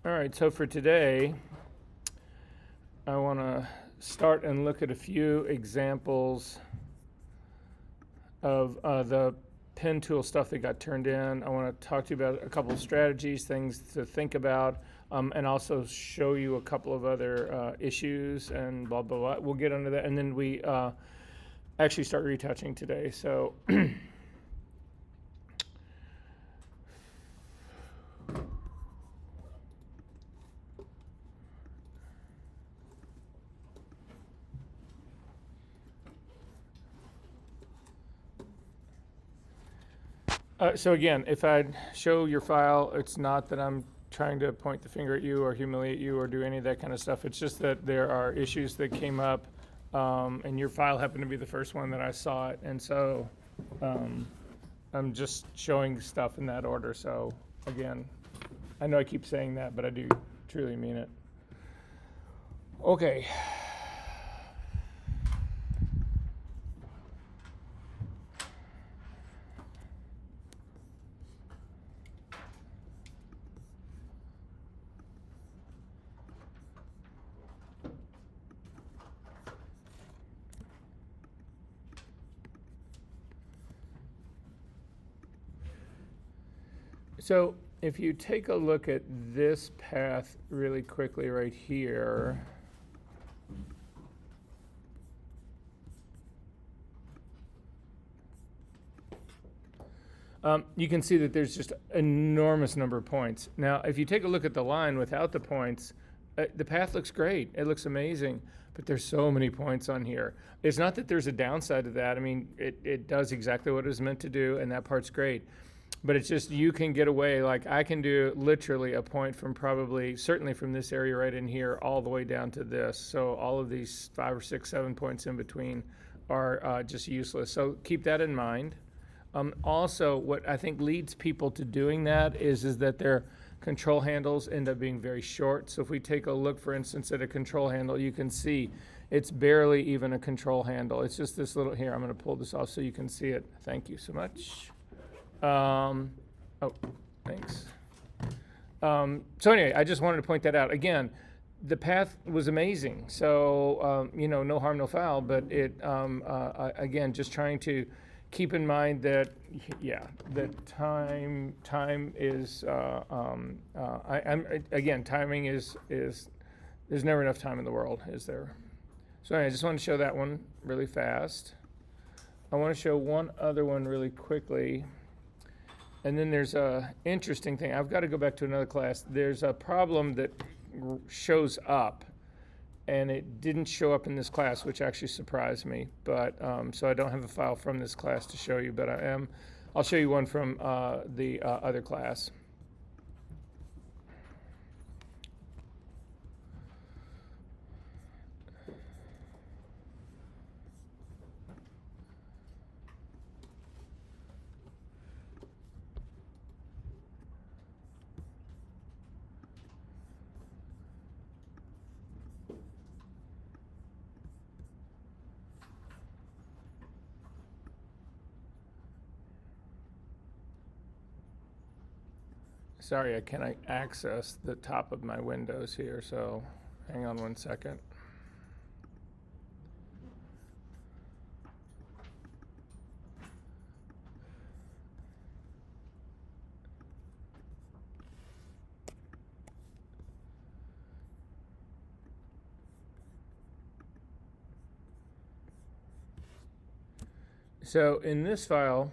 All right, so for today, I want to start and look at a few examples of the pen tool stuff that got turned in. I want to talk to you about a couple of strategies, things to think about, and also show you a couple of other issues and blah, blah, blah. We'll get into that. And then we actually start retouching today. So so again, if I show your file, it's not that I'm trying to point the finger at you or humiliate you or do any of that kind of stuff. It's just that there are issues that came up, and your file happened to be the first one that I saw it. And so I'm just showing stuff in that order. So again, I know I keep saying that, but I do truly mean it. Okay. So if you take a look at this path really quickly right here, you can see that there's just an enormous number of points. Now, if you take a look at the line without the points, the path looks great. It looks amazing, but there's so many points on here. It's not that there's a downside to that. I mean, it does exactly what it was meant to do, and that part's great. But it's just you can get away. Like I can do literally a point from certainly from this area right in here all the way down to this. So all of these 5 or 6, 7 points in between are just useless. So keep that in mind. Also, what I think leads people to doing that is that their control handles end up being very short. So if we take a look, for instance, at a control handle, you can see it's barely even a control handle. It's just this little, here, I'm going to pull this off so you can see it. Thank you so much. Oh, thanks. So anyway, I just wanted to point that out. Again, the path was amazing. So, no harm, no foul, but again, just trying to keep in mind that, that time is, timing is, there's never enough time in the world, is there? So anyway, I just want to show that one really fast. I want to show one other one really quickly. And then there's a interesting thing. I've got to go back to another class. There's a problem that shows up, and it didn't show up in this class, which actually surprised me. But so I don't have a file from this class to show you, but I'll show you one from the other class. Sorry, I cannot access the top of my windows here, so hang on one second. So in this file,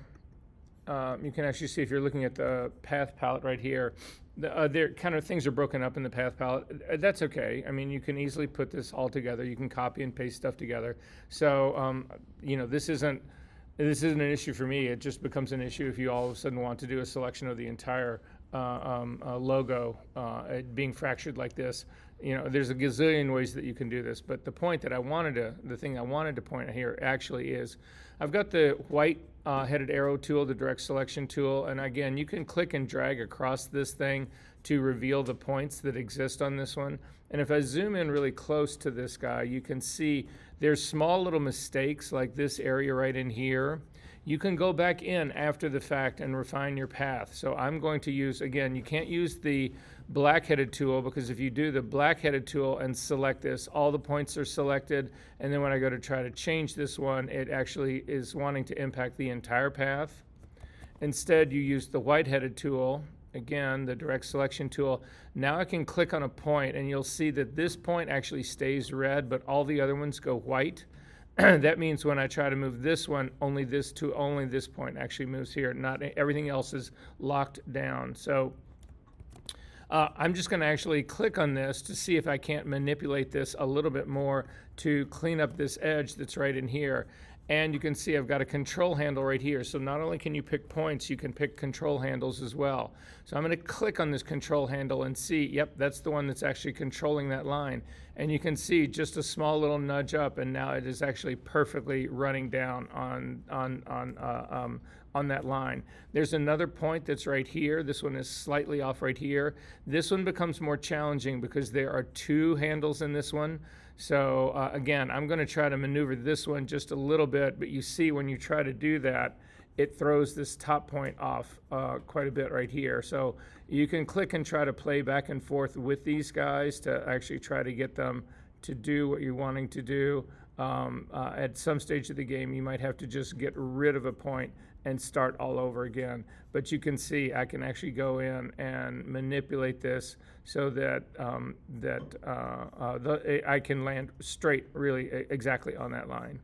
you can actually see if you're looking at the path palette right here, there kind of things are broken up in the path palette. That's okay. I mean, you can easily put this all together. You can copy and paste stuff together. So, this isn't an issue for me. It just becomes an issue if you all of a sudden want to do a selection of the entire logo being fractured like this. There's a gazillion ways that you can do this. But the thing I wanted to point out here actually is, I've got the white headed arrow tool, the direct selection tool, and again, you can click and drag across this thing to reveal the points that exist on this one. And if I zoom in really close to this guy, you can see there's small little mistakes like this area right in here. You can go back in after the fact and refine your path. So I'm going to use, again, you can't use the black-headed tool, because if you do the black-headed tool and select this, all the points are selected, and then when I go to try to change this one, it actually is wanting to impact the entire path. Instead, you use the white-headed tool, again, the direct selection tool. Now I can click on a point, and you'll see that this point actually stays red, but all the other ones go white. That means when I try to move this one, only this point actually moves here. Not everything else is locked down. So I'm just going to actually click on this to see if I can't manipulate this a little bit more to clean up this edge that's right in here. And you can see I've got a control handle right here. So not only can you pick points, you can pick control handles as well. So I'm going to click on this control handle and see, yep, that's the one that's actually controlling that line. And you can see just a small little nudge up, and now it is actually perfectly running down on that line. There's another point that's right here. This one is slightly off right here. This one becomes more challenging because there are two handles in this one. So again, I'm going to try to maneuver this one just a little bit, but you see when you try to do that, it throws this top point off quite a bit right here. So you can click and try to play back and forth with these guys to actually try to get them to do what you're wanting to do. At some stage of the game, you might have to just get rid of a point and start all over again. But you can see I can actually go in and manipulate this so that I can land straight, really exactly on that line.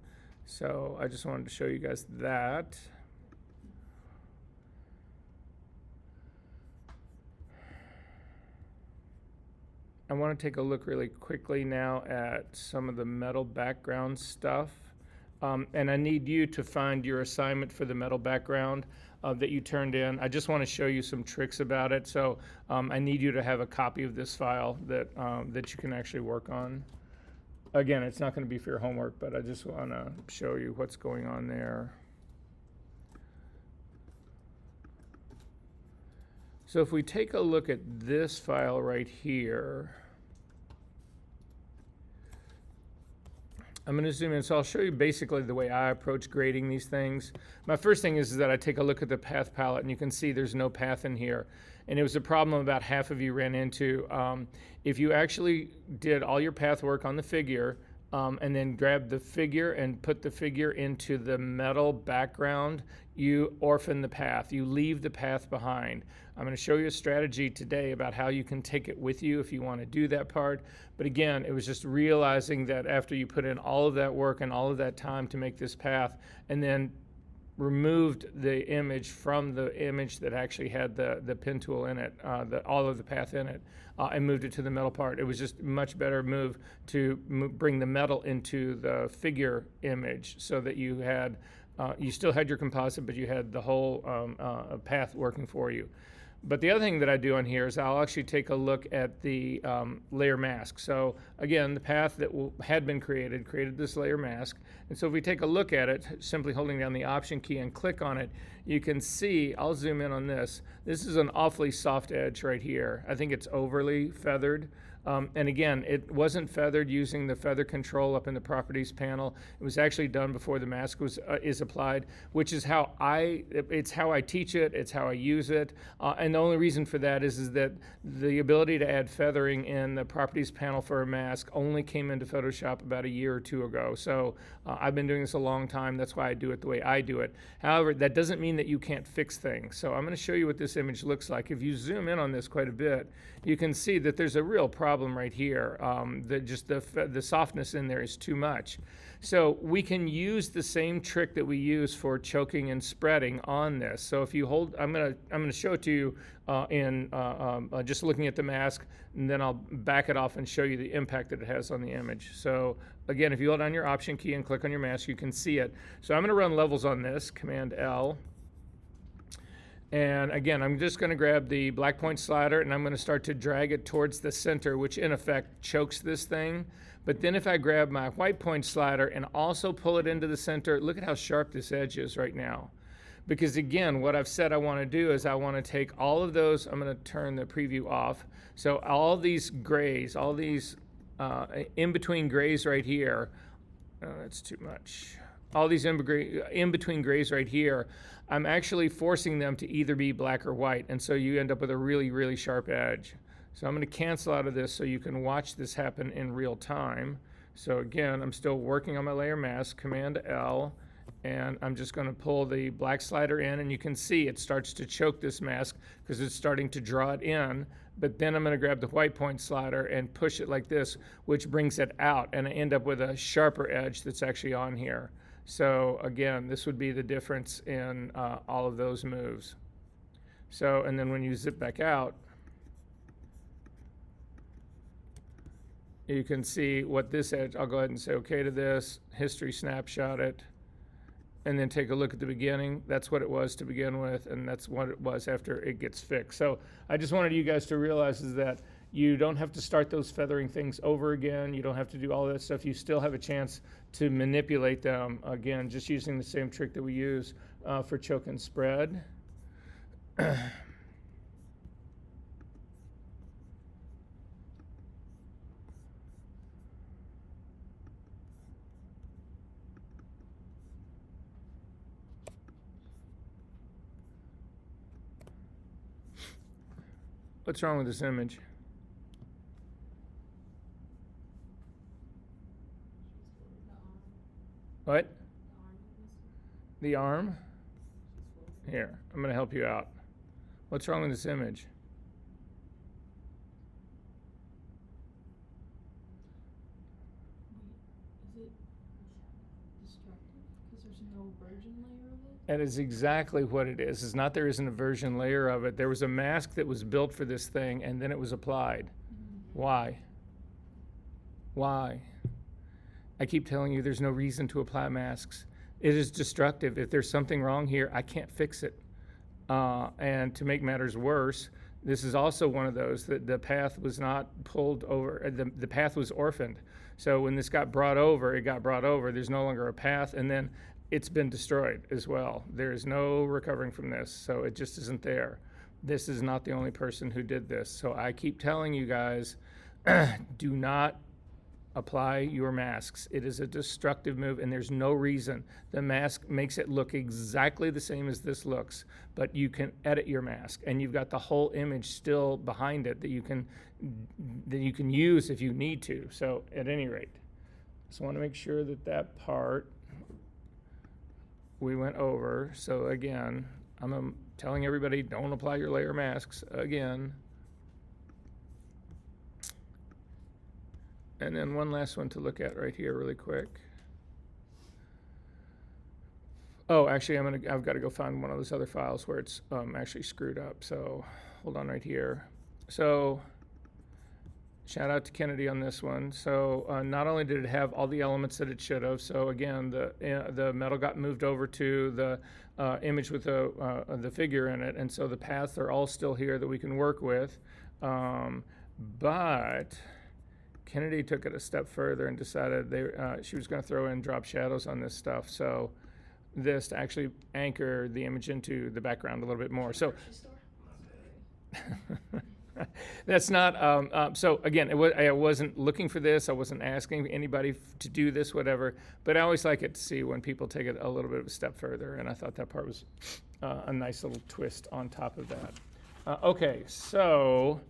So I just wanted to show you guys that. I want to take a look really quickly now at some of the metal background stuff. And I need you to find your assignment for the metal background that you turned in. I just want to show you some tricks about it. So I need you to have a copy of this file that you can actually work on. Again, it's not going to be for your homework, but I just want to show you what's going on there. So if we take a look at this file right here, I'm going to zoom in. So I'll show you basically the way I approach grading these things. My first thing is that I take a look at the path palette, and you can see there's no path in here. And it was a problem about half of you ran into. If you actually did all your path work on the figure, and then grabbed the figure and put the figure into the metal background, you orphan the path. You leave the path behind. I'm going to show you a strategy today about how you can take it with you if you want to do that part. But again, it was just realizing that after you put in all of that work and all of that time to make this path, and then removed the image from the image that actually had the pin tool in it, all of the path in it, and moved it to the metal part. It was just a much better move to bring the metal into the figure image so that you had, you still had your composite, but you had the whole path working for you. But the other thing that I do on here is I'll actually take a look at the layer mask. So again, the path that had been created this layer mask. And so if we take a look at it, simply holding down the Option key and click on it, you can see, I'll zoom in on this. This is an awfully soft edge right here. I think it's overly feathered. And again, it wasn't feathered using the feather control up in the properties panel. It was actually done before the mask is applied, which is how it's how I teach it, it's how I use it. And the only reason for that is that the ability to add feathering in the properties panel for a mask only came into Photoshop about a year or two ago. So I've been doing this a long time. That's why I do it the way I do it. However, that doesn't mean that you can't fix things. So I'm going to show you what this image looks like. If you zoom in on this quite a bit, you can see that there's a real problem right here. The softness in there is too much. So we can use the same trick that we use for choking and spreading on this. So if you hold, I'm gonna show it to you in just looking at the mask, and then I'll back it off and show you the impact that it has on the image. So again, if you hold down your Option key and click on your mask, you can see it. So I'm gonna run levels on this, Command L. And again, I'm just going to grab the black point slider and I'm going to start to drag it towards the center, which in effect chokes this thing. But then if I grab my white point slider and also pull it into the center, look at how sharp this edge is right now. Because again, what I've said I want to do is I want to take all of those, I'm going to turn the preview off. So all these grays, all these in-between grays right here, that's too much. all these in between grays right here, I'm actually forcing them to either be black or white, and so you end up with a really, really sharp edge. So I'm going to cancel out of this so you can watch this happen in real time. So again, I'm still working on my layer mask, Command L, and I'm just going to pull the black slider in, and you can see it starts to choke this mask because it's starting to draw it in. But then I'm going to grab the white point slider and push it like this, which brings it out, and I end up with a sharper edge that's actually on here. So again, this would be the difference in all of those moves. So, and then when you zip back out, you can see what this edge, I'll go ahead and say okay to this, history snapshot it, and then take a look at the beginning. That's what it was to begin with, and that's what it was after it gets fixed. So I just wanted you guys to realize is that you don't have to start those feathering things over again. You don't have to do all that stuff. You still have a chance to manipulate them, again, just using the same trick that we use for choke and spread. What's wrong with this image? What? The arm? Here, I'm going to help you out. What's wrong with this image? Is it destructive? Because there's no virgin layer of it? That is exactly what it is. It's not there isn't a version layer of it. There was a mask that was built for this thing, and then it was applied. Why? Why? I keep telling you there's no reason to apply masks. It is destructive. If there's something wrong here, I can't fix it. And to make matters worse, this is also one of those that the path was not pulled over, the path was orphaned. So when this got brought over, it got brought over. There's no longer a path, and then it's been destroyed as well. There is no recovering from this, so it just isn't there. This is not the only person who did this. So I keep telling you guys, do not apply your masks. It is a destructive move, and there's no reason. The mask makes it look exactly the same as this looks, but you can edit your mask, and you've got the whole image still behind it that you can use if you need to. So at any rate, just want to make sure that that part we went over. So again, I'm telling everybody, don't apply your layer masks again. And then one last one to look at right here really quick. Oh, actually, I've got to go find one of those other files where it's actually screwed up. So hold on right here. So shout out to Kennedy on this one. So not only did it have all the elements that it should have, so again, the metal got moved over to the image with the figure in it, and so the paths are all still here that we can work with. But Kennedy took it a step further and decided she was going to throw in drop shadows on this stuff. So this to actually anchor the image into the background a little bit more. So that's not, so again, I wasn't looking for this. I wasn't asking anybody to do this, whatever, but I always like it to see when people take it a little bit of a step further. And I thought that part was a nice little twist on top of that. Okay, so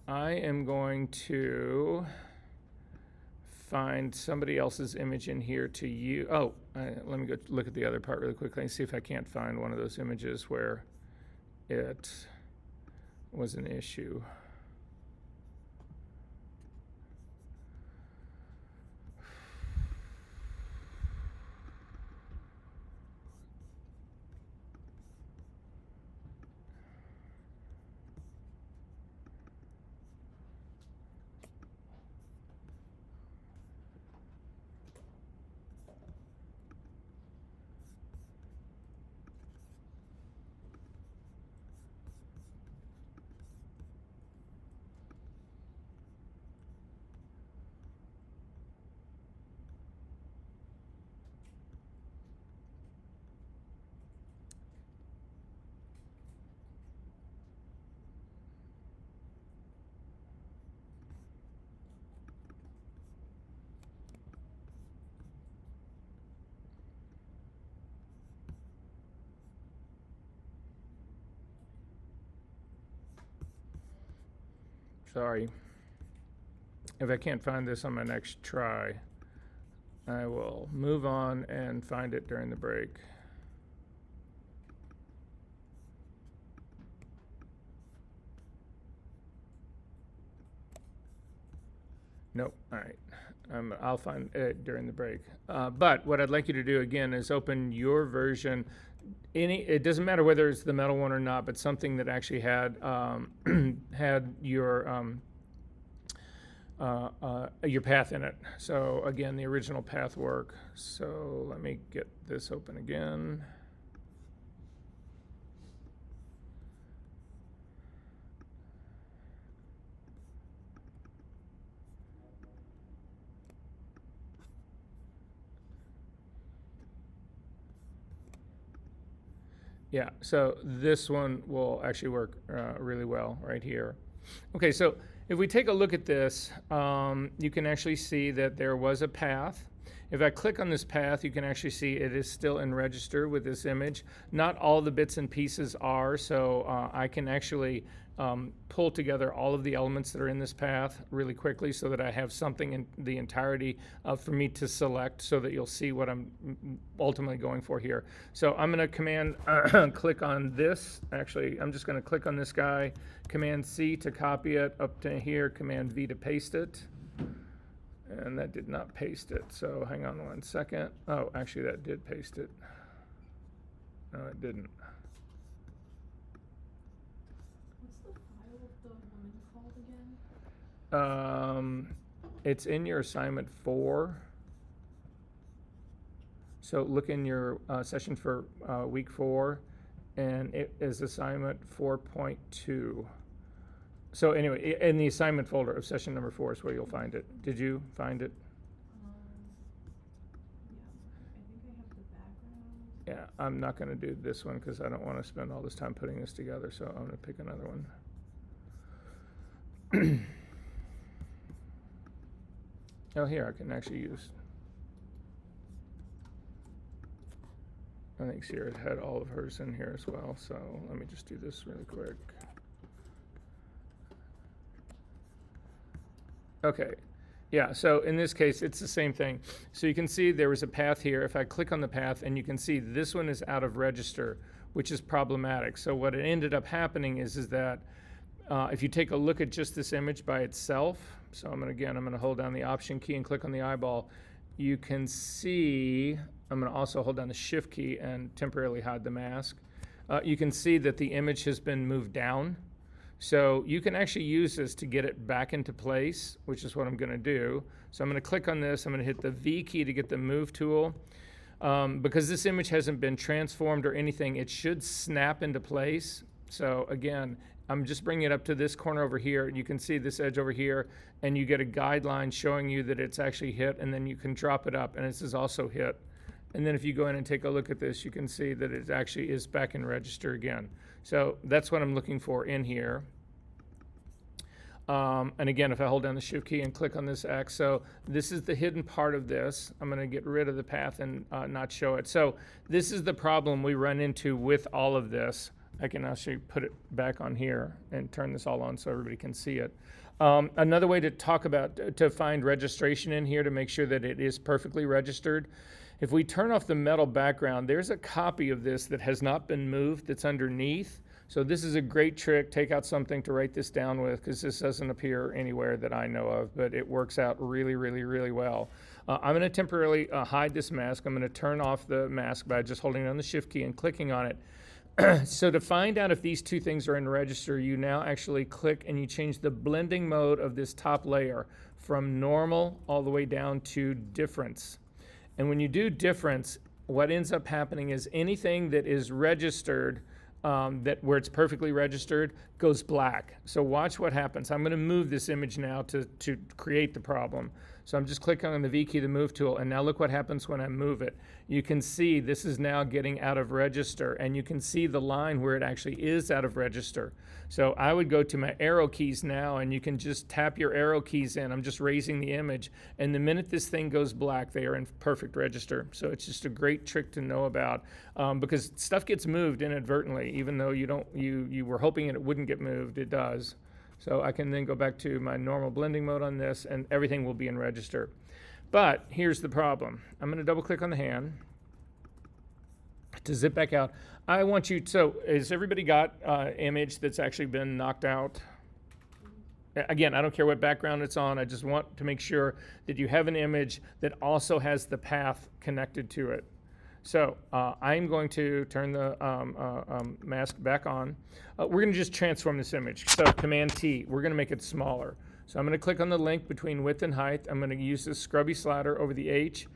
I am going to find somebody else's image in here to use. Oh, let me go look at the other part really quickly and see if I can't find one of those images where it was an issue. Sorry. If I can't find this on my next try, I will move on and find it during the break. Nope. All right. I'll find it during the break. But what I'd like you to do again is open your version. It doesn't matter whether it's the metal one or not, but something that actually had had your path in it. So again, the original path work. So let me get this open again. Yeah, so this one will actually work really well right here. Okay, so if we take a look at this, you can actually see that there was a path. If I click on this path, you can actually see it is still in register with this image. Not all the bits and pieces are, so I can actually pull together all of the elements that are in this path really quickly so that I have something in the entirety for me to select so that you'll see what I'm ultimately going for here. So I'm going to command click on this. Actually, I'm just going to click on this guy, Command C to copy it up to here, Command V to paste it. And that did not paste it, so hang on 1 second. Oh, actually that did paste it. No, it didn't. What's the file of the woman called again? It's in your assignment 4. So look in your session for week 4, and it is assignment 4.2. So anyway, in the assignment folder of session number 4 is where you'll find it. Did you find it? Yeah, I think I have the background. Yeah, I'm not going to do this one because I don't want to spend all this time putting this together, so I'm going to pick another one. Oh, here, I can actually use. I think Sierra had all of hers in here as well, so let me just do this really quick. Okay, yeah, so in this case, it's the same thing. So you can see there was a path here. If I click on the path, and you can see this one is out of register, which is problematic. So what it ended up happening is that if you take a look at just this image by itself, so I'm going to hold down the Option key and click on the eyeball, you can see, I'm going to also hold down the Shift key and temporarily hide the mask. You can see that the image has been moved down. So you can actually use this to get it back into place, which is what I'm going to do. So I'm going to click on this. I'm going to hit the V key to get the Move tool. Because this image hasn't been transformed or anything, it should snap into place. So again, I'm just bringing it up to this corner over here. You can see this edge over here, and you get a guideline showing you that it's actually hit, and then you can drop it up, and this is also hit. And then if you go in and take a look at this, you can see that it actually is back in register again. So that's what I'm looking for in here. And again, if I hold down the Shift key and click on this X, so this is the hidden part of this. I'm going to get rid of the path and not show it. So this is the problem we run into with all of this. I can actually put it back on here and turn this all on so everybody can see it. Another way to talk about, to find registration in here to make sure that it is perfectly registered, if we turn off the metal background, there's a copy of this that has not been moved that's underneath. So this is a great trick. Take out something to write this down with, because this doesn't appear anywhere that I know of, but it works out really, really, really well. I'm going to temporarily hide this mask. I'm going to turn off the mask by just holding down the Shift key and clicking on it. So to find out if these two things are in register, you now actually click and you change the blending mode of this top layer from normal all the way down to difference. And when you do difference, what ends up happening is anything that is registered, where it's perfectly registered, goes black. So watch what happens. I'm going to move this image now to create the problem. So I'm just clicking on the V key, the Move tool, and now look what happens when I move it. You can see this is now getting out of register, and you can see the line where it actually is out of register. So I would go to my arrow keys now, and you can just tap your arrow keys in. I'm just raising the image, and the minute this thing goes black, they are in perfect register. So it's just a great trick to know about, because stuff gets moved inadvertently, even though you were hoping it wouldn't get moved, it does. So I can then go back to my normal blending mode on this, and everything will be in register. But here's the problem. I'm going to double click on the hand to zip back out. I want you, so has everybody got image that's actually been knocked out? Again, I don't care what background it's on. I just want to make sure that you have an image that also has the path connected to it. So I'm going to turn the mask back on. We're going to just transform this image. So Command T, we're going to make it smaller. So I'm going to click on the link between width and height. I'm going to use this scrubby slider over the H,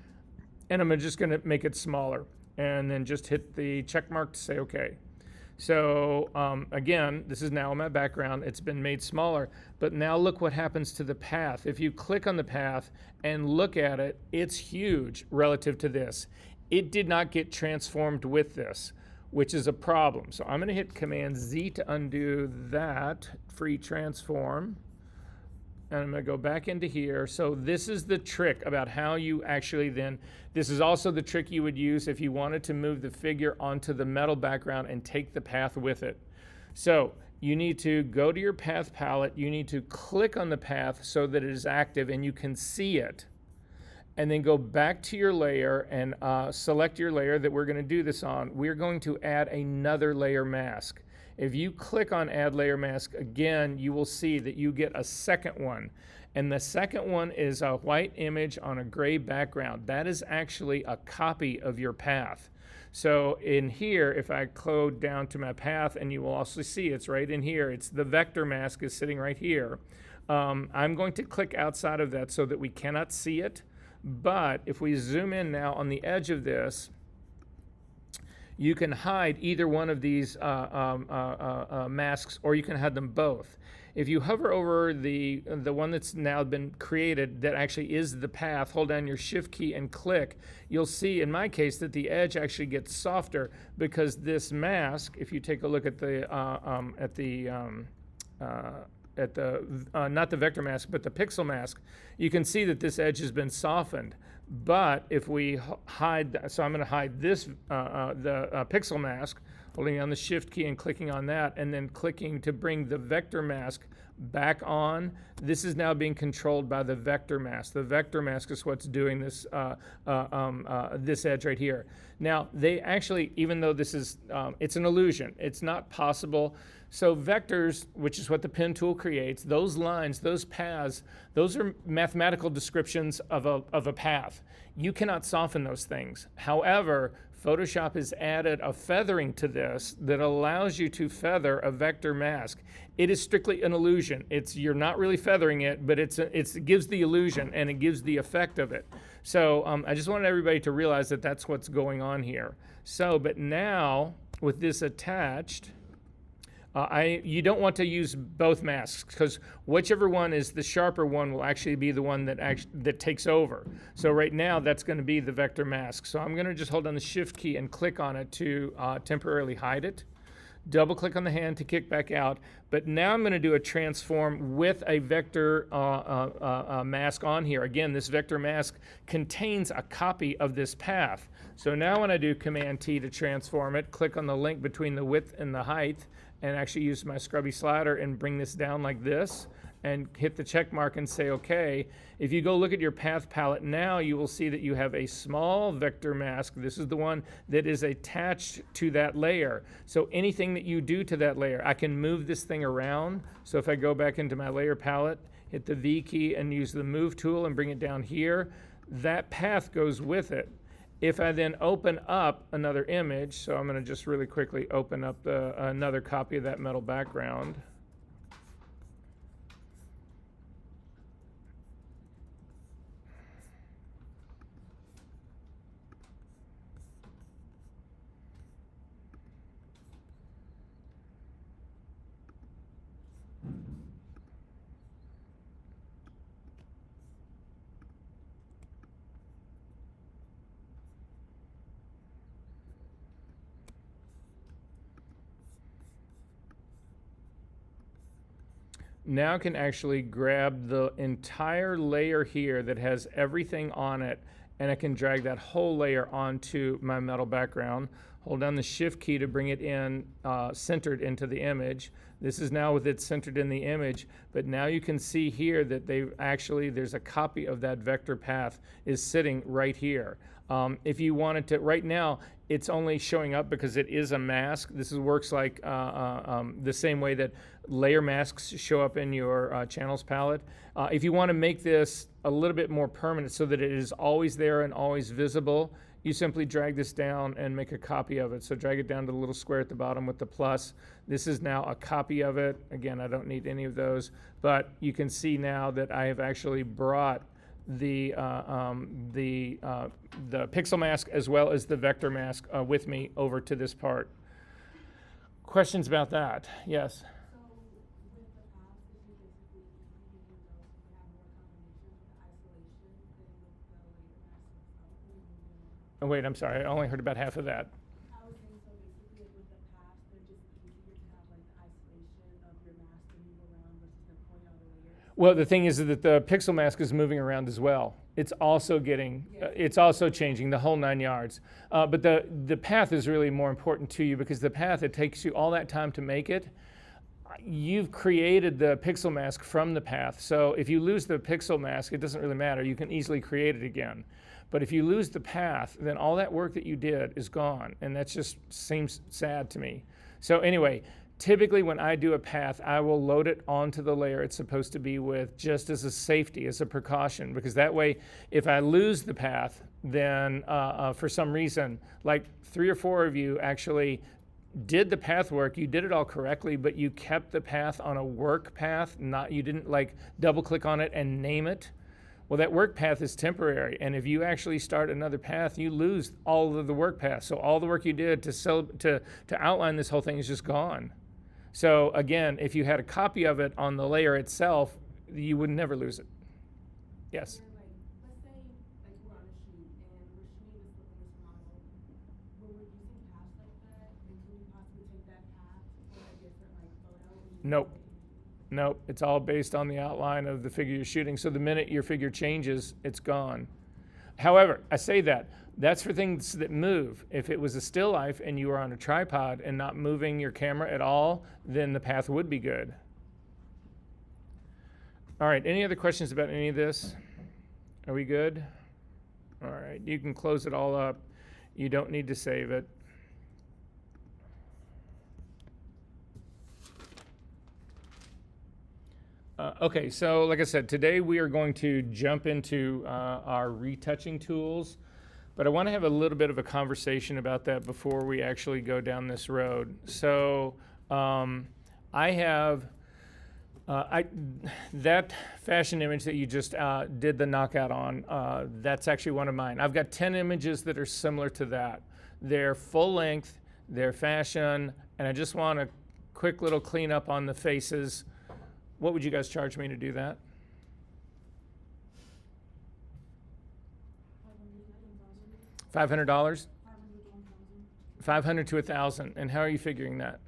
and I'm just going to make it smaller. And then just hit the check mark to say OK. So again, this is now my background. It's been made smaller, but now look what happens to the path. If you click on the path and look at it, it's huge relative to this. It did not get transformed with this, which is a problem. So I'm going to hit Command Z to undo that, free transform. And I'm going to go back into here. So this is the trick about how you actually then, this is also the trick you would use if you wanted to move the figure onto the metal background and take the path with it. So you need to go to your path palette. You need to click on the path so that it is active and you can see it. And then go back to your layer and select your layer that we're going to do this on. We're going to add another layer mask. If you click on Add Layer Mask again, you will see that you get a second one. And the second one is a white image on a gray background. That is actually a copy of your path. So in here, if I code down to my path, and you will also see it's right in here, it's the vector mask is sitting right here. I'm going to click outside of that so that we cannot see it. But if we zoom in now on the edge of this, you can hide either one of these masks, or you can hide them both. If you hover over the one that's now been created that actually is the path, hold down your Shift key and click, you'll see in my case that the edge actually gets softer because this mask, if you take a look at the not the vector mask, but the pixel mask, you can see that this edge has been softened. But if we hide, so I'm going to hide this, the pixel mask, holding down the Shift key and clicking on that, and then clicking to bring the vector mask back on. This is now being controlled by the vector mask. The vector mask is what's doing this, this edge right here. Now, they actually, even though this is, it's an illusion, it's not possible. So vectors, which is what the pen tool creates, those lines, those paths, those are mathematical descriptions of a path. You cannot soften those things. However, Photoshop has added a feathering to this that allows you to feather a vector mask. It is strictly an illusion. You're not really feathering it, but it gives the illusion and it gives the effect of it. So I just wanted everybody to realize that that's what's going on here. So, but now with this attached, you don't want to use both masks because whichever one is the sharper one will actually be the one that takes over. So right now that's going to be the vector mask. So I'm going to just hold down the Shift key and click on it to temporarily hide it. Double click on the hand to kick back out. But now I'm going to do a transform with a vector mask on here. Again, this vector mask contains a copy of this path. So now when I do Command T to transform it, click on the link between the width and the height, and actually use my scrubby slider and bring this down like this and hit the check mark and say OK. If you go look at your path palette now, you will see that you have a small vector mask. This is the one that is attached to that layer. So anything that you do to that layer, I can move this thing around. So if I go back into my layer palette, hit the V key and use the move tool and bring it down here, that path goes with it. If I then open up another image, so I'm going to just really quickly open up another copy of that metal background. Now I can actually grab the entire layer here that has everything on it, and I can drag that whole layer onto my metal background. hold down the shift key to bring it in centered into the image. This is now with it centered in the image, but now you can see here that there's a copy of that vector path is sitting right here. If you wanted to, right now, it's only showing up because it is a mask. This works like the same way that layer masks show up in your channels palette. If you want to make this a little bit more permanent so that it is always there and always visible, you simply drag this down and make a copy of it. So drag it down to the little square at the bottom with the plus. This is now a copy of it. Again, I don't need any of those, but you can see now that I have actually brought the pixel mask as well as the vector mask with me over to this part. Questions about that? Yes. So with the paths, if you basically you have more combinations with the isolation than with the layer mask itself. Oh, wait, I'm sorry. I only heard about half of that. I was saying, so basically with the paths, they're just easier to have like the isolation of your mask to move around versus them pulling out the layers. Well, the thing is that the pixel mask is moving around as well. It's also it's also changing the whole 9 yards. But the path is really more important to you because the path, it takes you all that time to make it. You've created the pixel mask from the path. So if you lose the pixel mask, it doesn't really matter. You can easily create it again. But if you lose the path, then all that work that you did is gone. And that just seems sad to me. So anyway, typically when I do a path, I will load it onto the layer it's supposed to be with just as a safety, as a precaution, because that way, if I lose the path, then for some reason, like 3 or 4 of you actually did the path work, you did it all correctly, but you kept the path on a work path, you didn't like double click on it and name it. Well, that work path is temporary, and if you actually start another path, you lose all of the work path. So all the work you did to outline this whole thing is just gone. So again, if you had a copy of it on the layer itself, you would never lose it. Yes? And like, let's say like we're on a shoot and we're shooting this model. When we're using paths like that, then can we possibly take that path for a different like photo? Nope. Nope, it's all based on the outline of the figure you're shooting. So the minute your figure changes, it's gone. However, I say that's for things that move. If it was a still life and you were on a tripod and not moving your camera at all, then the path would be good. All right, any other questions about any of this? Are we good? All right, you can close it all up. You don't need to save it. Okay, so like I said, today we are going to jump into our retouching tools, but I want to have a little bit of a conversation about that before we actually go down this road. So I have that fashion image that you just did the knockout on, that's actually one of mine. I've got 10 images that are similar to that. They're full length, they're fashion, and I just want a quick little cleanup on the faces. What would you guys charge me to do that? $500? 500 to 1,000. And how are you figuring that?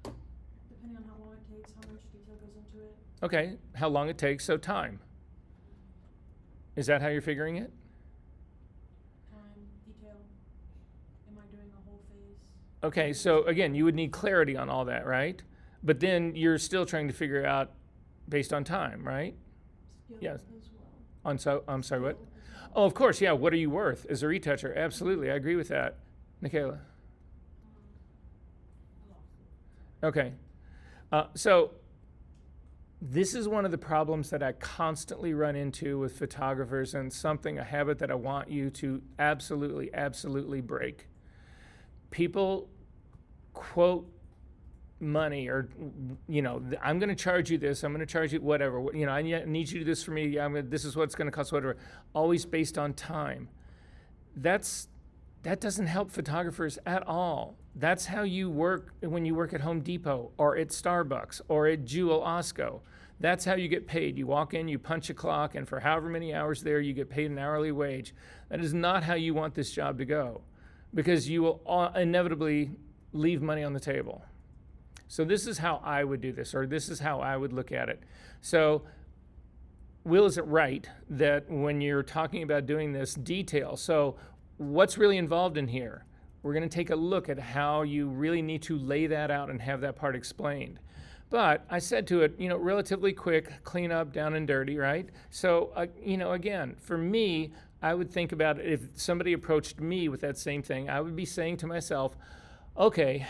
Depending on how long it takes, how much detail goes into it. Okay, how long it takes, so time. Is that how you're figuring it? Time, detail. Am I doing a whole face? Okay, so again, you would need clarity on all that, right? But then you're still trying to figure out based on time, right? Skill Yes. as well. I'm sorry, what? Oh, of course, yeah. What are you worth as a retoucher? Absolutely, I agree with that. Michaela? Okay. So this is one of the problems that I constantly run into with photographers, and a habit that I want you to absolutely, absolutely break. People quote money, or I'm going to charge you this, I'm going to charge you whatever, I need you to do this for me, this is what it's going to cost, whatever, always based on time. That doesn't help photographers at all. That's how you work when you work at Home Depot or at Starbucks or at Jewel Osco. That's how you get paid. You walk in, you punch a clock, and for however many hours there, you get paid an hourly wage. That is not how you want this job to go, because you will inevitably leave money on the table. So this is how I would do this, or this is how I would look at it. So, Will, is it right that when you're talking about doing this detail, so what's really involved in here? We're going to take a look at how you really need to lay that out and have that part explained. But I said to it, relatively quick, clean up, down and dirty, right? So, again, for me, I would think about it, if somebody approached me with that same thing, I would be saying to myself, okay,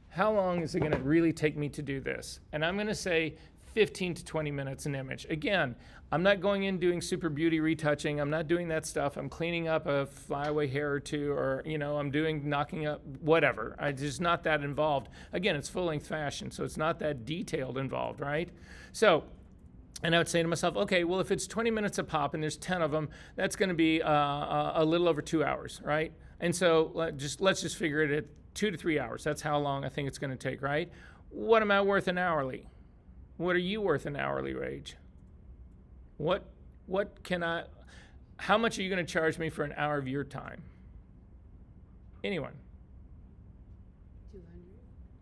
how long is it going to really take me to do this? And I'm going to say 15 to 20 minutes an image. Again, I'm not going in doing super beauty retouching. I'm not doing that stuff. I'm cleaning up a flyaway hair or two, or, I'm doing knocking up whatever. I'm just not that involved. Again, it's full-length fashion, so it's not that detailed involved, right? So, and I would say to myself, okay, well, if it's 20 minutes a pop and there's 10 of them, that's going to be a little over 2 hours, right? And so let's just figure it at 2 to 3 hours. That's how long I think it's going to take, right? What am I worth an hourly? What are you worth an hourly wage? How much are you going to charge me for an hour of your time? Anyone?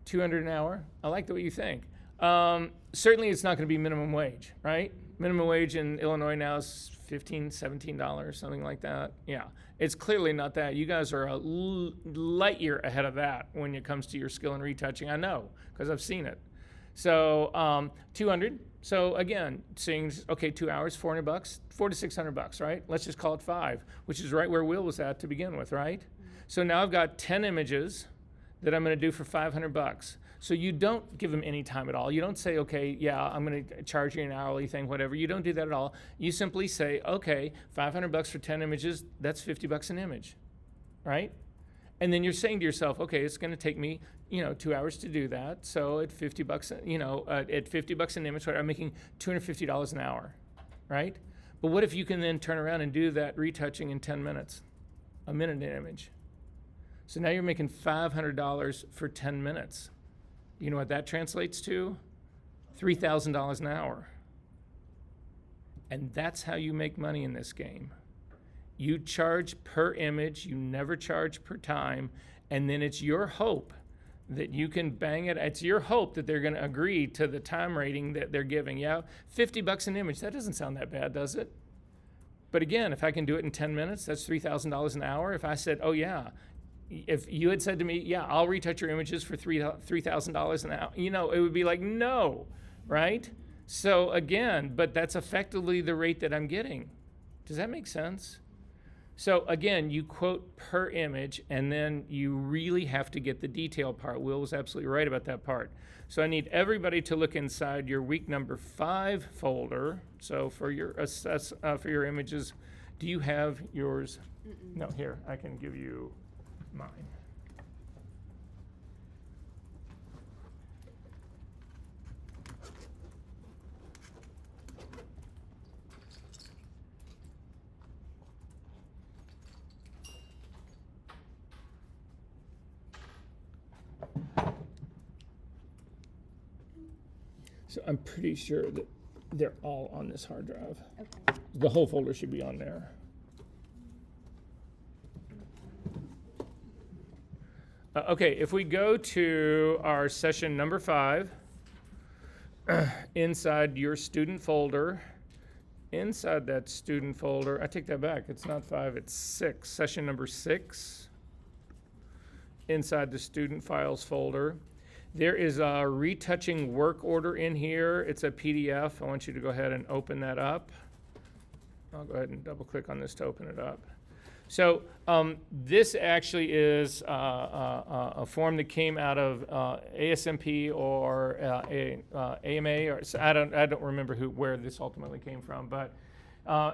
200 an hour? I like the way you think. Certainly it's not going to be minimum wage, right? Minimum wage in Illinois now is $15, $17, something like that. Yeah, it's clearly not that. You guys are a light year ahead of that when it comes to your skill in retouching. I know, because I've seen it. So 200. So again, saying, okay, 2 hours, $400, $400 to $600, right? Let's just call it 5, which is right where Will was at to begin with, right? Mm-hmm. So now I've got 10 images that I'm going to do for $500. So you don't give them any time at all. You don't say, okay, yeah, I'm going to charge you an hourly thing, whatever. You don't do that at all. You simply say, okay, $500 for 10 images, that's $50 an image, right? And then you're saying to yourself, okay, it's going to take me, 2 hours to do that. So at $50, at $50 an image, I'm making $250 an hour, right? But what if you can then turn around and do that retouching in 10 minutes, a minute an image? So now you're making $500 for 10 minutes. You know what that translates to? $3,000 an hour. And that's how you make money in this game. You charge per image, you never charge per time, and then it's your hope that you can bang it. It's your hope that they're going to agree to the time rating that they're giving. Yeah, $50 an image, that doesn't sound that bad, does it? But again, if I can do it in 10 minutes, that's $3,000 an hour. If I said, oh yeah, if you had said to me, yeah, I'll retouch your images for $3,000 an hour, it would be like, no, right? So again, but that's effectively the rate that I'm getting. Does that make sense? So again, you quote per image, and then you really have to get the detail part. Will was absolutely right about that part. So I need everybody to look inside your week number 5 folder. So for your for your images, do you have yours? Mm-mm. No, here, I can give you mine. So I'm pretty sure that they're all on this hard drive. Okay. The whole folder should be on there. Okay, if we go to our session number 5, inside your student folder, inside that student folder, I take that back, it's not 5, it's 6, session number 6, inside the student files folder. There is a retouching work order in here. It's a PDF. I want you to go ahead and open that up. I'll go ahead and double click on this to open it up. So this actually is a form that came out of ASMP or AMA, or so I don't remember where this ultimately came from, but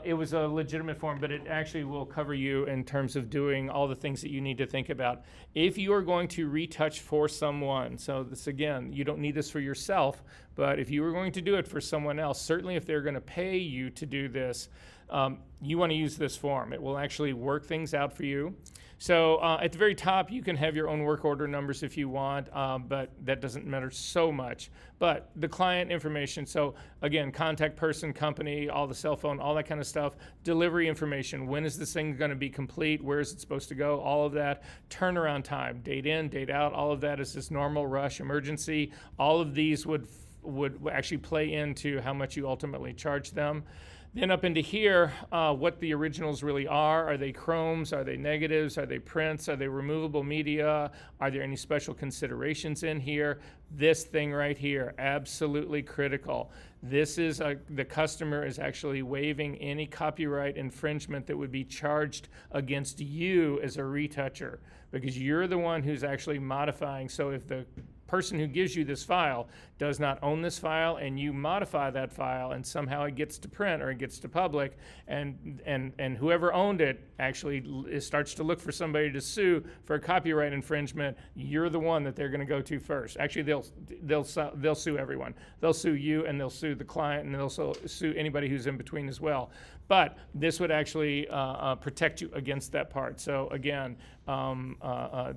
it was a legitimate form, but it actually will cover you in terms of doing all the things that you need to think about. If you are going to retouch for someone, so this again, you don't need this for yourself, but if you were going to do it for someone else, certainly if they're going to pay you to do this, you want to use this form. It will actually work things out for you. So at the very top, you can have your own work order numbers if you want, but that doesn't matter so much. But the client information, so again, contact person, company, all the cell phone, all that kind of stuff, delivery information, when is this thing going to be complete, where is it supposed to go, all of that, turnaround time, date in, date out, all of that is just normal, rush, emergency. All of these would would actually play into how much you ultimately charge them. Then up into here, what the originals really are. Are they chromes? Are they negatives? Are they prints? Are they removable media? Are there any special considerations in here? This thing right here, absolutely critical. This is the customer is actually waiving any copyright infringement that would be charged against you as a retoucher, because you're the one who's actually modifying. So if the person who gives you this file does not own this file and you modify that file and somehow it gets to print or it gets to public, and whoever owned it actually starts to look for somebody to sue for a copyright infringement, you're the one that they're going to go to first. Actually, they'll sue everyone. They'll sue you, and they'll sue the client, and they'll sue anybody who's in between as well. But this would actually protect you against that part. So again,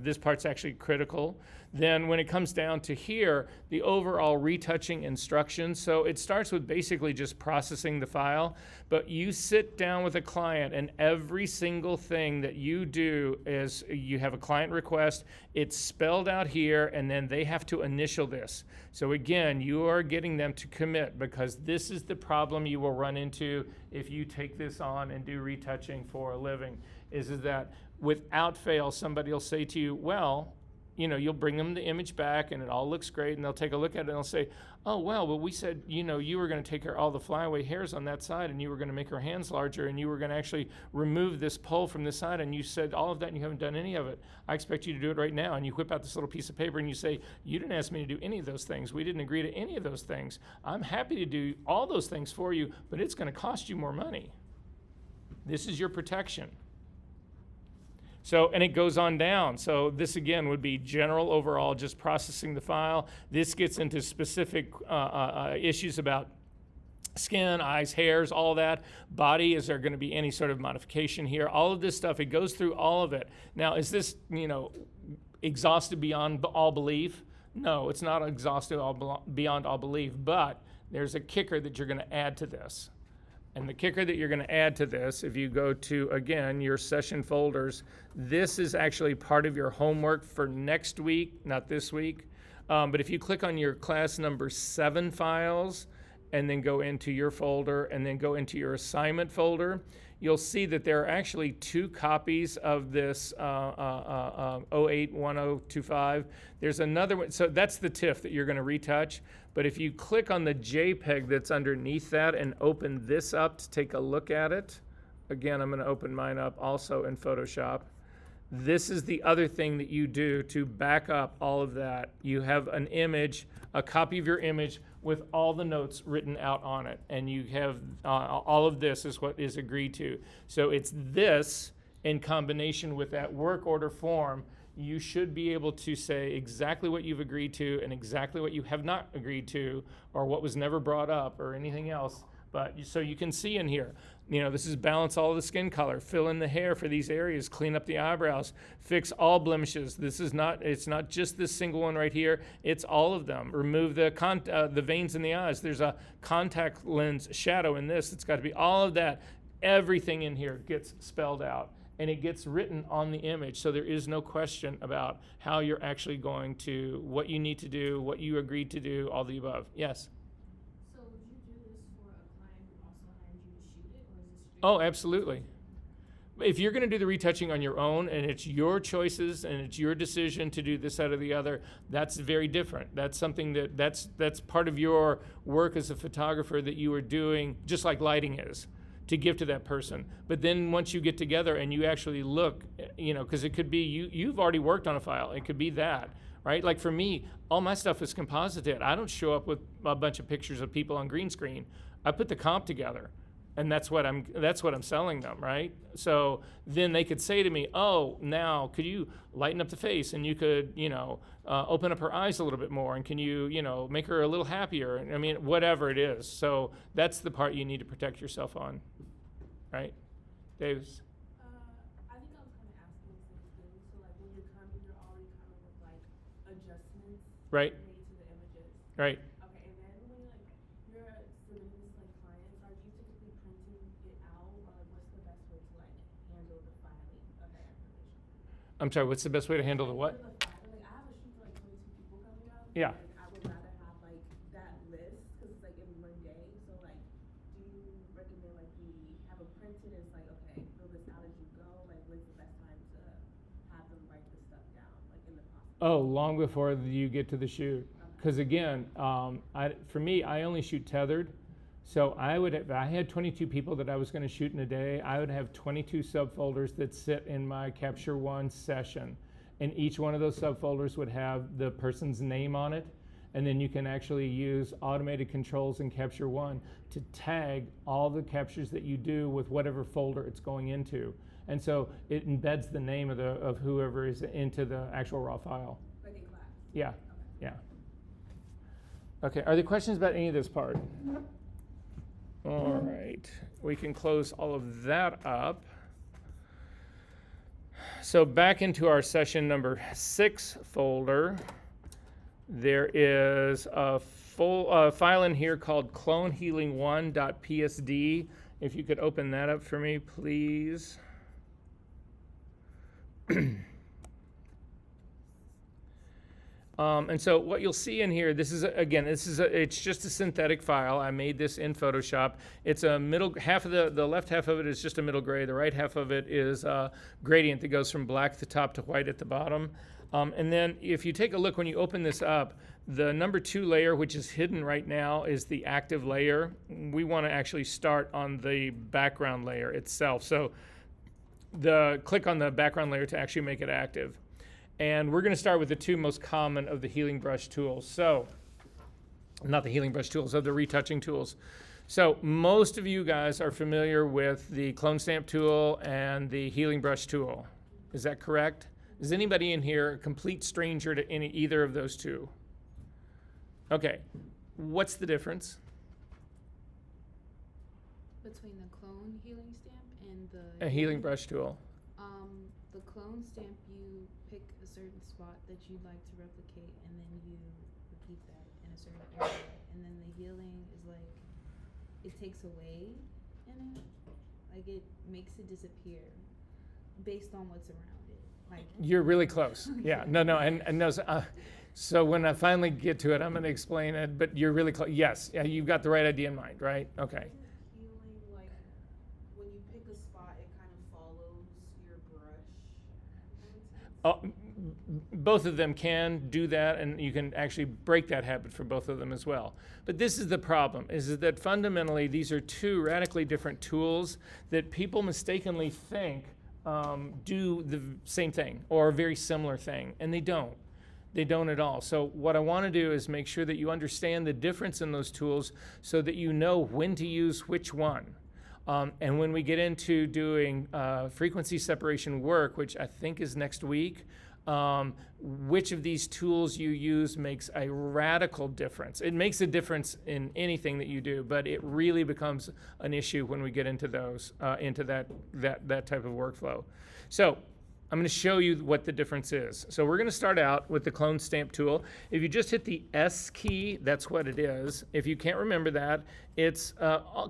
this part's actually critical. Then when it comes down to here, the overall retouching instructions. So it starts with basically just processing the file, but you sit down with a client, and every single thing that you do is you have a client request, it's spelled out here, and then they have to initial this. So again, you are getting them to commit, because this is the problem you will run into if you take this on and do retouching for a living, is that without fail, somebody will say to you, well, you know, you'll bring them the image back and it all looks great, and they'll take a look at it and they'll say, oh, well, but we said, you know, you were going to take care of all the flyaway hairs on that side, and you were going to make her hands larger, and you were going to actually remove this pole from this side, and you said all of that and you haven't done any of it. I expect you to do it right now. And you whip out this little piece of paper and you say, you didn't ask me to do any of those things. We didn't agree to any of those things. I'm happy to do all those things for you, but it's going to cost you more money. This is your protection. So, and it goes on down. So this again would be general overall, just processing the file. This gets into specific issues about skin, eyes, hairs, all that. Body, is there going to be any sort of modification here? All of this stuff, it goes through all of it. Now, is this, you know, exhausted beyond all belief? No, it's not exhausted beyond all belief, but there's a kicker that you're going to add to this. And the kicker that you're going to add to this, if you go to, again, your session folders, this is actually part of your homework for next week, not this week. But if you click on your class number 7 files and then go into your folder and then go into your assignment folder, you'll see that there are actually 2 copies of this 081025. There's another one. So that's the TIFF that you're going to retouch. But if you click on the JPEG that's underneath that and open this up to take a look at it, again, I'm going to open mine up also in Photoshop. This is the other thing that you do to back up all of that. You have an image, a copy of your image with all the notes written out on it. And you have all of this is what is agreed to. So it's this in combination with that work order form. You should be able to say exactly what you've agreed to and exactly what you have not agreed to, or what was never brought up or anything else. But so you can see in here, you know, this is balance all the skin color, fill in the hair for these areas, clean up the eyebrows, fix all blemishes. This is not, it's not just this single one right here, it's all of them. Remove the veins in the eyes. There's a contact lens shadow in this. It's got to be all of that. Everything in here gets spelled out, and it gets written on the image. So there is no question about how you're actually going to, what you need to do, what you agreed to do, all the above. Yes? So would you do this for a client who also hired you to shoot it, or is this strictly? Oh, absolutely. If you're going to do the retouching on your own and it's your choices and it's your decision to do this, that, or the other, that's very different. That's something that's part of your work as a photographer that you are doing, just like lighting is, to give to that person. But then once you get together and you actually look, you know, because it could be you've already worked on a file. It could be that, right? Like for me, all my stuff is composited. I don't show up with a bunch of pictures of people on green screen. I put the comp together, and that's what I'm selling them, right? So then they could say to me, oh, now could you lighten up the face, and you could, you know, open up her eyes a little bit more, and can you, you know, make her a little happier? I mean, whatever it is. So that's the part you need to protect yourself on, right? Davis? I think I was kind of asking the same thing. So like when you're coming, you're already coming with like adjustments Right. made to the images. Right. Okay, and then when you're submitting this to like clients, are you typically printing it out, or like what's the best way to like handle the filing of that information? I'm sorry, what's the best way to handle the what? Like I have a shoot for like 22 people coming up. Yeah. And I would rather have like that list you recommend like we have a printed? It's like, okay, fill this out as you go. Like, when's the best time to have them write this stuff down, like in the process? Oh, long before you get to the shoot. Because again, for me, I only shoot tethered. So if I had 22 people that I was going to shoot in a day, I would have 22 subfolders that sit in my Capture One session. And each one of those subfolders would have the person's name on it. And then you can actually use automated controls in Capture One to tag all the captures that you do with whatever folder it's going into. And so it embeds the name of whoever is into the actual raw file. Like in class? Yeah, Okay. yeah. Okay, are there questions about any of this part? All right, we can close all of that up. So back into our session number 6 folder, there is a full file in here called clonehealing1.psd. If you could open that up for me, please. And so what you'll see in here, it's just a synthetic file. I made this in Photoshop. It's a middle half of the left half of it is just a middle gray. The right half of it is a gradient that goes from black at the top to white at the bottom. And then if you take a look when you open this up, the number 2 layer, which is hidden right now, is the active layer. We want to actually start on the background layer itself. So click on the background layer to actually make it active. And we're going to start with the 2 most common of the healing brush tools. So, not the healing brush tools, of the retouching tools. So most of you guys are familiar with the clone stamp tool and the healing brush tool. Is that correct? Is anybody in here a complete stranger to either of those 2? Okay, what's the difference? Between the clone healing stamp and A healing brush tool. The clone stamp, you pick a certain spot that you'd like to replicate, and then you repeat that in a certain area. And then the healing is like, it takes away in it, like it makes it disappear based on what's around it. Like You're really close. Yeah, no, and no, so when I finally get to it, I'm going to explain it, but you're really close. Yes, yeah, you've got the right idea in mind, right? Okay. Healing, like when you pick a spot, it kind of follows your brush. Both of them can do that, and you can actually break that habit for both of them as well. But this is the problem, is that fundamentally these are 2 radically different tools that people mistakenly think do the same thing or a very similar thing, and they don't. They don't at all. So what I want to do is make sure that you understand the difference in those tools so that you know when to use which one. And when we get into doing frequency separation work, which I think is next week, which of these tools you use makes a radical difference. It makes a difference in anything that you do, but it really becomes an issue when we get into those, into that type of workflow. So I'm going to show you what the difference is. So we're going to start out with the clone stamp tool. If you just hit the S key, that's what it is. If you can't remember that, it's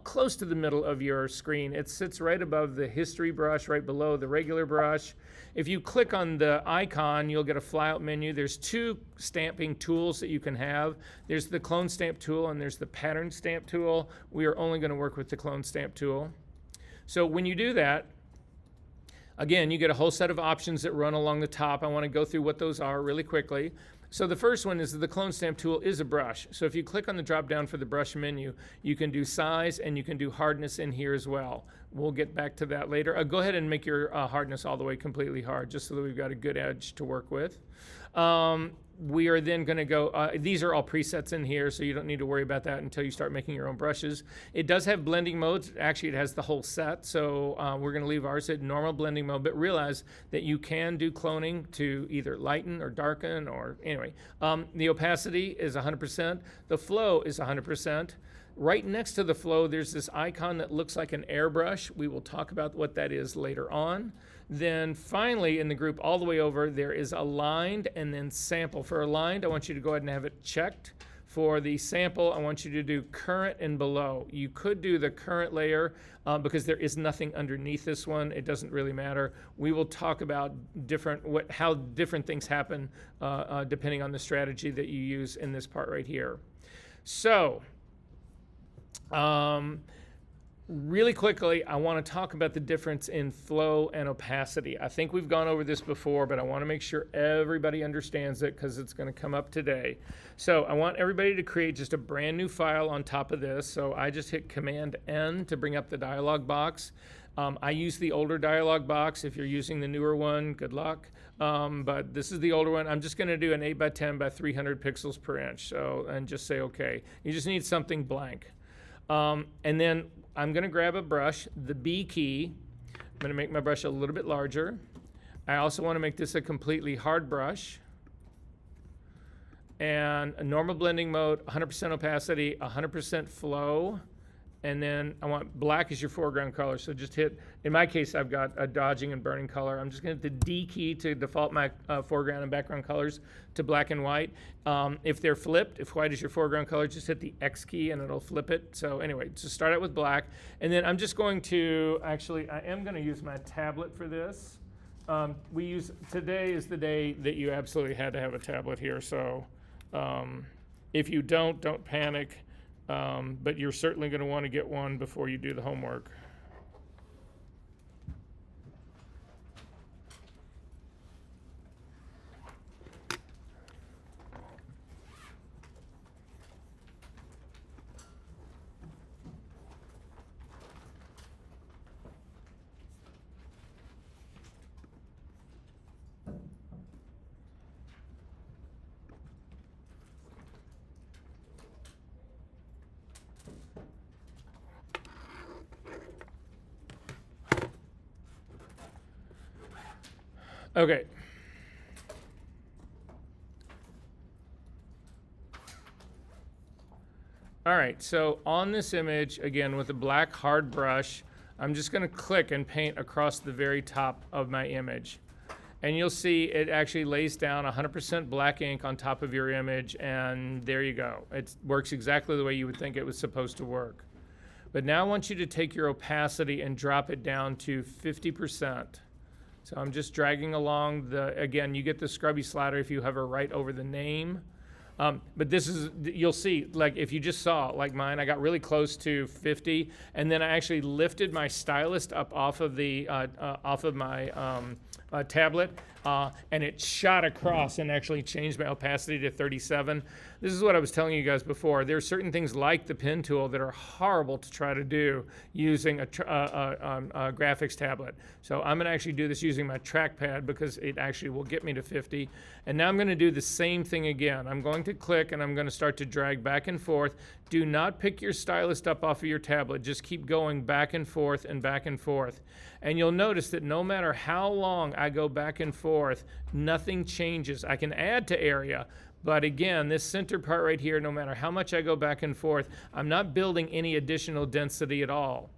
close to the middle of your screen. It sits right above the history brush, right below the regular brush. If you click on the icon, you'll get a flyout menu. There's 2 stamping tools that you can have. There's the clone stamp tool and there's the pattern stamp tool. We are only going to work with the clone stamp tool. So when you do that, again, you get a whole set of options that run along the top. I want to go through what those are really quickly. So the first one is the clone stamp tool is a brush. So if you click on the drop down for the brush menu, you can do size and you can do hardness in here as well. We'll get back to that later. Go ahead and make your hardness all the way completely hard just so that we've got a good edge to work with. We are then going to go, these are all presets in here, so you don't need to worry about that until you start making your own brushes. It does have blending modes. Actually, it has the whole set, so we're going to leave ours at normal blending mode, but realize that you can do cloning to either lighten or darken or anyway. The opacity is 100%. The flow is 100%. Right next to the flow, there's this icon that looks like an airbrush. We will talk about what that is later on. Then finally, in the group all the way over, there is aligned and then sample. For aligned, I want you to go ahead and have it checked. For the sample, I want you to do current and below. You could do the current layer because there is nothing underneath this one. It doesn't really matter. We will talk about how different things happen depending on the strategy that you use in this part right here. So, really quickly, I want to talk about the difference in flow and opacity. I think we've gone over this before, but I want to make sure everybody understands it because it's going to come up today. So I want everybody to create just a brand new file on top of this. So I just hit Command N to bring up the dialog box. I use the older dialog box. If you're using the newer one, good luck. But this is the older one. I'm just going to do an 8 by 10 by 300 pixels per inch. So, and just say OK. You just need something blank. And then I'm going to grab a brush, the B key. I'm going to make my brush a little bit larger. I also want to make this a completely hard brush. And a normal blending mode, 100% opacity, 100% flow. And then I want black as your foreground color. So just hit, in my case, I've got a dodging and burning color. I'm just going to hit the D key to default my foreground and background colors to black and white. If they're flipped, if white is your foreground color, just hit the X key and it'll flip it. So anyway, so start out with black. And then I'm just going to, actually, I am going to use my tablet for this. Today is the day that you absolutely had to have a tablet here. So if you don't panic. But you're certainly going to want to get one before you do the homework. Okay. All right, so on this image, again, with a black hard brush, I'm just going to click and paint across the very top of my image. And you'll see it actually lays down 100% black ink on top of your image, and there you go. It works exactly the way you would think it was supposed to work. But now I want you to take your opacity and drop it down to 50%. So I'm just dragging along again, you get the scrubby slider if you hover right over the name. But this is, you'll see, like if you just saw, like mine, I got really close to 50, and then I actually lifted my stylus up off of my tablet, and it shot across and actually changed my opacity to 37. This is what I was telling you guys before. There are certain things like the pen tool that are horrible to try to do using a graphics tablet. So I'm going to actually do this using my trackpad because it actually will get me to 50. And now I'm going to do the same thing again. I'm going to click and I'm going to start to drag back and forth. Do not pick your stylus up off of your tablet. Just keep going back and forth and back and forth. And you'll notice that no matter how long I go back and forth, nothing changes. I can add to area, but again, this center part right here, no matter how much I go back and forth, I'm not building any additional density at all.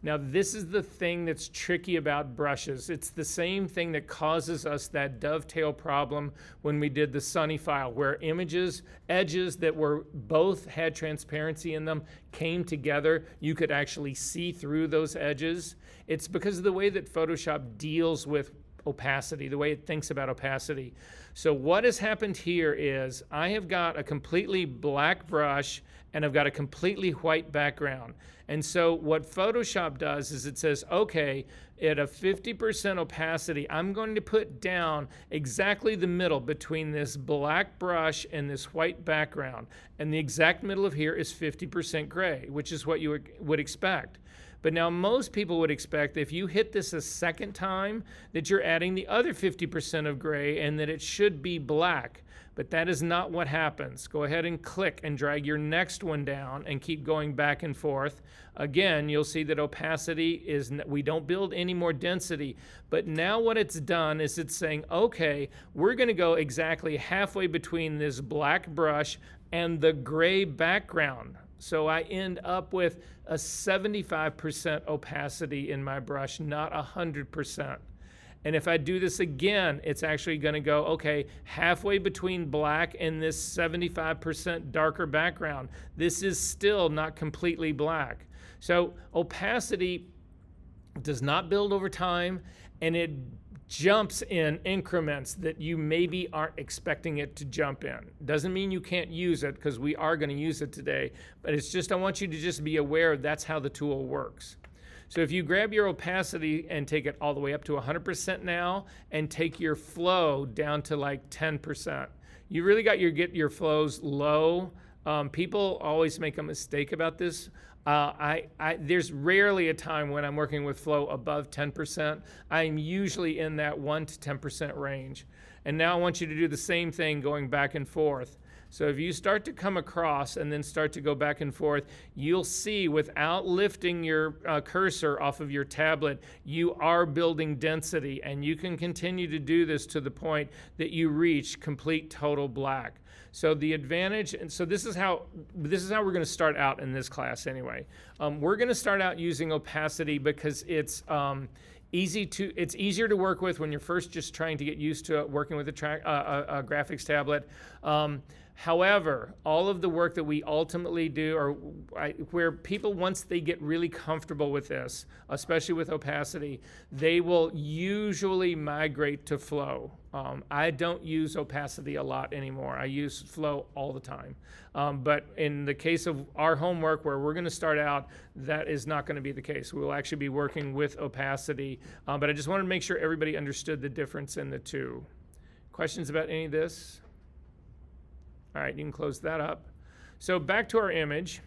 Now, this is the thing that's tricky about brushes. It's the same thing that causes us that dovetail problem when we did the Sunny file, where edges that were both had transparency in them came together. You could actually see through those edges. It's because of the way that Photoshop deals with opacity, the way it thinks about opacity. So what has happened here is I have got a completely black brush and I've got a completely white background. And so what Photoshop does is it says, okay, at a 50% opacity, I'm going to put down exactly the middle between this black brush and this white background. And the exact middle of here is 50% gray, which is what you would expect. But now most people would expect if you hit this a second time that you're adding the other 50% of gray and that it should be black. But that is not what happens. Go ahead and click and drag your next one down and keep going back and forth. Again, you'll see that opacity is, we don't build any more density. But now what it's done is it's saying, okay, we're going to go exactly halfway between this black brush and the gray background. So I end up with a 75% opacity in my brush, not 100%. And if I do this again, it's actually going to go, okay, halfway between black and this 75% darker background. This is still not completely black. So opacity does not build over time, and it jumps in increments that you maybe aren't expecting it to jump in. Doesn't mean you can't use it, because we are going to use it today, but it's just, I want you to just be aware that's how the tool works. So if you grab your opacity and take it all the way up to 100% now, and take your flow down to like 10%, you really got get your flows low. People always make a mistake about this. There's rarely a time when I'm working with flow above 10%. I'm usually in that 1 to 10% range. And now I want you to do the same thing going back and forth. So if you start to come across and then start to go back and forth, you'll see without lifting your cursor off of your tablet, you are building density, and you can continue to do this to the point that you reach complete total black. So the advantage, and so this is how we're going to start out in this class anyway. We're going to start out using opacity because it's easier to work with when you're first just trying to get used to working with a graphics tablet. However, all of the work that we ultimately do, or where people, once they get really comfortable with this, especially with opacity, they will usually migrate to flow. I don't use opacity a lot anymore. I use flow all the time. But in the case of our homework, where we're going to start out, that is not going to be the case. We will actually be working with opacity. But I just wanted to make sure everybody understood the difference in the two. Questions about any of this? All right, you can close that up. So back to our image.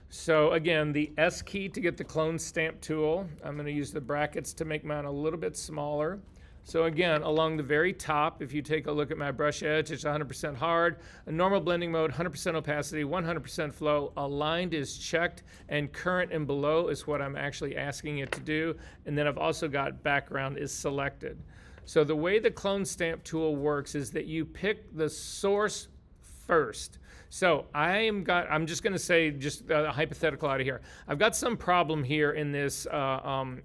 So again, the S key to get the clone stamp tool. I'm going to use the brackets to make mine a little bit smaller. So again, along the very top, if you take a look at my brush edge, it's 100% hard, a normal blending mode, 100% opacity, 100% flow, aligned is checked, and current and below is what I'm actually asking it to do. And then I've also got background is selected. So the way the clone stamp tool works is that you pick the source first. So I'm just going to say just a hypothetical out of here. I've got some problem here in this middle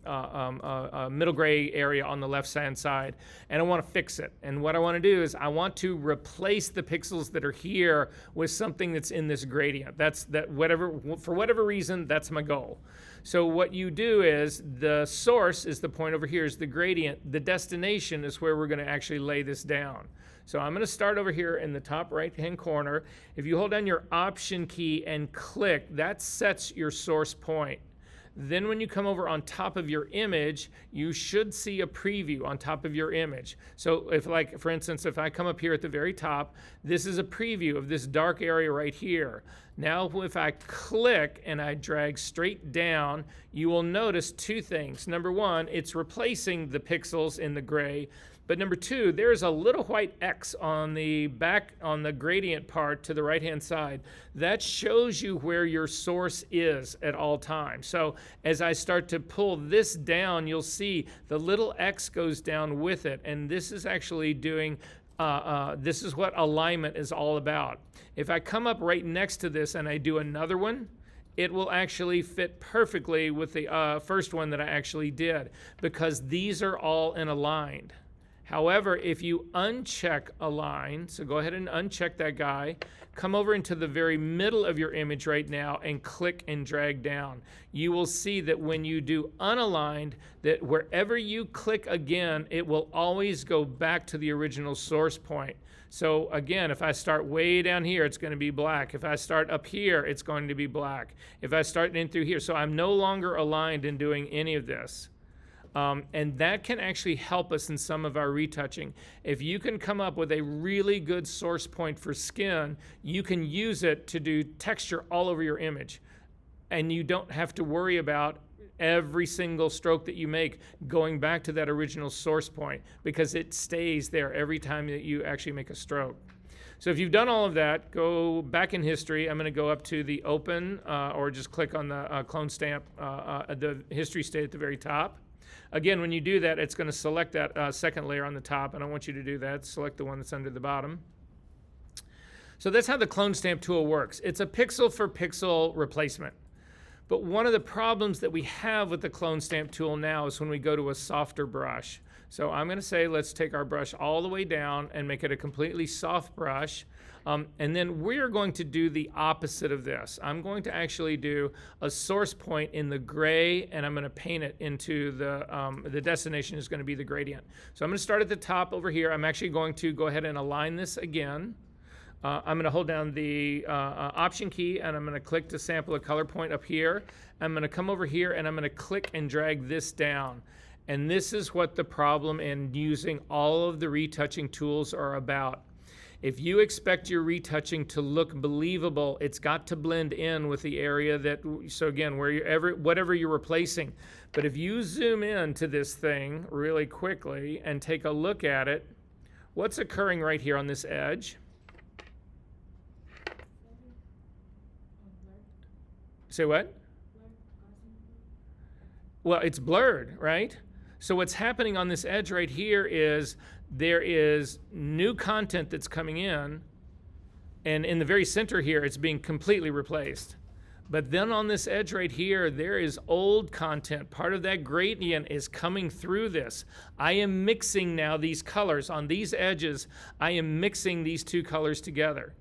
gray area on the left-hand side, and I want to fix it. And what I want to do is I want to replace the pixels that are here with something that's in this gradient. For whatever reason, that's my goal. So what you do is the source is the point over here, is the gradient. The destination is where we're going to actually lay this down. So I'm going to start over here in the top right-hand corner. If you hold down your Option key and click, that sets your source point. Then when you come over on top of your image, you should see a preview on top of your image. So if, like, for instance, if I come up here at the very top, this is a preview of this dark area right here. Now if I click and I drag straight down, you will notice two things. Number one, it's replacing the pixels in the gray. But number two, there's a little white X on the back, on the gradient part to the right-hand side. That shows you where your source is at all times. So as I start to pull this down, you'll see the little X goes down with it. And this is actually doing, this is what alignment is all about. If I come up right next to this and I do another one, it will actually fit perfectly with the first one that I actually did, because these are all in aligned. However, if you uncheck align, so go ahead and uncheck that guy, come over into the very middle of your image right now and click and drag down. You will see that when you do unaligned, that wherever you click again, it will always go back to the original source point. So again, if I start way down here, it's going to be black. If I start up here, it's going to be black. If I start in through here, so I'm no longer aligned in doing any of this. And that can actually help us in some of our retouching. If you can come up with a really good source point for skin, you can use it to do texture all over your image. And you don't have to worry about every single stroke that you make going back to that original source point, because it stays there every time that you actually make a stroke. So if you've done all of that, go back in history. I'm going to go up to the open, or just click on the clone stamp, the history state at the very top. Again, when you do that, it's going to select that second layer on the top. I don't want you to do that. Select the one that's under the bottom. So that's how the clone stamp tool works. It's a pixel for pixel replacement. But one of the problems that we have with the clone stamp tool now is when we go to a softer brush. So I'm going to say let's take our brush all the way down and make it a completely soft brush. And then we're going to do the opposite of this. I'm going to actually do a source point in the gray, and I'm going to paint it into the destination is going to be the gradient. So I'm going to start at the top over here. I'm actually going to go ahead and align this again. I'm going to hold down the Option key, and I'm going to click to sample a color point up here. I'm going to come over here, and I'm going to click and drag this down. And this is what the problem in using all of the retouching tools are about. If you expect your retouching to look believable, it's got to blend in with the area that, so again, whatever you're replacing. But if you zoom in to this thing really quickly and take a look at it, what's occurring right here on this edge? Say what? Well, it's blurred, right? So what's happening on this edge right here is there is new content that's coming in, and in the very center here, it's being completely replaced. But then on this edge right here, there is old content. Part of that gradient is coming through this. I am mixing now these colors. On these edges, I am mixing these two colors together.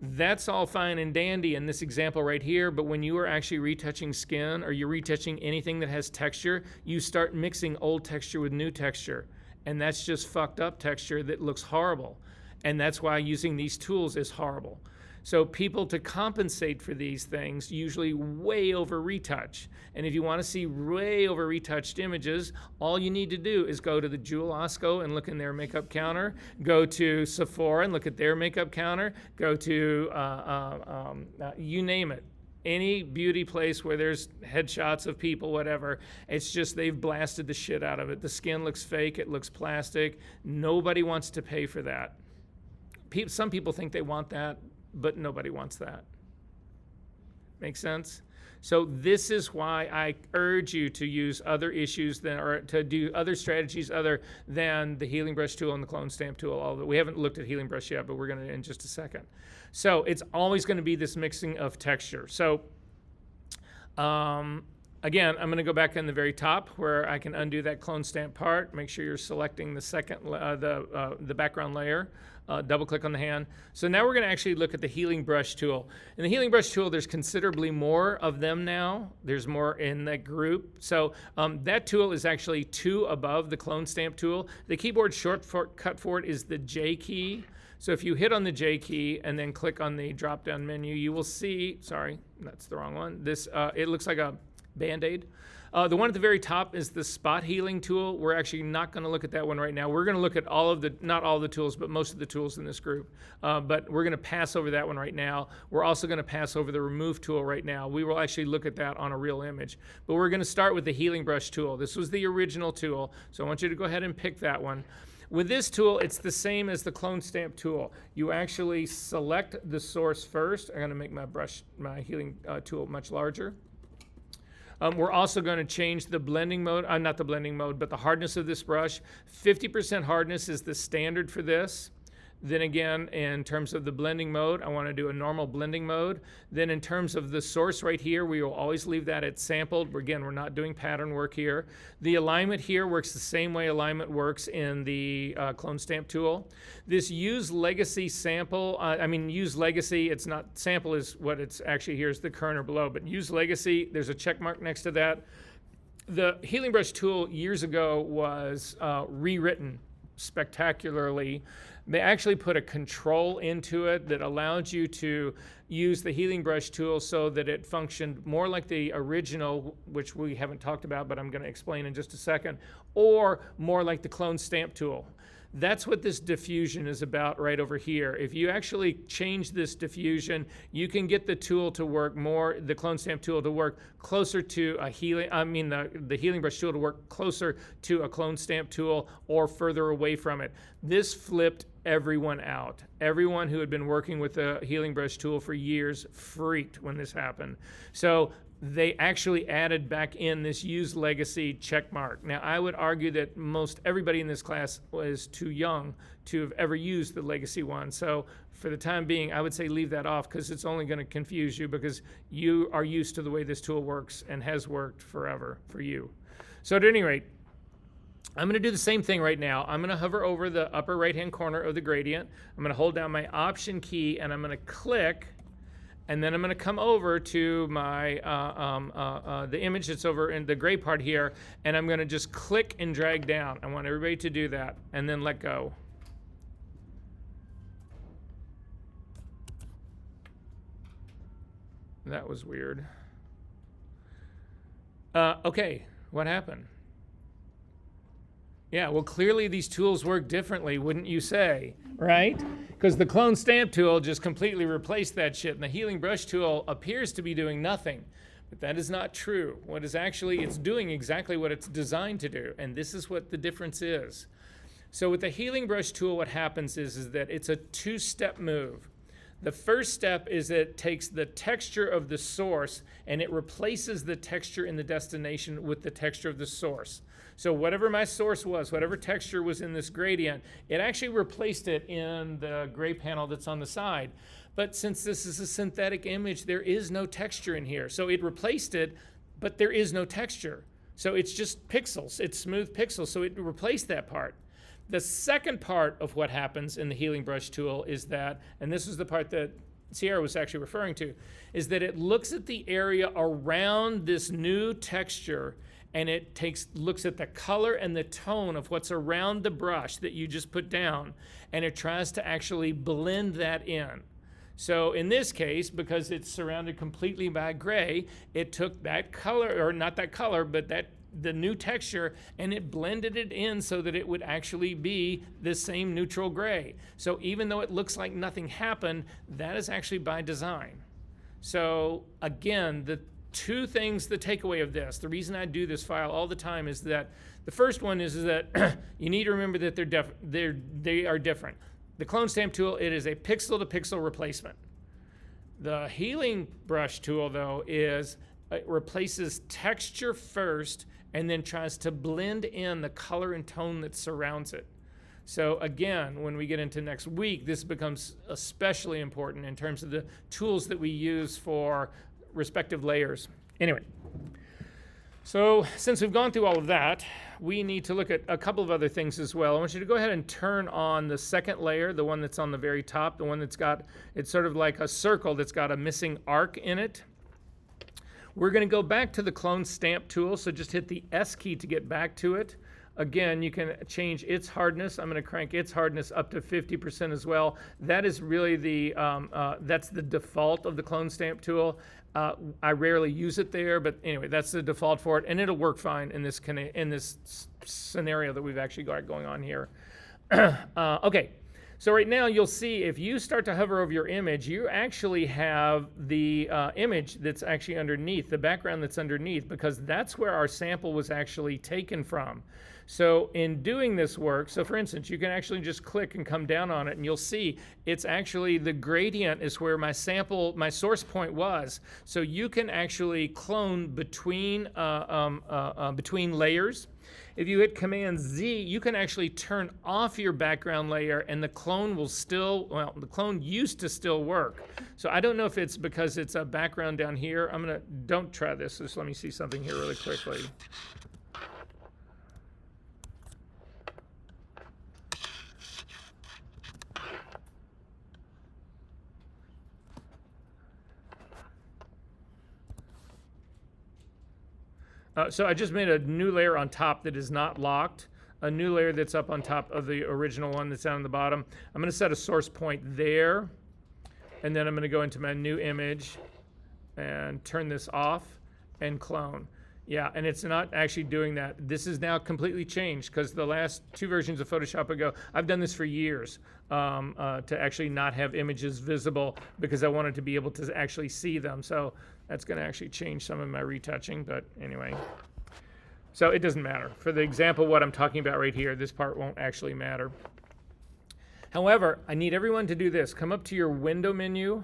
That's all fine and dandy in this example right here, but when you are actually retouching skin or you're retouching anything that has texture, you start mixing old texture with new texture. And that's just fucked up texture that looks horrible. And that's why using these tools is horrible. So people, to compensate for these things, usually way over retouch. And if you want to see way over retouched images, all you need to do is go to the Jewel Osco and look in their makeup counter, go to Sephora and look at their makeup counter, go to you name it. Any beauty place where there's headshots of people, whatever, it's just they've blasted the shit out of it. The skin looks fake, it looks plastic. Nobody wants to pay for that. Some people think they want that, but nobody wants that. Make sense? So this is why I urge you to use other issues or to do other strategies other than the healing brush tool and the clone stamp tool. Although we haven't looked at healing brush yet, but we're going to in just a second. So it's always going to be this mixing of texture. So again, I'm going to go back in the very top where I can undo that clone stamp part. Make sure you're selecting the second, the background layer. Double click on the hand. So now we're going to actually look at the healing brush tool. In the healing brush tool, there's considerably more of them now. There's more in that group. So that tool is actually 2 above the clone stamp tool. The keyboard shortcut for it is the J key. So if you hit on the J key and then click on the drop-down menu, you will see, sorry, that's the wrong one. This, it looks like a Band-Aid. The one at the very top is the spot healing tool. We're actually not going to look at that one right now. We're going to look at not all the tools, but most of the tools in this group. But we're going to pass over that one right now. We're also going to pass over the remove tool right now. We will actually look at that on a real image. But we're going to start with the healing brush tool. This was the original tool, so I want you to go ahead and pick that one. With this tool, it's the same as the clone stamp tool. You actually select the source first. I'm going to make my healing tool much larger. We're also going to change the blending mode, not the blending mode, but the hardness of this brush. 50% hardness is the standard for this. Then again, in terms of the blending mode, I want to do a normal blending mode. Then in terms of the source right here, we will always leave that at sampled. Again, we're not doing pattern work here. The alignment here works the same way alignment works in the clone stamp tool. This use legacy sample, use legacy, it's not, sample is what it's actually here is the current or below, but use legacy, there's a check mark next to that. The healing brush tool years ago was rewritten spectacularly. They actually put a control into it that allowed you to use the healing brush tool so that it functioned more like the original, which we haven't talked about, but I'm going to explain in just a second, or more like the clone stamp tool. That's what this diffusion is about right over here. If you actually change this diffusion, you can get the tool to work more, the clone stamp tool to work closer to a the healing brush tool to work closer to a clone stamp tool or further away from it. This flipped everyone out. Everyone who had been working with the healing brush tool for years freaked when this happened. So they actually added back in this use legacy check mark. Now, I would argue that most everybody in this class was too young to have ever used the legacy one. So for the time being, I would say leave that off because it's only going to confuse you because you are used to the way this tool works and has worked forever for you. So at any rate, I'm going to do the same thing right now. I'm going to hover over the upper right-hand corner of the gradient. I'm going to hold down my Option key, and I'm going to click, and then I'm going to come over to my the image that's over in the gray part here, and I'm going to just click and drag down. I want everybody to do that, and then let go. That was weird. Okay, what happened? Yeah, well, clearly these tools work differently, wouldn't you say, right? Because the clone stamp tool just completely replaced that shit, and the healing brush tool appears to be doing nothing. But that is not true. What is actually, it's doing exactly what it's designed to do, and this is what the difference is. So with the healing brush tool, what happens is that it's a two-step move. The first step is it takes the texture of the source and it replaces the texture in the destination with the texture of the source. So whatever my source was, whatever texture was in this gradient, it actually replaced it in the gray panel that's on the side. But since this is a synthetic image, there is no texture in here. So it replaced it, but there is no texture. So it's just pixels, it's smooth pixels, so it replaced that part. The second part of what happens in the healing brush tool is that, and this is the part that Sierra was actually referring to, is that it looks at the area around this new texture and it looks at the color and the tone of what's around the brush that you just put down, and it tries to actually blend that in. So in this case, because it's surrounded completely by gray, it took that color, or not that color, but the new texture, and it blended it in so that it would actually be the same neutral gray. So even though it looks like nothing happened, that is actually by design. So again, the two things, the takeaway of this, the reason I do this file all the time is that the first one is that you need to remember that they are different. The clone stamp tool, it is a pixel to pixel replacement. The healing brush tool though it replaces texture first and then tries to blend in the color and tone that surrounds it. So again, when we get into next week, this becomes especially important in terms of the tools that we use for respective layers. Anyway, so since we've gone through all of that, we need to look at a couple of other things as well. I want you to go ahead and turn on the second layer, the one that's on the very top, the one that's got, it's sort of like a circle that's got a missing arc in it. We're going to go back to the clone stamp tool, so just hit the S key to get back to it. Again, you can change its hardness. I'm going to crank its hardness up to 50% as well. That is really that's the default of the clone stamp tool. I rarely use it there, but anyway, that's the default for it, and it'll work fine in this scenario that we've actually got going on here. Okay. So right now you'll see if you start to hover over your image, you actually have the image that's actually underneath, the background that's underneath, because that's where our sample was actually taken from. So in doing this work, so for instance, you can actually just click and come down on it and you'll see it's actually the gradient is where my sample, my source point was. So you can actually clone between layers. If you hit Command Z, you can actually turn off your background layer and the clone will still, well, the clone used to still work. So I don't know if it's because it's a background down here. Don't try this, just let me see something here really quickly. So I just made a new layer on top that is not locked, a new layer that's up on top of the original one that's down on the bottom. I'm going to set a source point there, and then I'm going to go into my new image and turn this off and clone. Yeah, and it's not actually doing that. This is now completely changed because the last two versions of Photoshop ago, I've done this for years to actually not have images visible because I wanted to be able to actually see them. So that's going to actually change some of my retouching, but anyway. So it doesn't matter. For the example, what I'm talking about right here, this part won't actually matter. However, I need everyone to do this. Come up to your window menu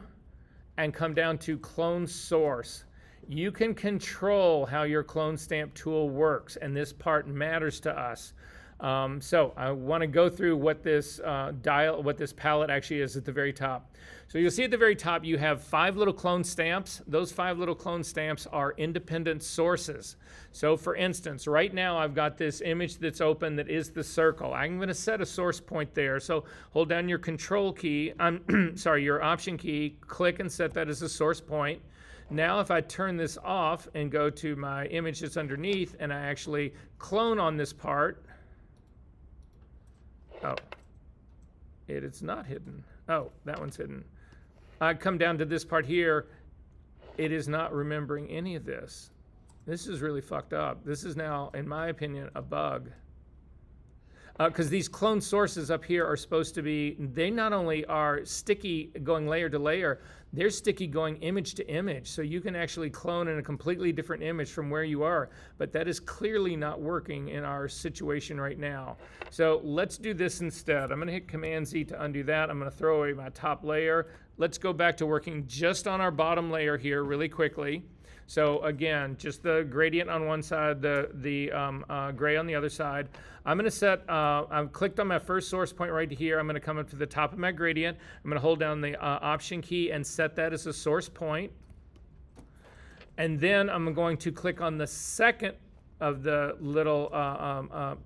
and come down to Clone Source. You can control how your clone stamp tool works, and this part matters to us. So I want to go through what this what this palette actually is at the very top. So you'll see at the very top you have 5 little clone stamps. Those 5 little clone stamps are independent sources. So for instance, right now I've got this image that's open that is the circle. I'm going to set a source point there. So hold down your control key, your option key, click and set that as a source point. Now if I turn this off and go to my image that's underneath and I actually clone on this part, oh, it is not hidden. Oh, that one's hidden. I come down to this part here, it is not remembering any of this. This is really fucked up. This is now, in my opinion, a bug. Because these clone sources up here are supposed to be, they not only are sticky going layer to layer, they're sticky going image to image. So you can actually clone in a completely different image from where you are. But that is clearly not working in our situation right now. So let's do this instead. I'm going to hit Command Z to undo that. I'm going to throw away my top layer. Let's go back to working just on our bottom layer here really quickly. So again, just the gradient on one side, the gray on the other side. I'm going to set, I've clicked on my first source point right here. I'm going to come up to the top of my gradient. I'm going to hold down the option key and set that as a source point. And then I'm going to click on the second of the little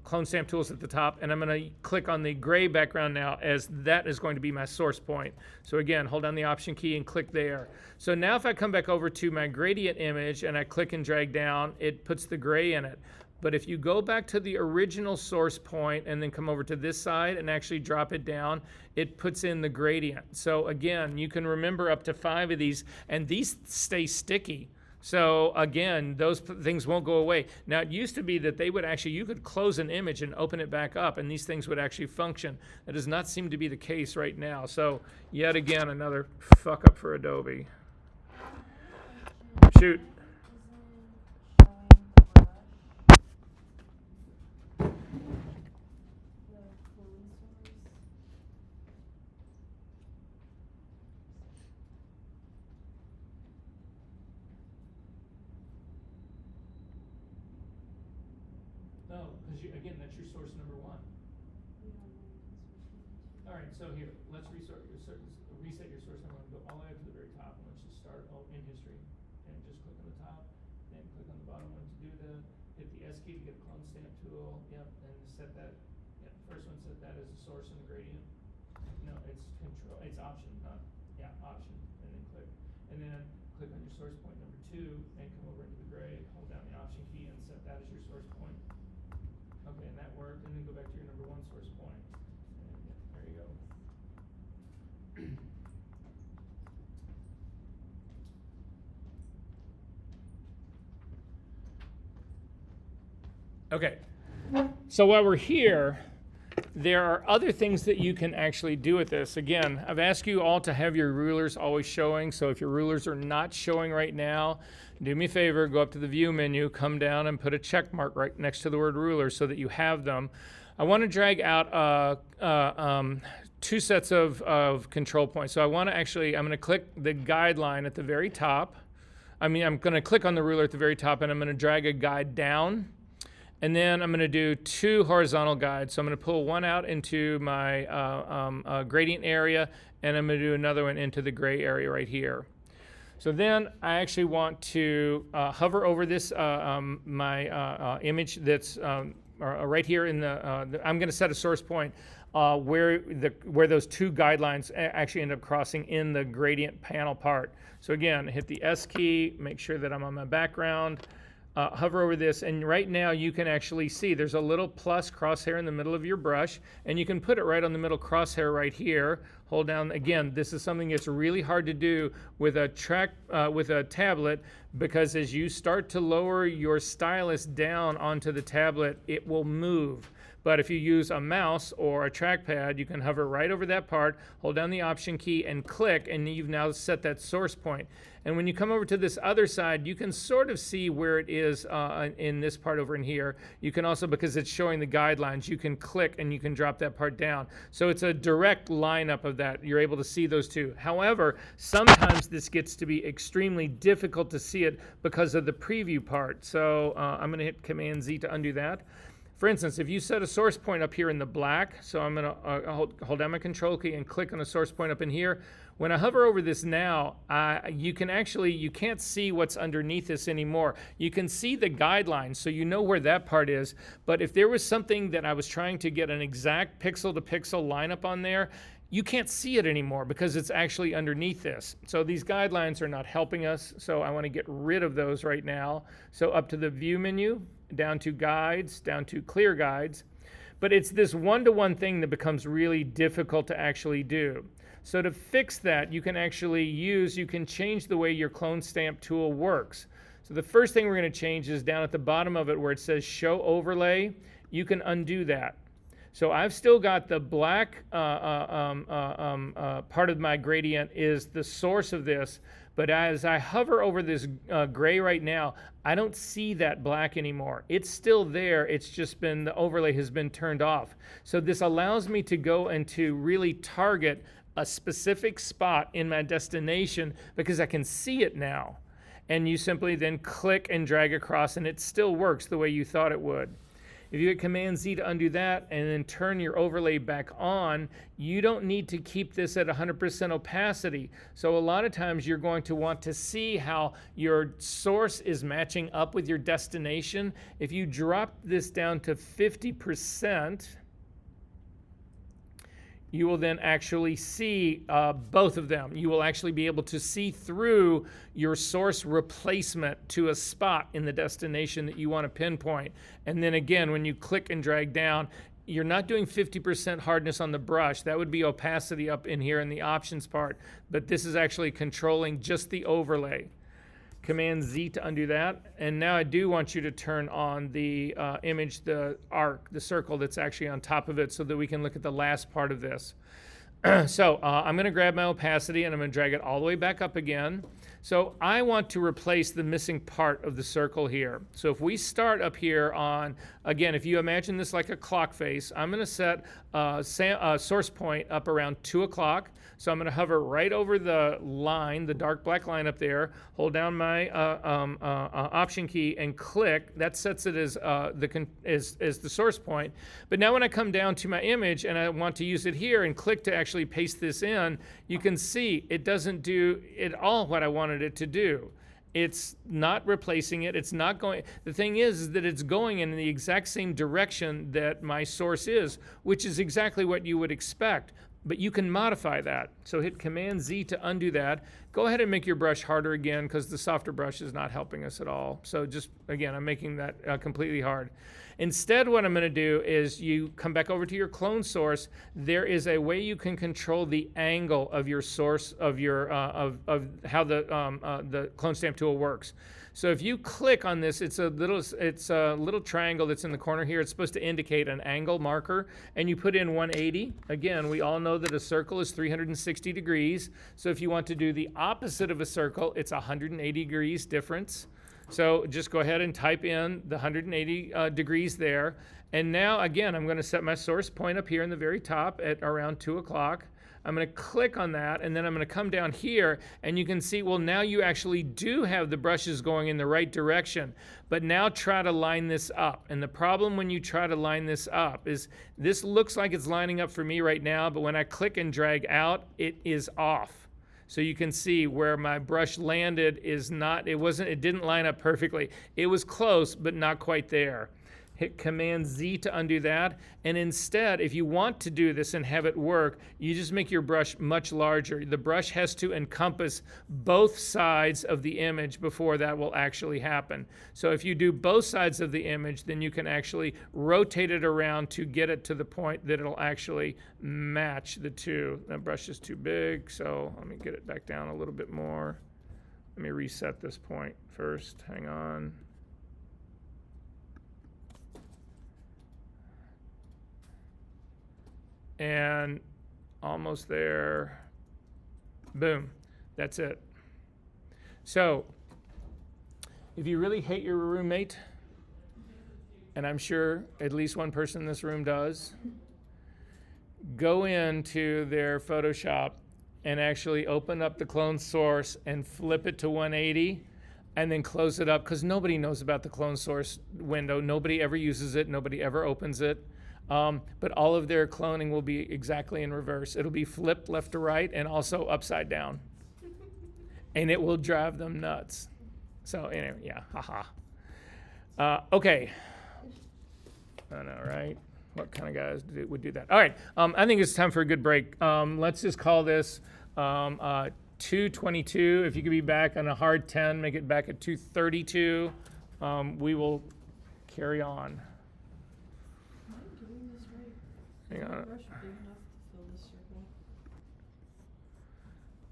clone stamp tools at the top, and I'm going to click on the gray background now, as that is going to be my source point. So again, hold down the option key and click there. So now if I come back over to my gradient image and I click and drag down, it puts the gray in it. But if you go back to the original source point and then come over to this side and actually drop it down, it puts in the gradient. So again, you can remember up to 5 of these, and these stay sticky. So again, those things won't go away. Now it used to be that they would actually, you could close an image and open it back up and these things would actually function. That does not seem to be the case right now. So yet again, another fuck up for Adobe. Shoot. No, because again, that's your source number 1. All right, so here, let's reset your source number 1. Go all the way up to the very top, and let's just start in history, and just click on the top, then click on the bottom one to do the, hit the S key to get a clone stamp tool, yep, and set that, yeah, first one, set that as a source in the gradient. No, it's control, it's option, not, yeah, option, and then click on your source point number 2, and come over into the gray, hold down the option key, and set that as your source point. Okay, and that worked, and then go back to your number 1 source point. And yeah, there you go. Okay, so while we're here, there are other things that you can actually do with this. Again, I've asked you all to have your rulers always showing, so if your rulers are not showing right now, do me a favor, go up to the view menu, come down and put a check mark right next to the word ruler so that you have them. I want to drag out 2 sets of control points. So I want to actually, I'm going to click the guideline at the very top. I'm going to click on the ruler at the very top and I'm going to drag a guide down. And then I'm going to do 2 horizontal guides. So I'm going to pull one out into my gradient area, and I'm going to do another one into the gray area right here. So then I actually want to hover over this, my image that's right here in I'm going to set a source point where those 2 guidelines actually end up crossing in the gradient panel part. So again, hit the S key, make sure that I'm on my background. Hover over this, and right now you can actually see there's a little plus crosshair in the middle of your brush, and you can put it right on the middle crosshair right here. Hold down. Again, this is something that's really hard to do with a tablet, because as you start to lower your stylus down onto the tablet, it will move. But if you use a mouse or a trackpad, you can hover right over that part, hold down the option key and click, and you've now set that source point. And when you come over to this other side, you can sort of see where it is in this part over in here. You can also, because it's showing the guidelines, you can click and you can drop that part down. So it's a direct lineup of that. You're able to see those 2. However, sometimes this gets to be extremely difficult to see it because of the preview part. So I'm going to hit Command Z to undo that. For instance, if you set a source point up here in the black, so I'm going to hold down my control key and click on a source point up in here. When I hover over this now, you can't see what's underneath this anymore. You can see the guidelines, so you know where that part is. But if there was something that I was trying to get an exact pixel to pixel lineup on there, you can't see it anymore because it's actually underneath this. So these guidelines are not helping us, so I want to get rid of those right now. So up to the view menu, down to guides, down to clear guides. But it's this one-to-one thing that becomes really difficult to actually do. So to fix that, you can change the way your clone stamp tool works. So the first thing we're going to change is down at the bottom of it where it says show overlay. You can undo that. So I've still got the black part of my gradient is the source of this, but as I hover over this gray right now, I don't see that black anymore. It's still there, it's just been, the overlay has been turned off. So this allows me to go and to really target a specific spot in my destination because I can see it now. And you simply then click and drag across and it still works the way you thought it would. If you hit Command Z to undo that and then turn your overlay back on, you don't need to keep this at 100% opacity. So a lot of times you're going to want to see how your source is matching up with your destination. If you drop this down to 50%, you will then actually see both of them. You will actually be able to see through your source replacement to a spot in the destination that you want to pinpoint. And then again, when you click and drag down, you're not doing 50% hardness on the brush. That would be opacity up in here in the options part. But this is actually controlling just the overlay. Command Z to undo that. And now I do want you to turn on the image, the arc, the circle that's actually on top of it so that we can look at the last part of this. So I'm going to grab my opacity and I'm going to drag it all the way back up again. So I want to replace the missing part of the circle here. So if we start up here on, again, if you imagine this like a clock face, I'm going to set a source point up around 2 o'clock. So I'm going to hover right over the line, the dark black line up there, hold down my option key and click. That sets it as the source point. But now when I come down to my image and I want to use it here and click to actually paste this in, you can see it doesn't do at all what I wanted it to do. It's not replacing it. It's not going. The thing is that it's going in the exact same direction that my source is, which is exactly what you would expect. But you can modify that. So hit Command Z to undo that. Go ahead and make your brush harder again because the softer brush is not helping us at all. So just, again, I'm making that completely hard. Instead, what I'm going to do is you come back over to your clone source. There is a way you can control the angle of your source of your of how the clone stamp tool works. So if you click on this, it's a little triangle that's in the corner here. It's supposed to indicate an angle marker, and you put in 180. Again, we all know that a circle is 360 degrees. So if you want to do the opposite of a circle, it's 180 degrees difference. So just go ahead and type in the 180 degrees there. And now, again, I'm going to set my source point up here in the very top at around 2 o'clock. I'm going to click on that, and then I'm going to come down here, and you can see, well, now you actually do have the brushes going in the right direction. But now try to line this up. And the problem when you try to line this up is this looks like it's lining up for me right now, but when I click and drag out, it is off. So you can see where my brush landed is not, it didn't line up perfectly. It was close, but not quite there. Hit Command Z to undo that. And instead, if you want to do this and have it work, you just make your brush much larger. The brush has to encompass both sides of the image before that will actually happen. So if you do both sides of the image, then you can actually rotate it around to get it to the point that it'll actually match the two. That brush is too big, so let me get it back down a little bit more. Let me reset this point first. Hang on. And almost there. Boom. That's it. So if you really hate your roommate, and I'm sure at least one person in this room does, go into their Photoshop and actually open up the clone source and flip it to 180. and then close it up, because nobody knows about the clone source window. Nobody ever uses it. Nobody ever opens it. But all of their cloning will be exactly in reverse. It'll be flipped left to right and also upside down. And it will drive them nuts. So anyway, yeah, haha. Okay. I know, right? What kind of guys would do that? All right, I think it's time for a good break. Let's just call this 2:22. If you could be back on a hard 10, make it back at 2:32. We will carry on. Am I doing this right? Hang Is my on. brush big enough to fill this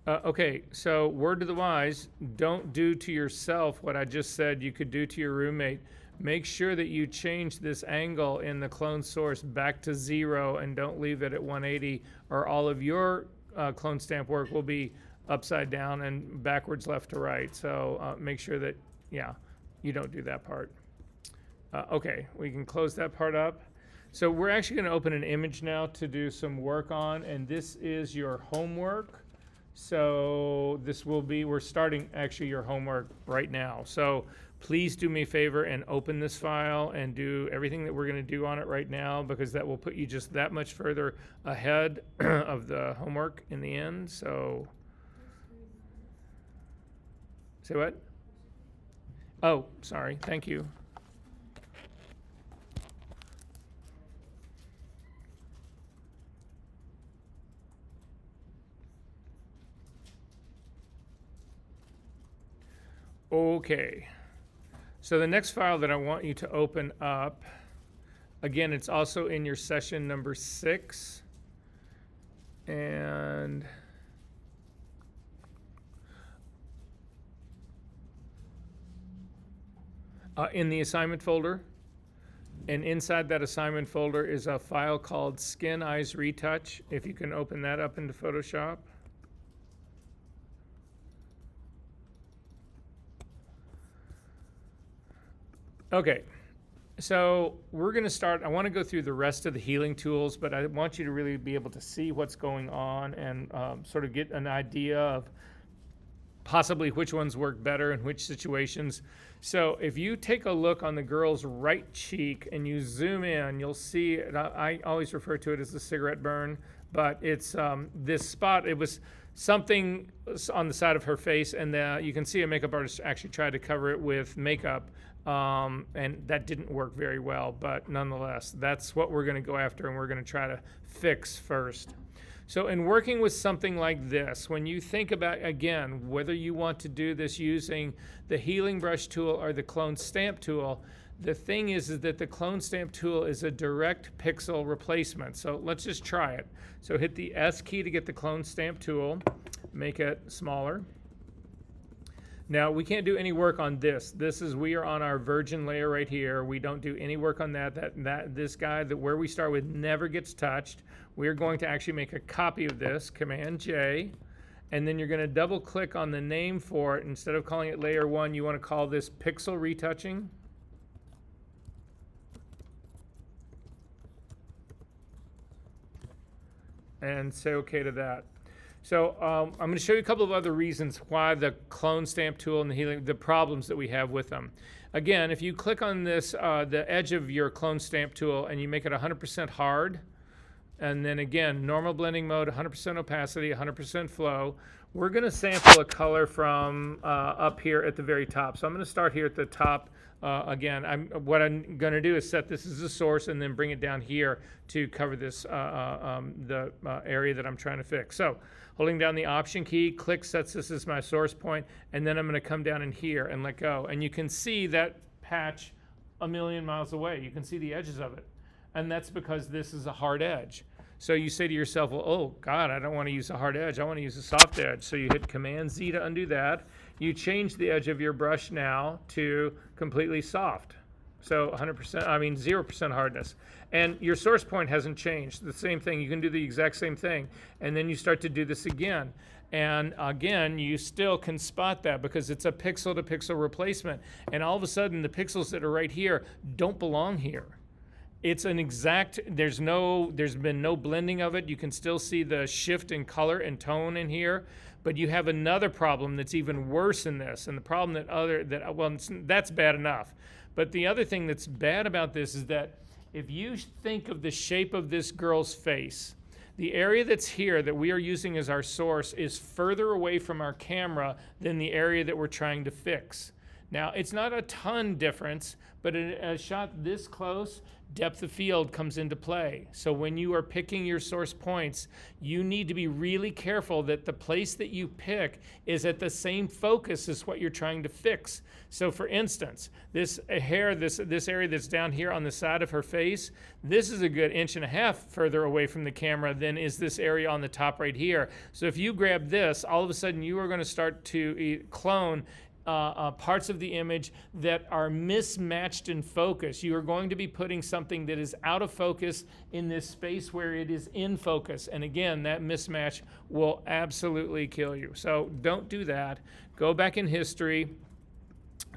circle? Okay, so word to the wise, don't do to yourself what I just said you could do to your roommate. Make sure that you change this angle in the clone source back to 0 and don't leave it at 180, or all of your clone stamp work will be upside down and backwards left to right. So make sure that, yeah, you don't do that part. Okay, we can close that part up. So we're actually going to open an image now to do some work on, and this is your homework. So this will be, we're starting actually your homework right now. So please do me a favor and open this file and do everything that we're going to do on it right now, because that will put you just that much further ahead of the homework in the end. So, say what? Oh, sorry. Thank you. Okay. So the next file that I want you to open up, again, it's also in your session number 6. And in the assignment folder. And inside that assignment folder is a file called Skin Eyes Retouch. If you can open that up into Photoshop. Okay, so we're going to start. I want to go through the rest of the healing tools, but I want you to really be able to see what's going on and sort of get an idea of possibly which ones work better in which situations. So if you take a look on the girl's right cheek and you zoom in, you'll see, and I always refer to it as the cigarette burn, but it's this spot. It was something on the side of her face, and you can see a makeup artist actually tried to cover it with makeup. And that didn't work very well, but nonetheless, that's what we're going to go after, and we're going to try to fix first. So in working with something like this, when you think about, again, whether you want to do this using the healing brush tool or the clone stamp tool, the thing is that the clone stamp tool is a direct pixel replacement. So let's just try it. So hit the S key to get the clone stamp tool, make it smaller. Now, we can't do any work on this. We are on our virgin layer right here. We don't do any work on that. This guy, where we start with, never gets touched. We're going to actually make a copy of this, Command J, and then you're going to double click on the name for it. Instead of calling it layer 1, you want to call this pixel retouching. And say OK to that. So I'm going to show you a couple of other reasons why the clone stamp tool and the healing, the problems that we have with them. Again, if you click on this, the edge of your clone stamp tool, and you make it 100% hard, and then again, normal blending mode, 100% opacity, 100% flow, we're going to sample a color from up here at the very top. So I'm going to start here at the top. Again, what I'm going to do is set this as a source and then bring it down here to cover this the area that I'm trying to fix. So holding down the Option key, click sets this as my source point, and then I'm going to come down in here and let go. And you can see that patch a million miles away. You can see the edges of it. And that's because this is a hard edge. So you say to yourself, well, oh, God, I don't want to use a hard edge. I want to use a soft edge. So you hit Command Z to undo that. You change the edge of your brush now to completely soft. So 0% hardness. And your source point hasn't changed. The same thing. You can do the exact same thing. And then you start to do this again. And again, you still can spot that because it's a pixel to pixel replacement. And all of a sudden, the pixels that are right here don't belong here. It's an exact, there's been no blending of it. You can still see the shift in color and tone in here, But you have another problem that's even worse in this, and the problem that's bad enough. But the other thing that's bad about this is that if you think of the shape of this girl's face, the area that's here that we are using as our source is further away from our camera than the area that we're trying to fix. Now, it's not a ton difference, but in a shot this close, depth of field comes into play. So when you are picking your source points, you need to be really careful that the place that you pick is at the same focus as what you're trying to fix. So for instance, this hair, this area that's down here on the side of her face, this is a good 1.5 inches further away from the camera than is this area on the top right here. So if you grab this, all of a sudden you are going to start to clone parts of the image that are mismatched in focus. You are going to be putting something that is out of focus in this space where it is in focus. And again, that mismatch will absolutely kill you. So don't do that. Go back in history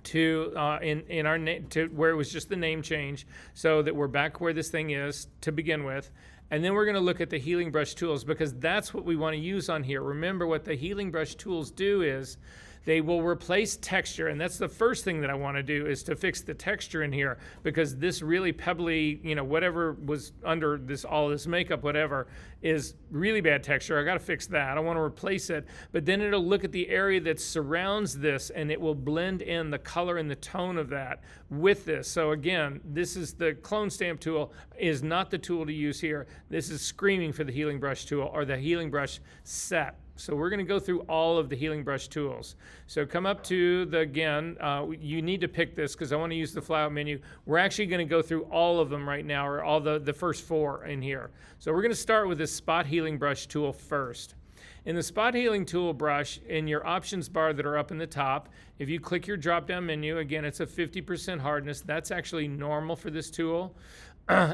to to where it was just the name change, so that we're back where this thing is to begin with. And then we're going to look at the healing brush tools, because that's what we want to use on here. Remember, what the healing brush tools do is they will replace texture, and that's the first thing that I want to do, is to fix the texture in here, because this really pebbly, whatever was under this, all this makeup, whatever, is really bad texture. I got to fix that. I want to replace it, but then it'll look at the area that surrounds this, and it will blend in the color and the tone of that with this. So again, this is the clone stamp tool, is not the tool to use here. This is screaming for the healing brush tool, or the healing brush set. So we're going to go through all of the healing brush tools. So come up to you need to pick this because I want to use the flyout menu. We're actually going to go through all of them right now, or all the first 4 in here. So we're going to start with this spot healing brush tool first. In the spot healing tool brush, in your options bar that are up in the top, if you click your drop down menu, again, it's a 50% hardness. That's actually normal for this tool.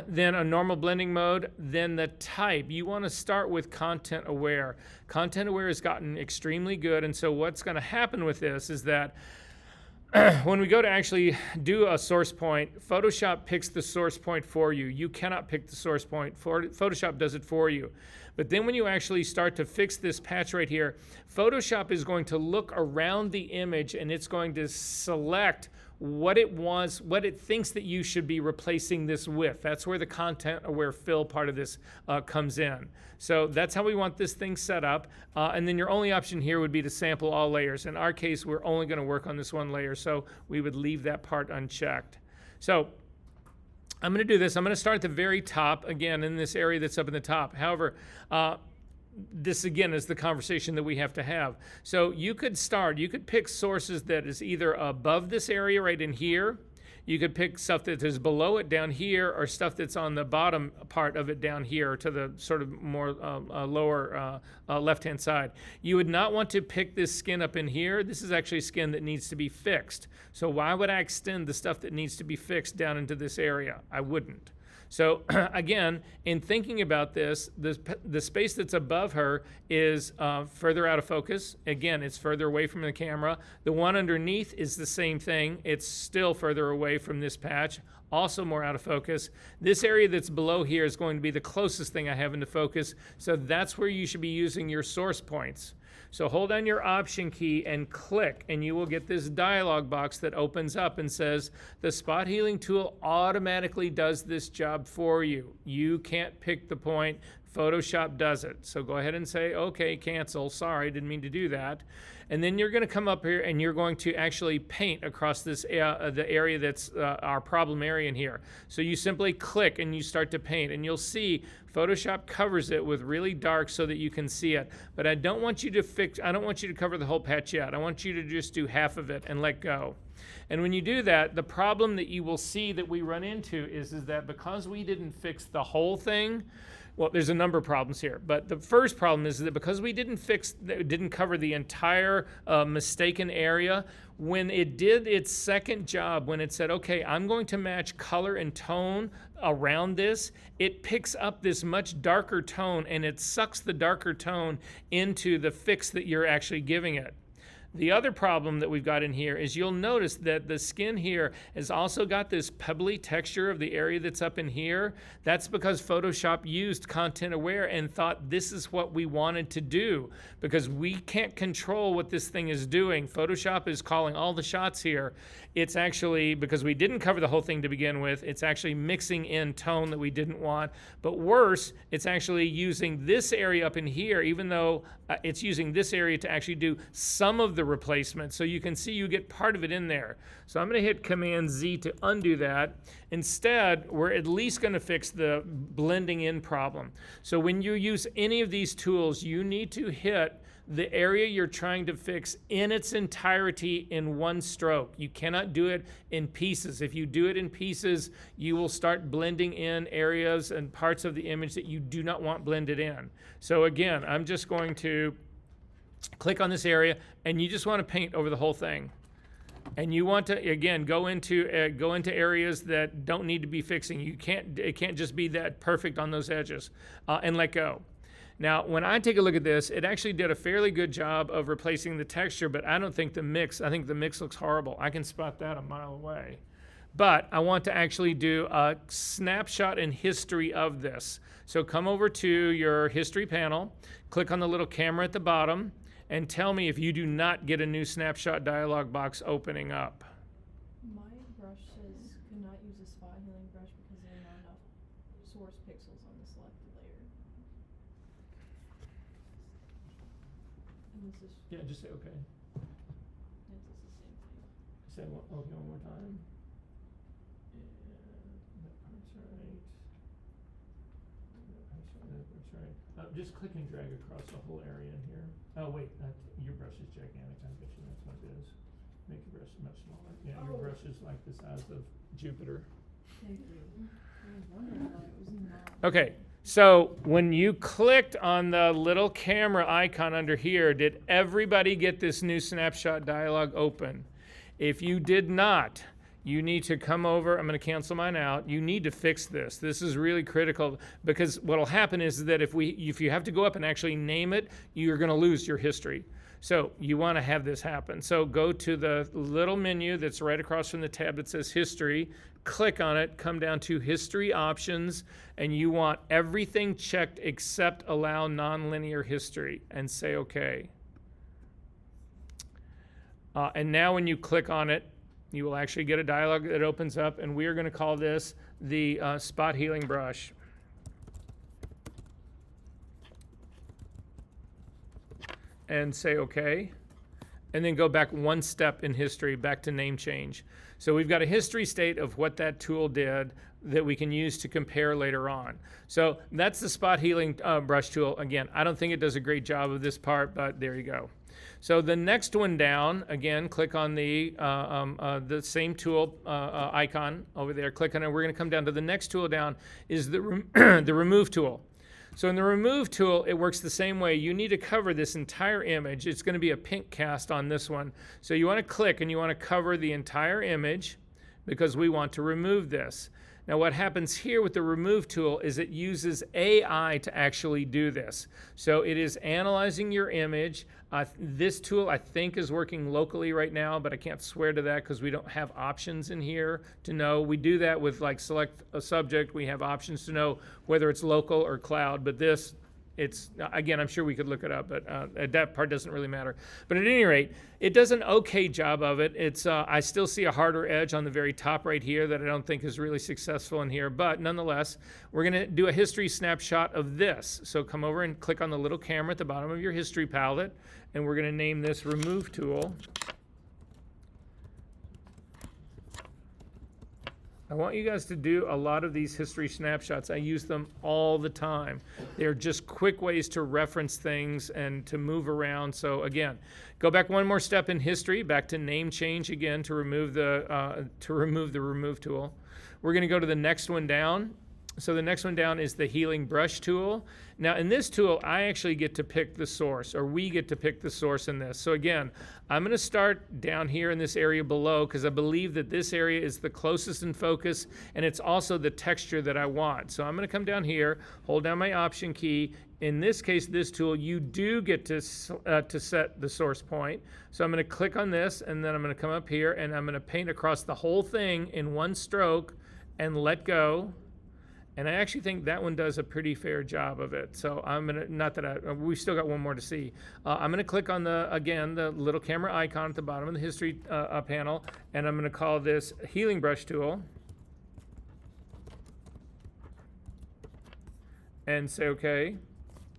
Then a normal blending mode, then the type. You want to start with content aware. Content aware has gotten extremely good, and so what's going to happen with this is that when we go to actually do a source point, Photoshop picks the source point for you. You cannot pick the source point. Photoshop does it for you. But then when you actually start to fix this patch right here, Photoshop is going to look around the image, and it's going to select what it thinks that you should be replacing this with. That's where the content aware fill part of this comes in. So that's how we want this thing set up. And then your only option here would be to sample all layers. In our case, we're only going to work on this one layer, so we would leave that part unchecked. So I'm going to do this. I'm going to start at the very top, again, in this area that's up in the top. However, this again is the conversation that we have to have. So you could pick sources that is either above this area right in here. You could pick stuff that is below it down here, or stuff that's on the bottom part of it down here to the sort of more lower left-hand side. You would not want to pick this skin up in here. This is actually skin that needs to be fixed. So why would I extend the stuff that needs to be fixed down into this area? I wouldn't. So again, in thinking about this, the space that's above her is further out of focus. Again, it's further away from the camera. The one underneath is the same thing. It's still further away from this patch, also more out of focus. This area that's below here is going to be the closest thing I have into focus. So that's where you should be using your source points. So hold down your option key and click, and you will get this dialog box that opens up and says, the spot healing tool automatically does this job for you. You can't pick the point. Photoshop does it. So go ahead and say, okay, cancel. Sorry, didn't mean to do that. And then you're going to come up here and you're going to actually paint across this the area that's our problem area in here. So you simply click and you start to paint, and you'll see Photoshop covers it with really dark so that you can see it. But I don't want you to cover the whole patch yet. I want you to just do half of it and let go. And when you do that, the problem that you will see that we run into is that because we didn't fix the whole thing, well, there's a number of problems here, but the first problem is that because we didn't cover the entire mistaken area, when it did its second job, when it said, okay, I'm going to match color and tone around this, it picks up this much darker tone and it sucks the darker tone into the fix that you're actually giving it. The other problem that we've got in here is you'll notice that the skin here has also got this pebbly texture of the area that's up in here. That's because Photoshop used content aware and thought this is what we wanted to do, because we can't control what this thing is doing. Photoshop is calling all the shots here. It's actually, because we didn't cover the whole thing to begin with, it's actually mixing in tone that we didn't want. But worse, it's actually using this area up in here, even though it's using this area to actually do some of the replacement. So you can see you get part of it in there. So I'm going to hit Command Z to undo that. Instead, we're at least going to fix the blending in problem. So when you use any of these tools, you need to hit the area you're trying to fix in its entirety in one stroke. You cannot do it in pieces. If you do it in pieces, you will start blending in areas and parts of the image that you do not want blended in. So again, I'm just going to click on this area, and you just want to paint over the whole thing. And you want to, again, go into areas that don't need to be fixing. It can't just be that perfect on those edges, and let go. Now, when I take a look at this, it actually did a fairly good job of replacing the texture, but I think the mix looks horrible. I can spot that a mile away. But I want to actually do a snapshot in history of this. So come over to your history panel, click on the little camera at the bottom, and tell me if you do not get a new snapshot dialog box opening up. My brush says could not use a spot healing brush because there are not enough source pixels on the selected layer. And this is, Yeah, just say okay. it does the same thing. Say okay one more time. And that part's right. That part's right. Just click and drag across the whole area in here. Oh wait, your brush is gigantic. I bet you that's what it is. Make your brush much smaller. Yeah, your Oh. brush is like the size of Jupiter. Thank you. I was wondering why it was not. Okay, so when you clicked on the little camera icon under here, did everybody get this new snapshot dialog open? If you did not, you need to come over. I'm going to cancel mine out. You need to fix this. This is really critical, because what will happen is that if you have to go up and actually name it, you're going to lose your history. So you want to have this happen. So go to the little menu that's right across from the tab that says History, click on it, come down to History Options, and you want everything checked except Allow Nonlinear History, and say OK. And now when you click on it, you will actually get a dialog that opens up, and we are going to call this the spot healing brush. And say OK. And then go back one step in history, back to name change. So we've got a history state of what that tool did that we can use to compare later on. So that's the spot healing brush tool. Again, I don't think it does a great job of this part, but there you go. So the next one down, again, click on the same tool icon over there. Click on it. We're going to come down to the next tool down is the remove tool. So in the remove tool, it works the same way. You need to cover this entire image. It's going to be a pink cast on this one. So you want to click and you want to cover the entire image because we want to remove this. Now what happens here with the remove tool is it uses AI to actually do this. So it is analyzing your image. This tool I think is working locally right now, but I can't swear to that because we don't have options in here to know. We do that with like select a subject. We have options to know whether it's local or cloud, but this, it's, again, I'm sure we could look it up, but that part doesn't really matter. But at any rate, it does an okay job of it. It's I still see a harder edge on the very top right here that I don't think is really successful in here, but nonetheless, we're gonna do a history snapshot of this. So come over and click on the little camera at the bottom of your history palette, and we're gonna name this remove tool. I want you guys to do a lot of these history snapshots. I use them all the time. They're just quick ways to reference things and to move around. So again, go back one more step in history, back to name change again to remove the remove tool. We're going to go to the next one down. So the next one down is the healing brush tool. Now in this tool, I actually get to pick the source, or we get to pick the source in this. So again, I'm going to start down here in this area below because I believe that this area is the closest in focus and it's also the texture that I want. So I'm going to come down here, hold down my option key, In this case, this tool, you do get to set the source point. So I'm going to click on this, and then I'm going to come up here, and I'm going to paint across the whole thing in one stroke and let go. And I actually think that one does a pretty fair job of it. So I'm going to, not that we've still got one more to see. I'm going to click on the little camera icon at the bottom of the history panel, and I'm going to call this healing brush tool. And say okay.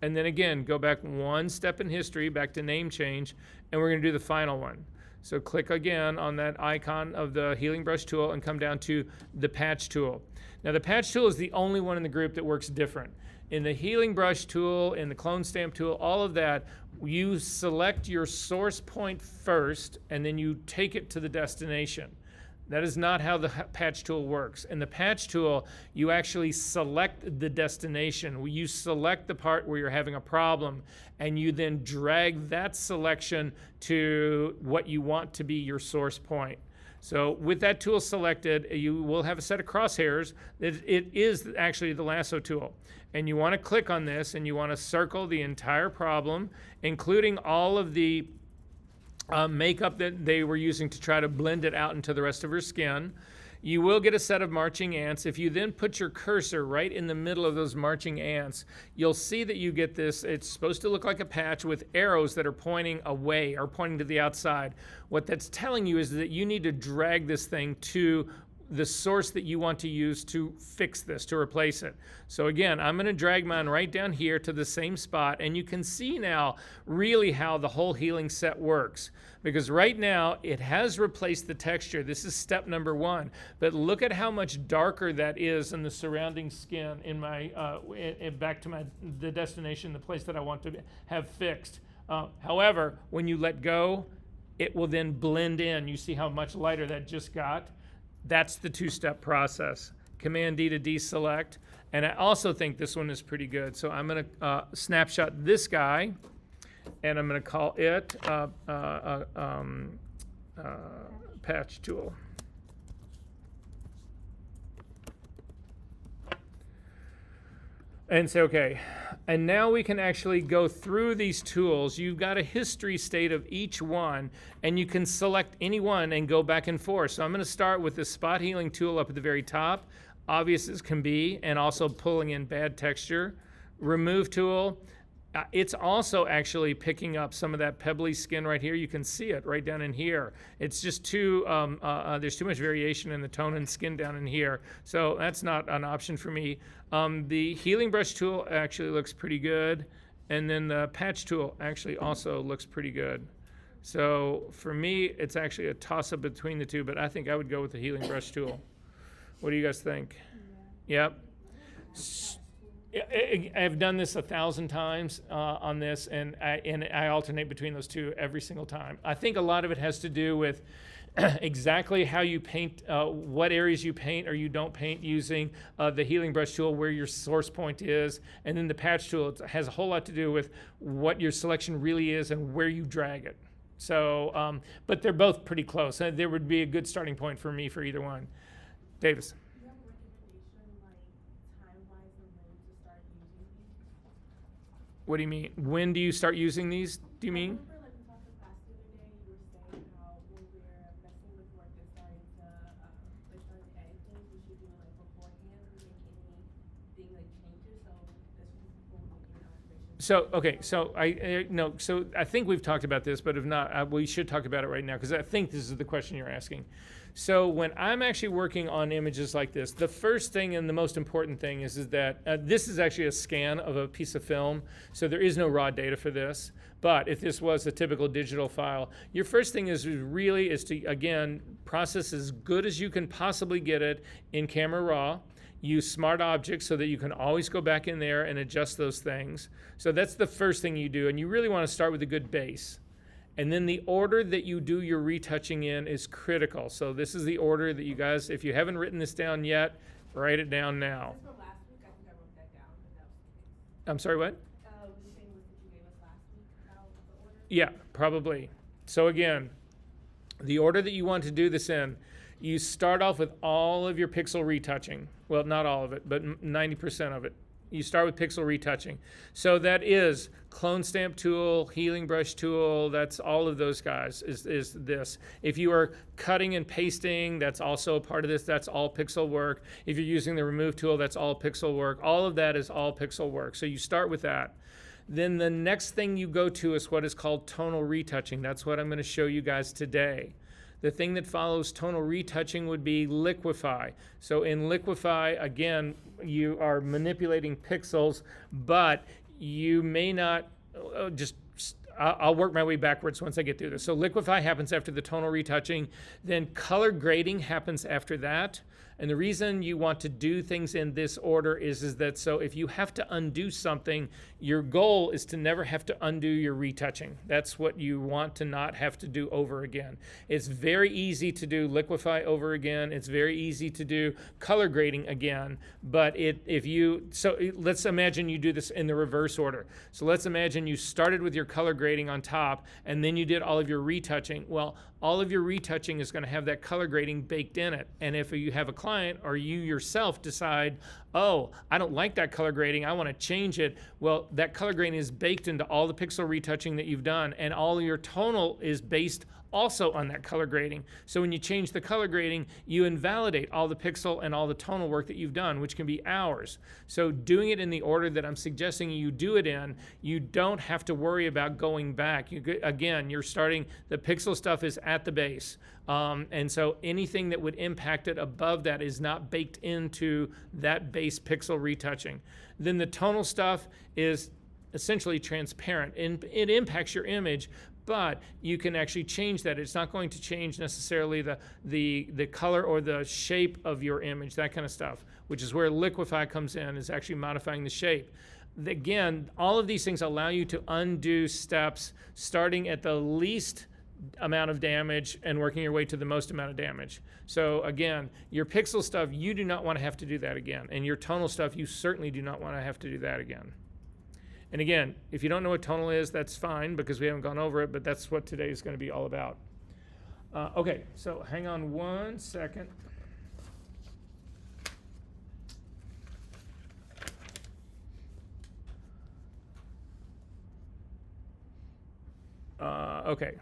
And then again, go back one step in history, back to name change, and we're going to do the final one. So click again on that icon of the healing brush tool and come down to the patch tool. Now the patch tool is the only one in the group that works different. In the healing brush tool, in the clone stamp tool, all of that, you select your source point first, and then you take it to the destination. That is not how the patch tool works. In the patch tool, you actually select the destination. You select the part where you're having a problem, and you then drag that selection to what you want to be your source point. So with that tool selected, you will have a set of crosshairs. It is actually the lasso tool. And you want to click on this, and you want to circle the entire problem, including all of the makeup that they were using to try to blend it out into the rest of her skin. You will get a set of marching ants. If you then put your cursor right in the middle of those marching ants, you'll see that you get this. It's supposed to look like a patch with arrows that are pointing away or pointing to the outside. What that's telling you is that you need to drag this thing to the source that you want to use to fix this, to replace it. So again, I'm going to drag mine right down here to the same spot, and you can see now really how the whole healing set works. Because right now, it has replaced the texture. This is step number one. But look at how much darker that is in the surrounding skin in my, back to the destination, the place that I want to have fixed. However, when you let go, it will then blend in. You see how much lighter that just got? That's the two-step process. Command D to deselect. And I also think this one is pretty good. So I'm going to snapshot this guy, and I'm going to call it patch tool. And say, okay, and now we can actually go through these tools. You've got a history state of each one, and you can select any one and go back and forth. So I'm going to start with the spot healing tool up at the very top, obvious as can be, and also pulling in bad texture. Remove tool. It's also actually picking up some of that pebbly skin right here. You can see it right down in here. It's just too, there's too much variation in the tone and skin down in here. So that's not an option for me. The healing brush tool actually looks pretty good. And then the patch tool actually also looks pretty good. So for me, it's actually a toss-up between the two, but I think I would go with the healing brush tool. What do you guys think? Yeah. Yep. I've done this 1,000 times on this, and I alternate between those two every single time. I think a lot of it has to do with exactly how you paint, what areas you paint or you don't paint using the healing brush tool, where your source point is, and then the patch tool. It has a whole lot to do with what your selection really is and where you drag it. So, but they're both pretty close. There would be a good starting point for me for either one. Davis. What do you mean? When do you start using these? Do you mean? I remember, like, we talked about class the other day, you were saying how when we're messing with work and starting to edit things, we should do it, like, beforehand, we make anything, like, changes, so this was before we make any alterations. So, okay, so I think we've talked about this, but if not, we should talk about it right now, because I think this is the question you're asking. So when I'm actually working on images like this, the first thing and the most important thing is that this is actually a scan of a piece of film, so there is no raw data for this. But if this was a typical digital file, your first thing is to, again, process as good as you can possibly get it in Camera Raw. Use Smart Objects so that you can always go back in there and adjust those things. So that's the first thing you do, and you really want to start with a good base. And then the order that you do your retouching in is critical. So this is the order that you guys, if you haven't written this down yet, write it down now. From last week, I think I wrote that down, but that was the case. I'm sorry, what? Was the same list that you gave us last week about the order? Yeah, probably. So again, the order that you want to do this in, you start off with all of your pixel retouching. Well, not all of it, but 90% of it. You start with pixel retouching. So that is clone stamp tool, healing brush tool, that's all of those guys is this. If you are cutting and pasting, that's also a part of this, that's all pixel work. If you're using the remove tool, that's all pixel work. All of that is all pixel work. So you start with that. Then the next thing you go to is what is called tonal retouching. That's what I'm going to show you guys today. The thing that follows tonal retouching would be liquify. So in liquify, again, you are manipulating pixels, but you may not I'll work my way backwards once I get through this. So liquify happens after the tonal retouching, then color grading happens after that. And the reason you want to do things in this order is that so if you have to undo something, your goal is to never have to undo your retouching. That's what you want to not have to do over again. It's very easy to do liquify over again. It's very easy to do color grading again. But let's imagine you do this in the reverse order. So let's imagine you started with your color grading on top and then you did all of your retouching. Well, all of your retouching is going to have that color grading baked in it. And if you have a client or you yourself decide, oh, I don't like that color grading, I want to change it, well, that color grading is baked into all the pixel retouching that you've done, and all your tonal is based also on that color grading. So when you change the color grading, you invalidate all the pixel and all the tonal work that you've done, which can be hours. So doing it in the order that I'm suggesting you do it in, you don't have to worry about going back. Again, you're starting, the pixel stuff is at the base. And so anything that would impact it above that is not baked into that base pixel retouching. Then the tonal stuff is essentially transparent, and it impacts your image, but you can actually change that. It's not going to change necessarily the color or the shape of your image, that kind of stuff, which is where liquify comes in, is actually modifying the shape. Again, all of these things allow you to undo steps starting at the least amount of damage and working your way to the most amount of damage. So again, your pixel stuff, you do not want to have to do that again. And your tonal stuff, you certainly do not want to have to do that again. And again, if you don't know what tonal is, that's fine because we haven't gone over it, but that's what today is going to be all about. Okay, so hang on one second. Okay.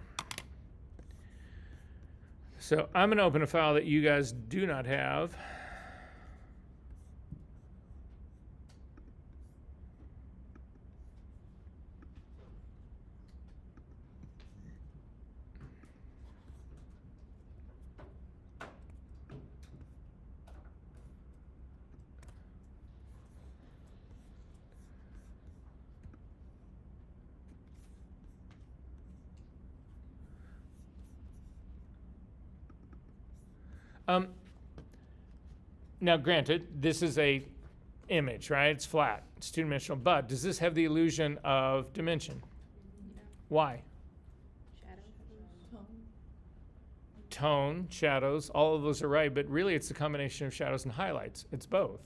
So I'm going to open a file that you guys do not have. Now, granted, this is a image, right? It's flat, it's two-dimensional, but does this have the illusion of dimension? Yeah. Why? Shadow. Tone, shadows, all of those are right, but really it's a combination of shadows and highlights. It's both,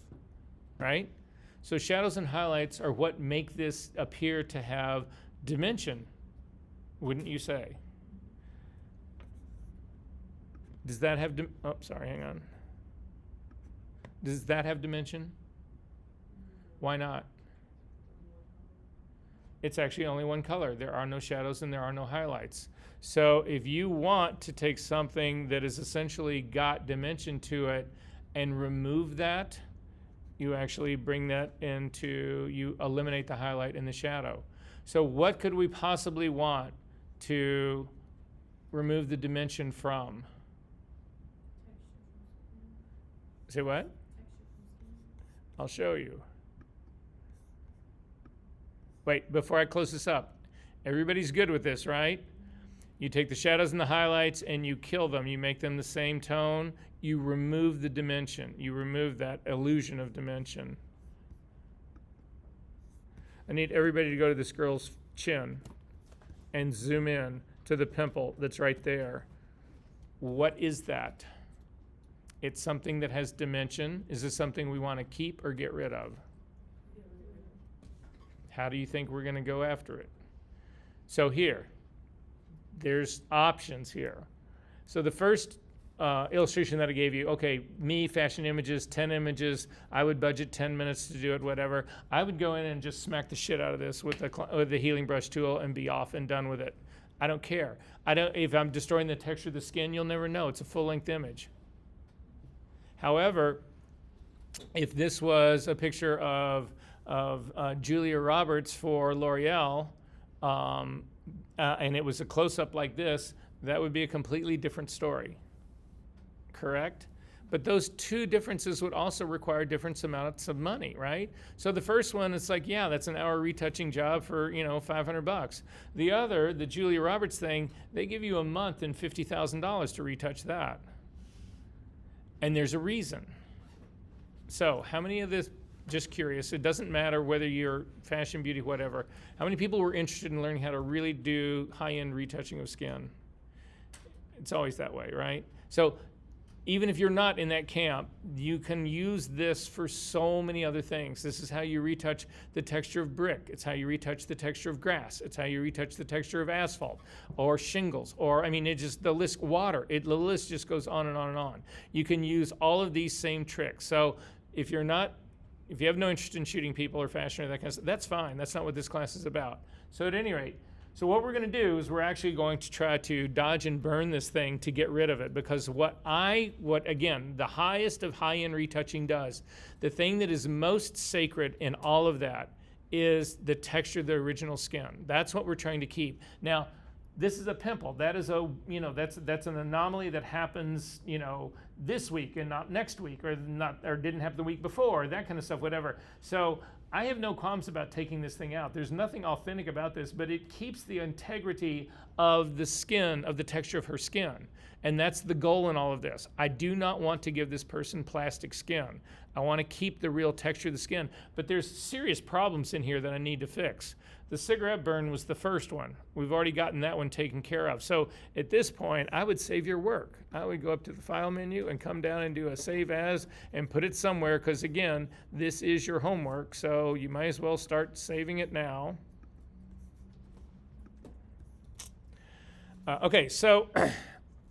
right? So shadows and highlights are what make this appear to have dimension, wouldn't you say? Does that have, oh, sorry, hang on. Does that have dimension? Why not? It's actually only one color. There are no shadows and there are no highlights. So if you want to take something that has essentially got dimension to it and remove that, you actually bring that into, you eliminate the highlight and the shadow. So what could we possibly want to remove the dimension from? Say what? I'll show you. Wait, before I close this up, everybody's good with this, right? You take the shadows and the highlights and you kill them. You make them the same tone. You remove the dimension. You remove that illusion of dimension. I need everybody to go to this girl's chin and zoom in to the pimple that's right there. What is that? It's something that has dimension. Is this something we want to keep or get rid of? How do you think we're going to go after it? So here, there's options here. So the first illustration that I gave you, okay, me, fashion images, 10 images, I would budget 10 minutes to do it, whatever. I would go in and just smack the shit out of this with the healing brush tool and be off and done with it. I don't care. If I'm destroying the texture of the skin, you'll never know. It's a full-length image. However, if this was a picture of Julia Roberts for L'Oreal, and it was a close-up like this, that would be a completely different story. Correct? But those two differences would also require different amounts of money, right? So the first one, it's like, yeah, that's an hour retouching job for, $500. The other, the Julia Roberts thing, they give you a month and $50,000 to retouch that. And there's a reason. So how many of this, just curious, it doesn't matter whether you're fashion, beauty, whatever, how many people were interested in learning how to really do high-end retouching of skin? It's always that way, right? So even if you're not in that camp, you can use this for so many other things. This is how you retouch the texture of brick. It's how you retouch the texture of grass. It's how you retouch the texture of asphalt or shingles, or, the list just goes on and on and on. You can use all of these same tricks. So if you have no interest in shooting people or fashion or that kind of stuff, that's fine. That's not what this class is about. So at any rate, so what we're going to do is we're actually going to try to dodge and burn this thing to get rid of it, because what again, the highest of high-end retouching does, the thing that is most sacred in all of that is the texture of the original skin. That's what we're trying to keep. Now, this is a pimple. That is that's an anomaly that happens, this week and not next week, or didn't happen the week before, that kind of stuff, whatever. So I have no qualms about taking this thing out. There's nothing authentic about this, but it keeps the integrity of the skin, of the texture of her skin. And that's the goal in all of this. I do not want to give this person plastic skin. I want to keep the real texture of the skin. But there's serious problems in here that I need to fix. The cigarette burn was the first one. We've already gotten that one taken care of. So at this point, I would save your work. I would go up to the file menu and come down and do a save as and put it somewhere, because again, this is your homework, so you might as well start saving it now. Okay, so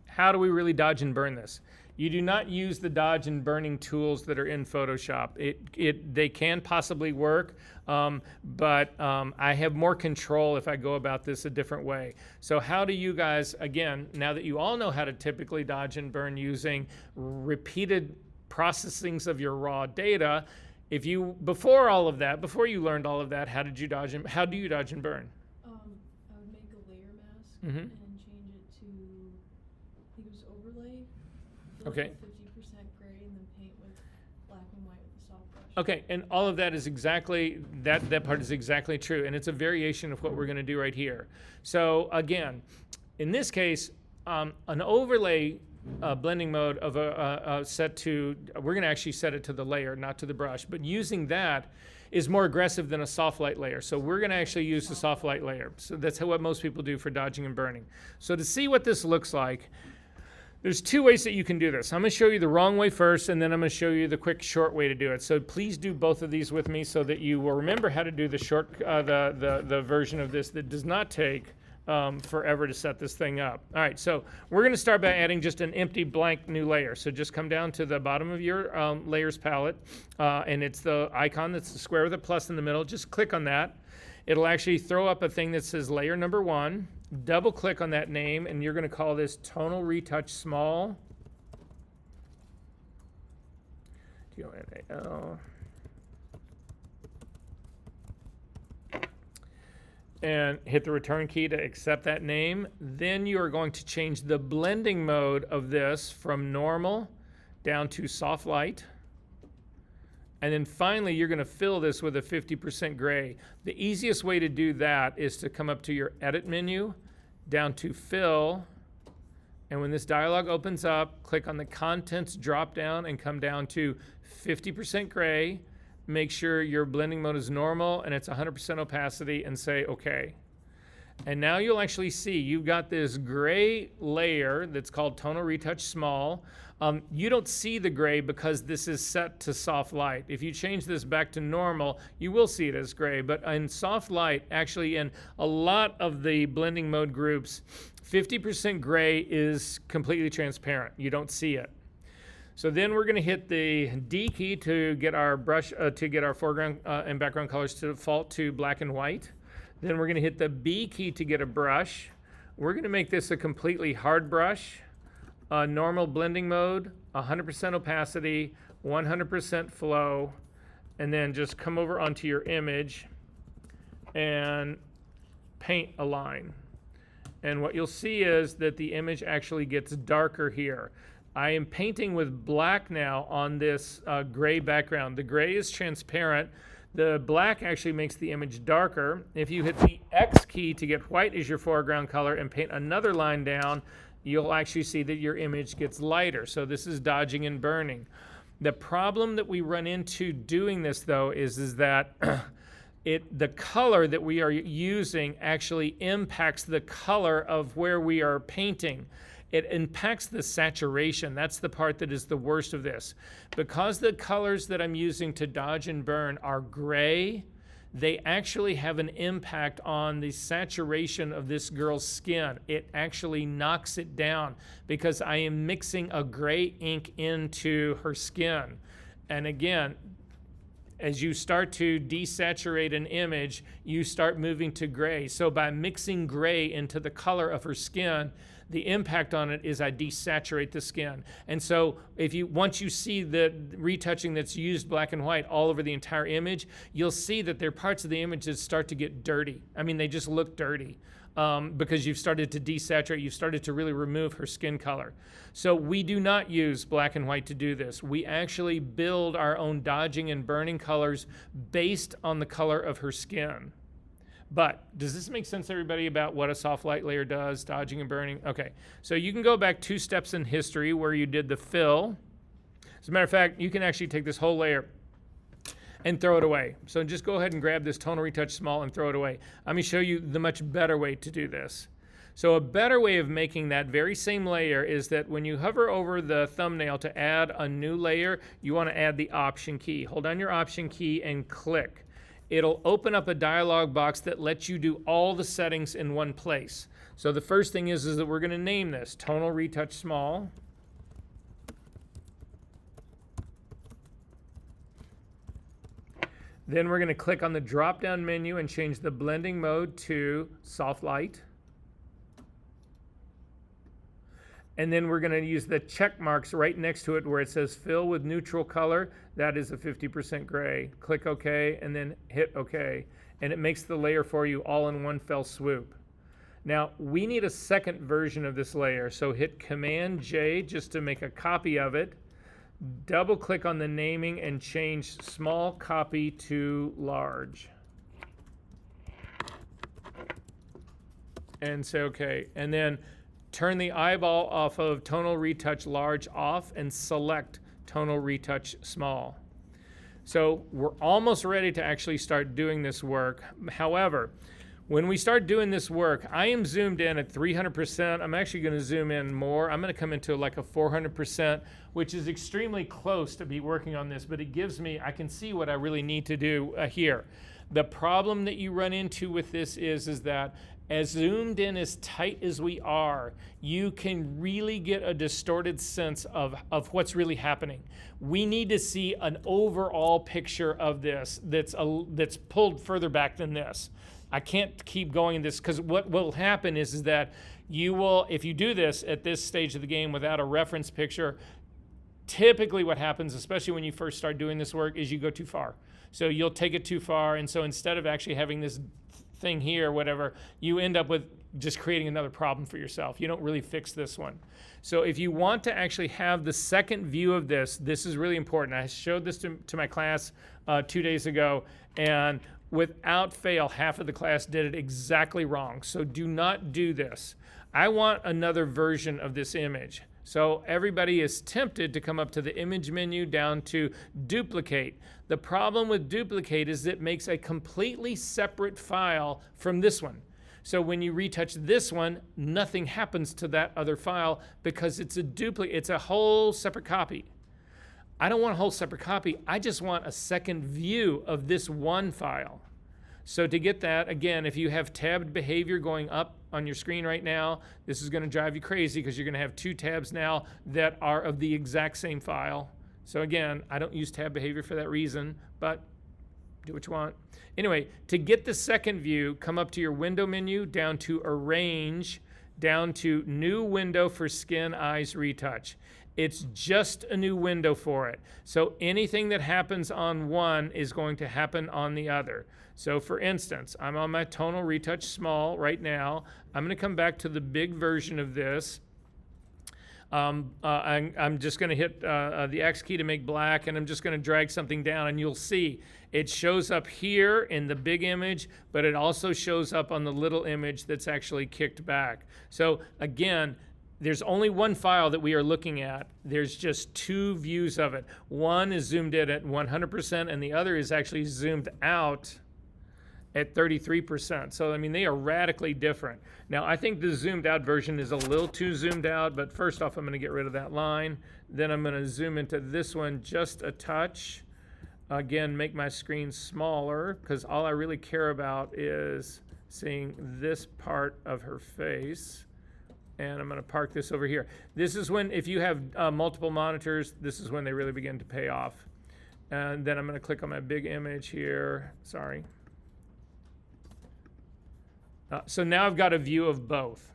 how do we really dodge and burn this? You do not use the dodge and burning tools that are in Photoshop. They can possibly work, but I have more control if I go about this a different way. So how do you guys, again, now that you all know how to typically dodge and burn using repeated processings of your raw data, before you learned all of that, how do you dodge and burn? I would make a layer mask Mm-hmm. and change it to, I think it was overlay. Okay. 50% gray, and then paint with black and white with a soft brush. Okay, and all of that is exactly, that part is exactly true, and it's a variation of what we're gonna do right here. So again, in this case, an overlay blending mode of we're gonna actually set it to the layer, not to the brush, but using that is more aggressive than a soft light layer. So we're gonna actually use the soft light layer. So that's what most people do for dodging and burning. So to see what this looks like, there's two ways that you can do this. I'm gonna show you the wrong way first, and then I'm gonna show you the quick, short way to do it. So please do both of these with me so that you will remember how to do the short, the version of this that does not take forever to set this thing up. All right, so we're gonna start by adding just an empty blank new layer. So just come down to the bottom of your layers palette, and it's the icon that's the square with a plus in the middle. Just click on that. It'll actually throw up a thing that says layer number 1. Double click on that name, and you're going to call this Tonal Retouch Small. T-O-N-A-L. And hit the return key to accept that name. Then you are going to change the blending mode of this from normal down to soft light. And then finally, you're going to fill this with a 50% gray. The easiest way to do that is to come up to your edit menu, down to fill, and when this dialog opens up, click on the contents drop down and come down to 50% gray. Make sure your blending mode is normal and it's 100% opacity, and say OK. And now you'll actually see you've got this gray layer that's called Tonal Retouch Small. You don't see the gray because this is set to soft light. If you change this back to normal, you will see it as gray. But in soft light, actually in a lot of the blending mode groups, 50% gray is completely transparent. You don't see it. So then we're going to hit the D key to get our brush, to get our foreground and background colors to default to black and white. Then we're going to hit the B key to get a brush. We're going to make this a completely hard brush, normal blending mode, 100% opacity, 100% flow, and then just come over onto your image and paint a line. And what you'll see is that the image actually gets darker here. I am painting with black now on this gray background. The gray is transparent. The black actually makes the image darker. If you hit the X key to get white as your foreground color and paint another line down, you'll actually see that your image gets lighter. So this is dodging and burning. The problem that we run into doing this, though, is that the color that we are using actually impacts the color of where we are painting. It impacts the saturation. That's the part that is the worst of this. Because the colors that I'm using to dodge and burn are gray, they actually have an impact on the saturation of this girl's skin. It actually knocks it down because I am mixing a gray ink into her skin. And again, as you start to desaturate an image, you start moving to gray. So by mixing gray into the color of her skin, the impact on it is I desaturate the skin. And so once you see the retouching that's used black and white all over the entire image, you'll see that there are parts of the image that start to get dirty. I mean, they just look dirty because you've started to desaturate, you've started to really remove her skin color. So we do not use black and white to do this. We actually build our own dodging and burning colors based on the color of her skin. But does this make sense to everybody about what a soft light layer does, dodging and burning? Okay, so you can go back 2 steps in history where you did the fill. As a matter of fact, you can actually take this whole layer and throw it away. So just go ahead and grab this Tonal Retouch Small and throw it away. Let me show you the much better way to do this. So a better way of making that very same layer is that when you hover over the thumbnail to add a new layer, you want to add the Option key. Hold down your Option key and click. It'll open up a dialog box that lets you do all the settings in one place. So the first thing is that we're going to name this Tonal Retouch Small. Then we're going to click on the drop-down menu and change the blending mode to Soft Light. And then we're going to use the check marks right next to it where it says fill with neutral color. That is a 50% gray. Click OK and then hit OK. And it makes the layer for you all in one fell swoop. Now we need a second version of this layer. So hit Command J just to make a copy of it. Double click on the naming and change small copy to large. And say OK. And then turn the eyeball off of Tonal Retouch Large off and select Tonal Retouch Small. So we're almost ready to actually start doing this work. However, when we start doing this work, I am zoomed in at 300%. I'm actually going to zoom in more. I'm going to come into like a 400%, which is extremely close to be working on this, but it gives me, I can see what I really need to do here. The problem that you run into with this is that as zoomed in as tight as we are, you can really get a distorted sense of what's really happening. We need to see an overall picture of this that's pulled further back than this. I can't keep going this because what will happen is that you will, if you do this at this stage of the game without a reference picture, typically what happens, especially when you first start doing this work, is you go too far. So you'll take it too far, and so instead of actually having this thing here or whatever, you end up with just creating another problem for yourself. You don't really fix this one. So if you want to actually have the second view of this, this is really important. I showed this to my class 2 days ago, and without fail, half of the class did it exactly wrong. So do not do this. I want another version of this image. So everybody is tempted to come up to the image menu down to duplicate. The problem with duplicate is it makes a completely separate file from this one. So when you retouch this one, nothing happens to that other file because it's a duplicate, it's a whole separate copy. I don't want a whole separate copy. I just want a second view of this one file. So to get that, again, if you have tabbed behavior going up on your screen right now. This is going to drive you crazy because you're going to have 2 tabs now that are of the exact same file. So again, I don't use tab behavior for that reason, but do what you want. Anyway, to get the second view, come up to your window menu, down to Arrange, down to New Window for Skin Eyes Retouch. It's just a new window for it. So anything that happens on one is going to happen on the other. So for instance, I'm on my Tonal Retouch Small right now. I'm going to come back to the big version of this. I'm just going to hit the X key to make black, and I'm just going to drag something down, and you'll see it shows up here in the big image, but it also shows up on the little image that's actually kicked back. So again, there's only one file that we are looking at. There's just 2 views of it. One is zoomed in at 100%, and the other is actually zoomed out at 33%. So, I mean, they are radically different. Now, I think the zoomed out version is a little too zoomed out, but first off, I'm going to get rid of that line. Then I'm going to zoom into this one just a touch. Again, make my screen smaller, because all I really care about is seeing this part of her face. And I'm going to park this over here. This is when, if you have multiple monitors, this is when they really begin to pay off. And then I'm going to click on my big image here. Sorry. So now I've got a view of both.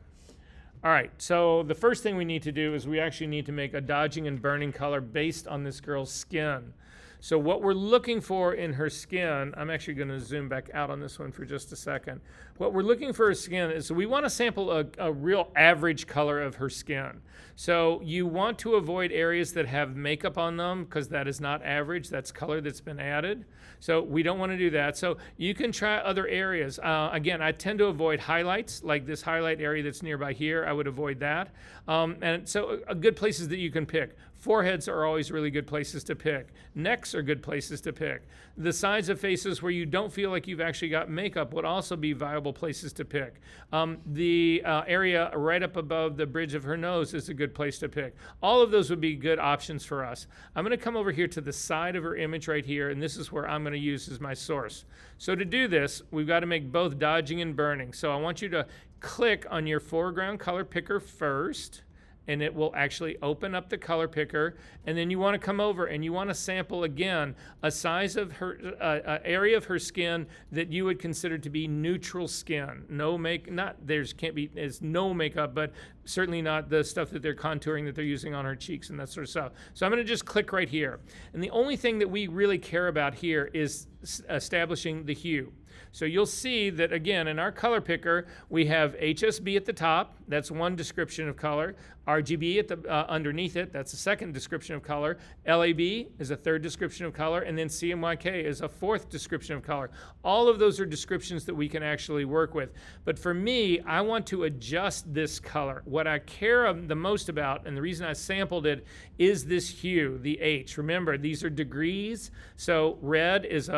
All right, so the first thing we need to do is we actually need to make a dodging and burning color based on this girl's skin. So what we're looking for in her skin, I'm actually going to zoom back out on this one for just a second. What we're looking for her skin is, we want to sample a real average color of her skin. So you want to avoid areas that have makeup on them, because that is not average. That's color that's been added. So we don't want to do that. So you can try other areas. Again, I tend to avoid highlights, like this highlight area that's nearby here. I would avoid that. And so good places that you can pick. Foreheads are always really good places to pick. Necks are good places to pick. The sides of faces where you don't feel like you've actually got makeup would also be viable places to pick. The area right up above the bridge of her nose is a good place to pick. All of those would be good options for us. I'm going to come over here to the side of her image right here, and this is where I'm going to use as my source. So to do this, we've got to make both dodging and burning. So I want you to click on your foreground color picker first, and it will actually open up the color picker. And then you want to come over and you want to sample again a size of her area of her skin that you would consider to be neutral skin. No make, not there's can't be is no makeup, but certainly not the stuff that they're contouring that they're using on her cheeks and that sort of stuff. So I'm going to just click right here. And the only thing that we really care about here is establishing the hue. So you'll see that, again, in our color picker, we have HSB at the top. That's one description of color. RGB at the underneath it. That's a second description of color. LAB is a third description of color. And then CMYK is a fourth description of color. All of those are descriptions that we can actually work with. But for me, I want to adjust this color. What I care the most about, and the reason I sampled it, is this hue, the H. Remember, these are degrees. So red is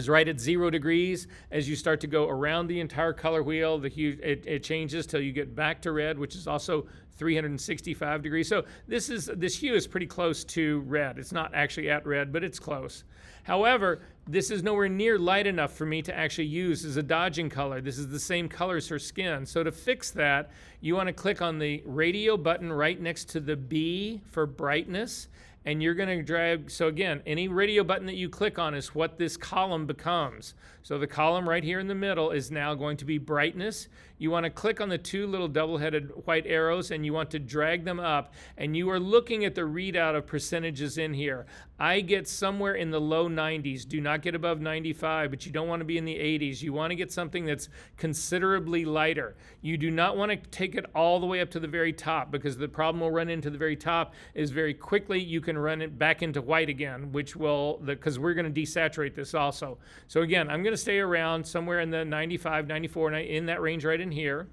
right at 0 degrees. As you start to go around the entire color wheel, the hue, it changes till you get back to red, which is also 365 degrees. So this hue is pretty close to red. It's not actually at red, but it's close. However, this is nowhere near light enough for me to actually use as a dodging color. This is the same color as her skin. So to fix that, you want to click on the radio button right next to the B for brightness. And you're going to drag, so again, any radio button that you click on is what this column becomes. So the column right here in the middle is now going to be brightness. You want to click on the 2 little double-headed white arrows, and you want to drag them up. And you are looking at the readout of percentages in here. I get somewhere in the low 90s. Do not get above 95, but you don't want to be in the 80s. You want to get something that's considerably lighter. You do not want to take it all the way up to the very top, because the problem we'll run into the very top is very quickly you can run it back into white again, which will, because we're going to desaturate this also. So again, I'm going to stay around somewhere in the 95, 94, in that range right in here.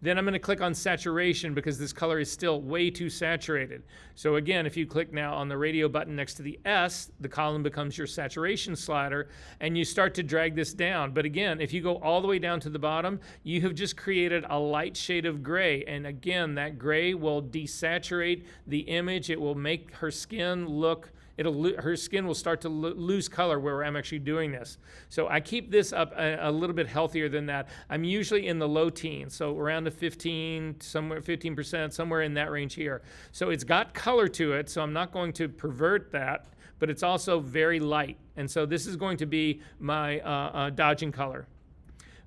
Then I'm going to click on saturation, because this color is still way too saturated. So again, if you click now on the radio button next to the S, the column becomes your saturation slider, and you start to drag this down. But again, if you go all the way down to the bottom, you have just created a light shade of gray. And again, that gray will desaturate the image. It will make her skin look her skin will start to lose color where I'm actually doing this. So I keep this up a little bit healthier than that. I'm usually in the low teens, so around the 15%, somewhere in that range here. So it's got color to it, so I'm not going to pervert that, but it's also very light. And so this is going to be my dodging color.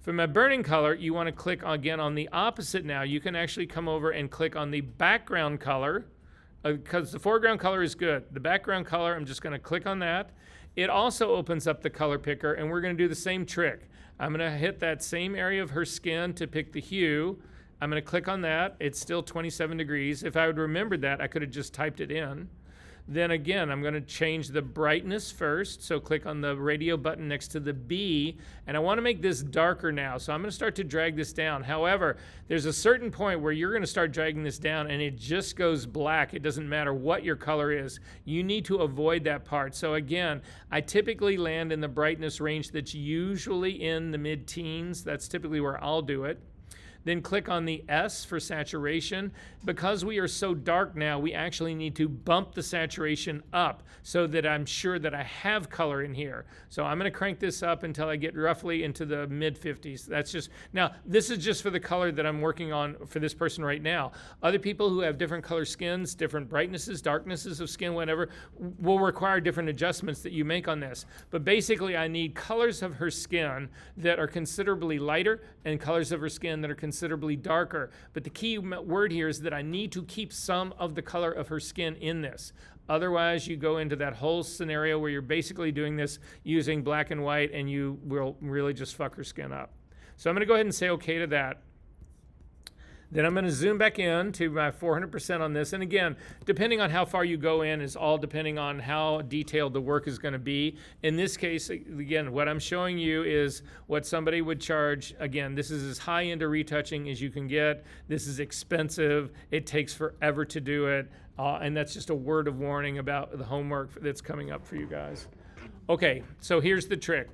For my burning color, you want to click again on the opposite now. You can actually come over and click on the background color because the foreground color is good. The background color, I'm just going to click on that. It also opens up the color picker, and we're going to do the same trick. I'm going to hit that same area of her skin to pick the hue. I'm going to click on that. It's still 27 degrees. If I would remembered that, I could have just typed it in. Then again, I'm going to change the brightness first. So click on the radio button next to the B, and I want to make this darker now. So I'm going to start to drag this down. However, there's a certain point where you're going to start dragging this down and it just goes black. It doesn't matter what your color is. You need to avoid that part. So again, I typically land in the brightness range that's usually in the mid-teens. That's typically where I'll do it. Then click on the S for saturation. Because we are so dark now, we actually need to bump the saturation up so that I'm sure that I have color in here. So I'm going to crank this up until I get roughly into the mid-50s. That's just, now this is just for the color that I'm working on for this person right now. Other people who have different color skins, different brightnesses, darknesses of skin, whatever, will require different adjustments that you make on this. But basically I need colors of her skin that are considerably lighter and colors of her skin that are considerably darker. But the key word here is that I need to keep some of the color of her skin in this. Otherwise, you go into that whole scenario where you're basically doing this using black and white, and you will really just fuck her skin up. So I'm going to go ahead and say okay to that. Then I'm going to zoom back in to my 400% on this. And again, depending on how far you go in is all depending on how detailed the work is going to be. In this case, again, what I'm showing you is what somebody would charge. Again, this is as high into retouching as you can get. This is expensive. It takes forever to do it. And that's just a word of warning about the homework that's coming up for you guys. Okay, so here's the trick.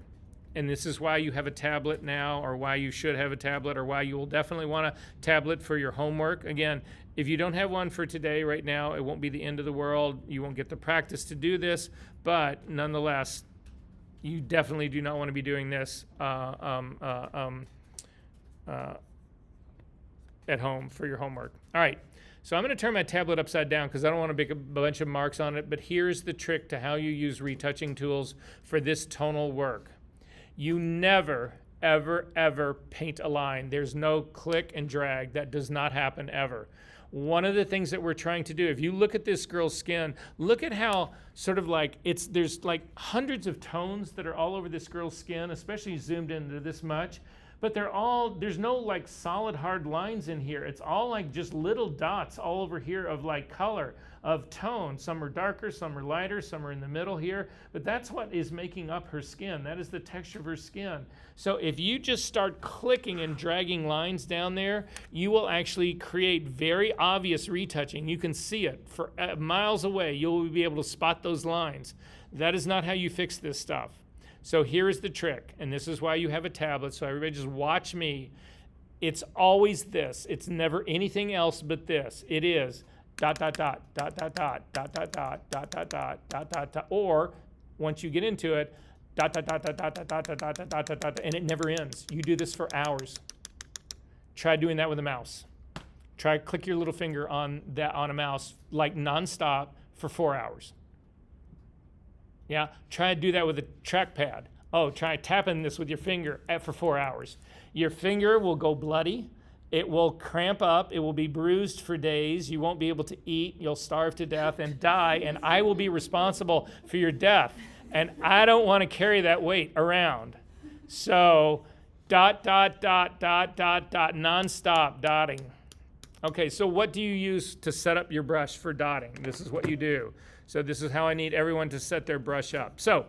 And this is why you have a tablet now, or why you should have a tablet, or why you will definitely want a tablet for your homework. Again, if you don't have one for today, right now, it won't be the end of the world. You won't get the practice to do this, but nonetheless, you definitely do not want to be doing this at home for your homework. All right, so I'm going to turn my tablet upside down because I don't want to make a bunch of marks on it, but here's the trick to how you use retouching tools for this tonal work. You never, ever, ever paint a line. There's no click and drag. That does not happen ever. One of the things that we're trying to do, if you look at this girl's skin, look at how sort of like there's like hundreds of tones that are all over this girl's skin, especially zoomed into this much. But there's no like solid hard lines in here. It's all like just little dots all over here of like color, of tone. Some are darker, some are lighter, some are in the middle here. But that's what is making up her skin. That is the texture of her skin. So if you just start clicking and dragging lines down there, you will actually create very obvious retouching. You can see it for miles away. You'll be able to spot those lines. That is not how you fix this stuff. So here's the trick, and this is why you have a tablet, so everybody just watch me. It's always this. It's never anything else but this. It is ... or once you get into it, ... and it never ends. You do this for hours. Try doing that with a mouse. Try click your little finger on a mouse like nonstop for 4 hours. Yeah, try to do that with a trackpad. Oh, try tapping this with your finger for 4 hours. Your finger will go bloody. It will cramp up. It will be bruised for days. You won't be able to eat. You'll starve to death and die, and I will be responsible for your death. And I don't want to carry that weight around. So, ... nonstop dotting. Okay, so what do you use to set up your brush for dotting? This is what you do. So this is how I need everyone to set their brush up. So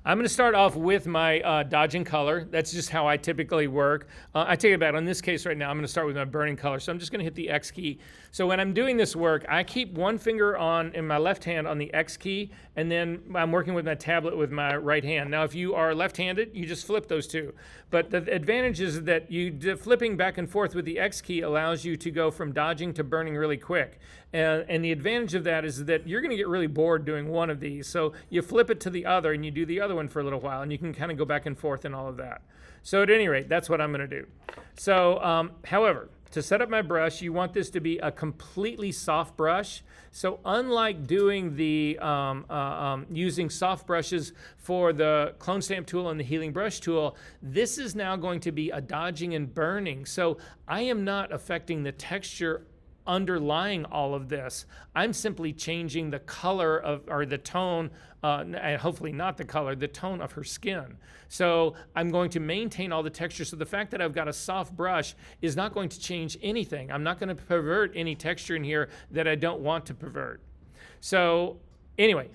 I'm going to start off with my dodging color. That's just how I typically work. I take it back. On this case right now, I'm going to start with my burning color. So I'm just going to hit the X key. So when I'm doing this work, I keep one finger in my left hand on the X key, and then I'm working with my tablet with my right hand. Now, if you are left-handed, you just flip those two. But the advantage is that flipping back and forth with the X key allows you to go from dodging to burning really quick. And the advantage of that is that you're going to get really bored doing one of these. So you flip it to the other and you do the other one for a little while, and you can kind of go back and forth and all of that. So at any rate, that's what I'm going to do. So, however, to set up my brush, you want this to be a completely soft brush. So unlike doing the using soft brushes for the clone stamp tool and the healing brush tool, this is now going to be a dodging and burning. So I am not affecting the texture underlying all of this. I'm simply changing the color or the tone, and hopefully not the color, the tone of her skin. So I'm going to maintain all the texture. So the fact that I've got a soft brush is not going to change anything. I'm not going to pervert any texture in here that I don't want to pervert. So anyway,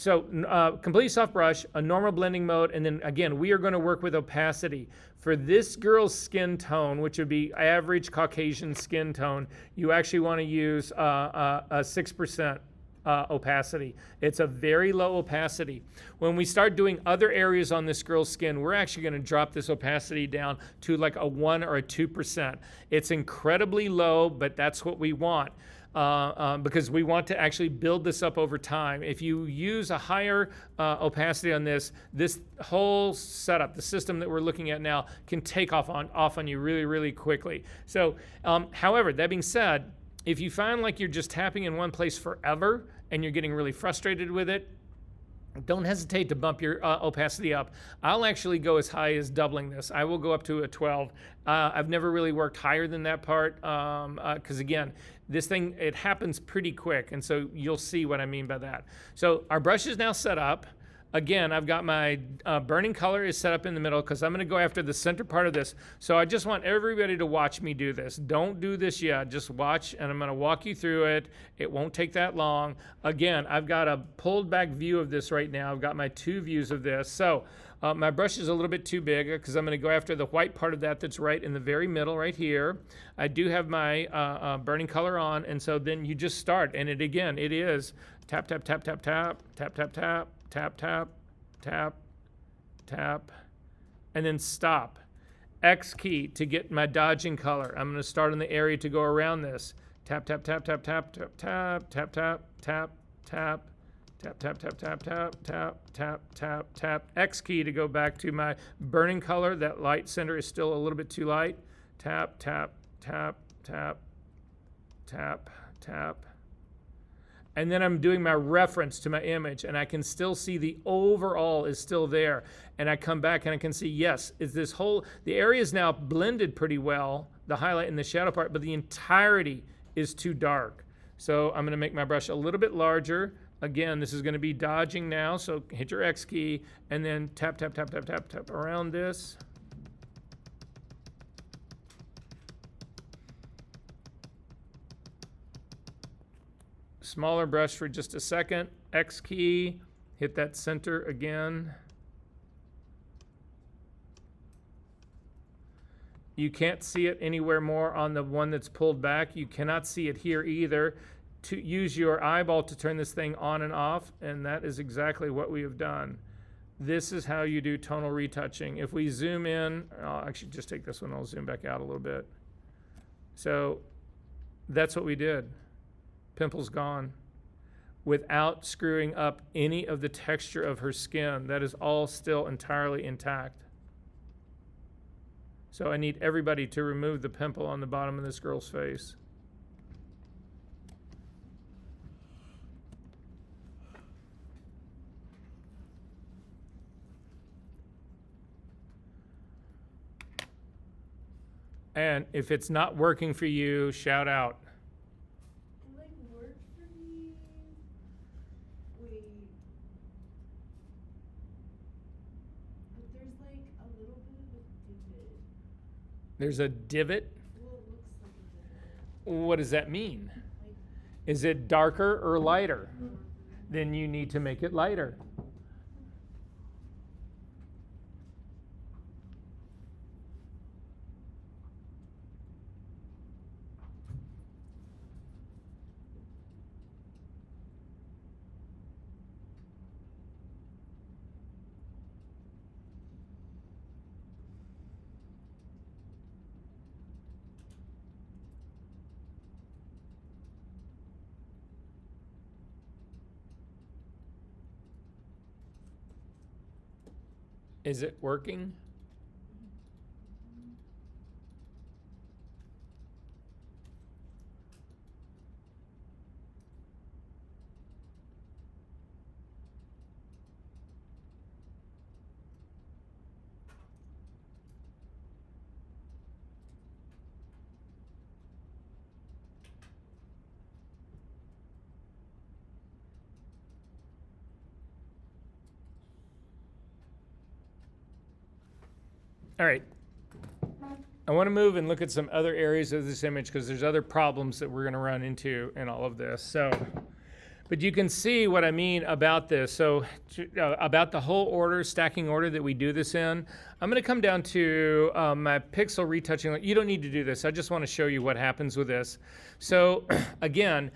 completely soft brush, a normal blending mode, and then again, we are going to work with opacity. For this girl's skin tone, which would be average Caucasian skin tone, you actually want to use a 6% opacity. It's a very low opacity. When we start doing other areas on this girl's skin, we're actually going to drop this opacity down to like a 1 or a 2%. It's incredibly low, but that's what we want. Because we want to actually build this up over time. If you use a higher opacity on this whole setup, the system that we're looking at now, can take off on you really, really quickly. So, however, that being said, if you find like you're just tapping in one place forever and you're getting really frustrated with it, don't hesitate to bump your opacity up. I'll actually go as high as doubling this. I will go up to a 12. I've never really worked higher than that part because again, this thing, it happens pretty quick, and so you'll see what I mean by that. So our brush is now set up. Again, I've got my burning color is set up in the middle because I'm going to go after the center part of this. So I just want everybody to watch me do this. Don't do this yet. Just watch, and I'm going to walk you through it. It won't take that long. Again, I've got a pulled back view of this right now. I've got my two views of this. So my brush is a little bit too big because I'm going to go after the white part of that's right in the very middle right here. I do have my burning color on, and so then you just start. And it is tap, tap, tap, tap, tap, tap, tap, tap, tap, tap, tap, tap, and then stop. X key to get my dodging color. I'm going to start in the area to go around this. Tap, tap, tap, tap, tap, tap, tap, tap, tap, tap, tap, tap, tap, tap, tap, tap, tap, tap, tap, tap. X key to go back to my burning color. That light center is still a little bit too light. Tap, tap, tap, tap, tap, tap. And then I'm doing my reference to my image, and I can still see the overall is still there. And I come back and I can see, yes, the area is now blended pretty well, the highlight and the shadow part, but the entirety is too dark. So I'm gonna make my brush a little bit larger. Again, this is gonna be dodging now, so hit your X key, and then tap, tap, tap, tap, tap, tap around this. Smaller brush for just a second, X key, hit that center again. You can't see it anywhere more on the one that's pulled back. You cannot see it here either. To use your eyeball to turn this thing on and off, and that is exactly what we have done. This is how you do tonal retouching. If we zoom in, I'll actually just take this one, I'll zoom back out a little bit. So that's what we did. Pimples gone, without screwing up any of the texture of her skin. That is all still entirely intact. So I need everybody to remove the pimple on the bottom of this girl's face. And if it's not working for you, shout out. There's a divot? Well, it looks like a divot. What does that mean? Is it darker or lighter? Then you need to make it lighter. Is it working? All right. I want to move and look at some other areas of this image because there's other problems that we're going to run into in all of this. So, but you can see what I mean about this. So about the whole order, stacking order that we do this in, I'm going to come down to my pixel retouching. You don't need to do this. I just want to show you what happens with this. So again,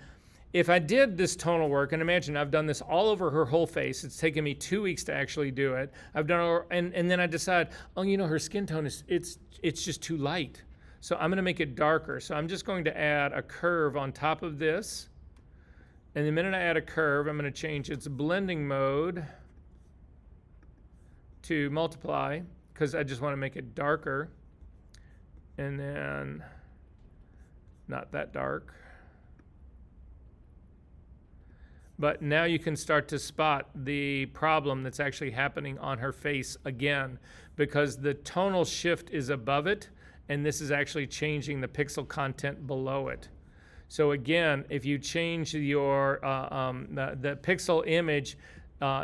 if I did this tonal work, and imagine I've done this all over her whole face. It's taken me 2 weeks to actually do it. I've done it, and then I decide, oh, you know, her skin tone is it's just too light. So I'm going to make it darker. So I'm just going to add a curve on top of this. And the minute I add a curve, I'm going to change its blending mode to multiply because I just want to make it darker. And then not that dark. But now you can start to spot the problem that's actually happening on her face again because the tonal shift is above it, and this is actually changing the pixel content below it. So again, if you change your the pixel image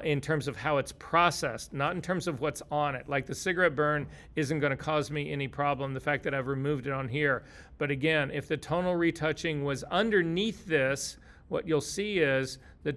in terms of how it's processed, not in terms of what's on it, like the cigarette burn isn't going to cause me any problem, the fact that I've removed it on here. But again, if the tonal retouching was underneath this, what you'll see is the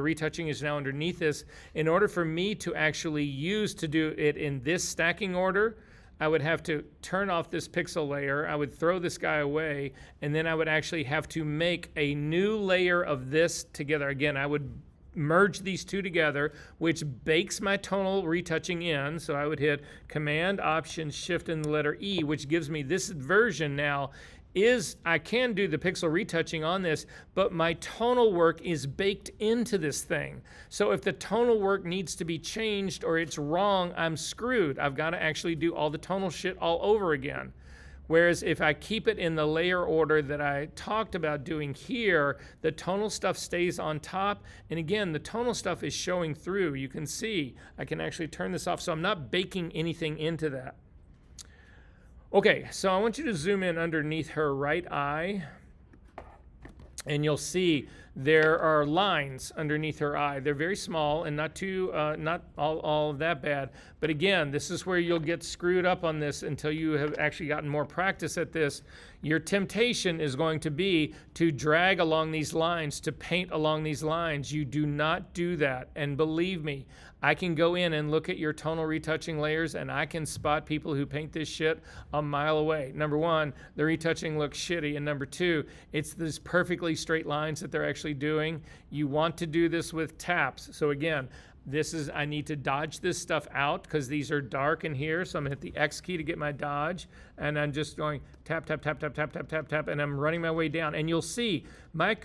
retouching is now underneath this. In order for me to actually use to do it in this stacking order, I would have to turn off this pixel layer. I would throw this guy away, and then I would actually have to make a new layer of this together. Again, I would merge these two together, which bakes my tonal retouching in. So I would hit Command, Option, Shift, and the letter E, which gives me this version now. I can do the pixel retouching on this, but my tonal work is baked into this thing. So if the tonal work needs to be changed or it's wrong, I'm screwed. I've got to actually do all the tonal shit all over again. Whereas if I keep it in the layer order that I talked about doing here, the tonal stuff stays on top. And again, the tonal stuff is showing through. You can see, I can actually turn this off. So I'm not baking anything into that. Okay, so I want you to zoom in underneath her right eye, and you'll see there are lines underneath her eye. They're very small and not all that bad. But again, this is where you'll get screwed up on this until you have actually gotten more practice at this. Your temptation is going to be to drag along these lines, to paint along these lines. You do not do that. And believe me, I can go in and look at your tonal retouching layers, and I can spot people who paint this shit a mile away. Number one, the retouching looks shitty. And number two, it's these perfectly straight lines that they're actually doing. You want to do this with taps. So again, I need to dodge this stuff out because these are dark in here. So I'm gonna hit the X key to get my dodge. And I'm just going tap, tap, tap, tap, tap, tap, tap, tap. And I'm running my way down. And you'll see my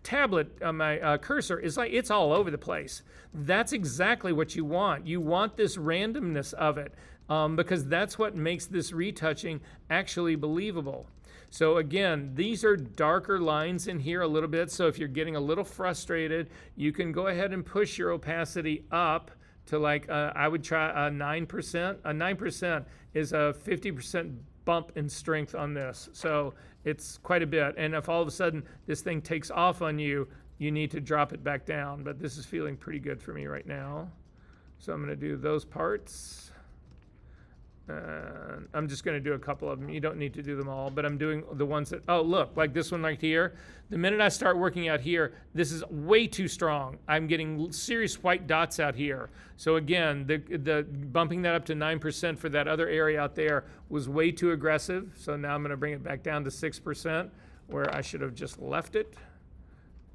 tablet, my cursor is like, it's all over the place. That's exactly what you want. You want this randomness of it because that's what makes this retouching actually believable. So again, these are darker lines in here a little bit. So if you're getting a little frustrated, you can go ahead and push your opacity up to like, I would try a 9%. A 9% is a 50% bump in strength on this. So it's quite a bit. And if all of a sudden this thing takes off on you, you need to drop it back down. But this is feeling pretty good for me right now. So I'm going to do those parts. I'm just going to do a couple of them. You don't need to do them all, but I'm doing the ones that, oh, look, like this one right here. The minute I start working out here, this is way too strong. I'm getting serious white dots out here. So again, the bumping that up to 9% for that other area out there was way too aggressive. So now I'm going to bring it back down to 6% where I should have just left it.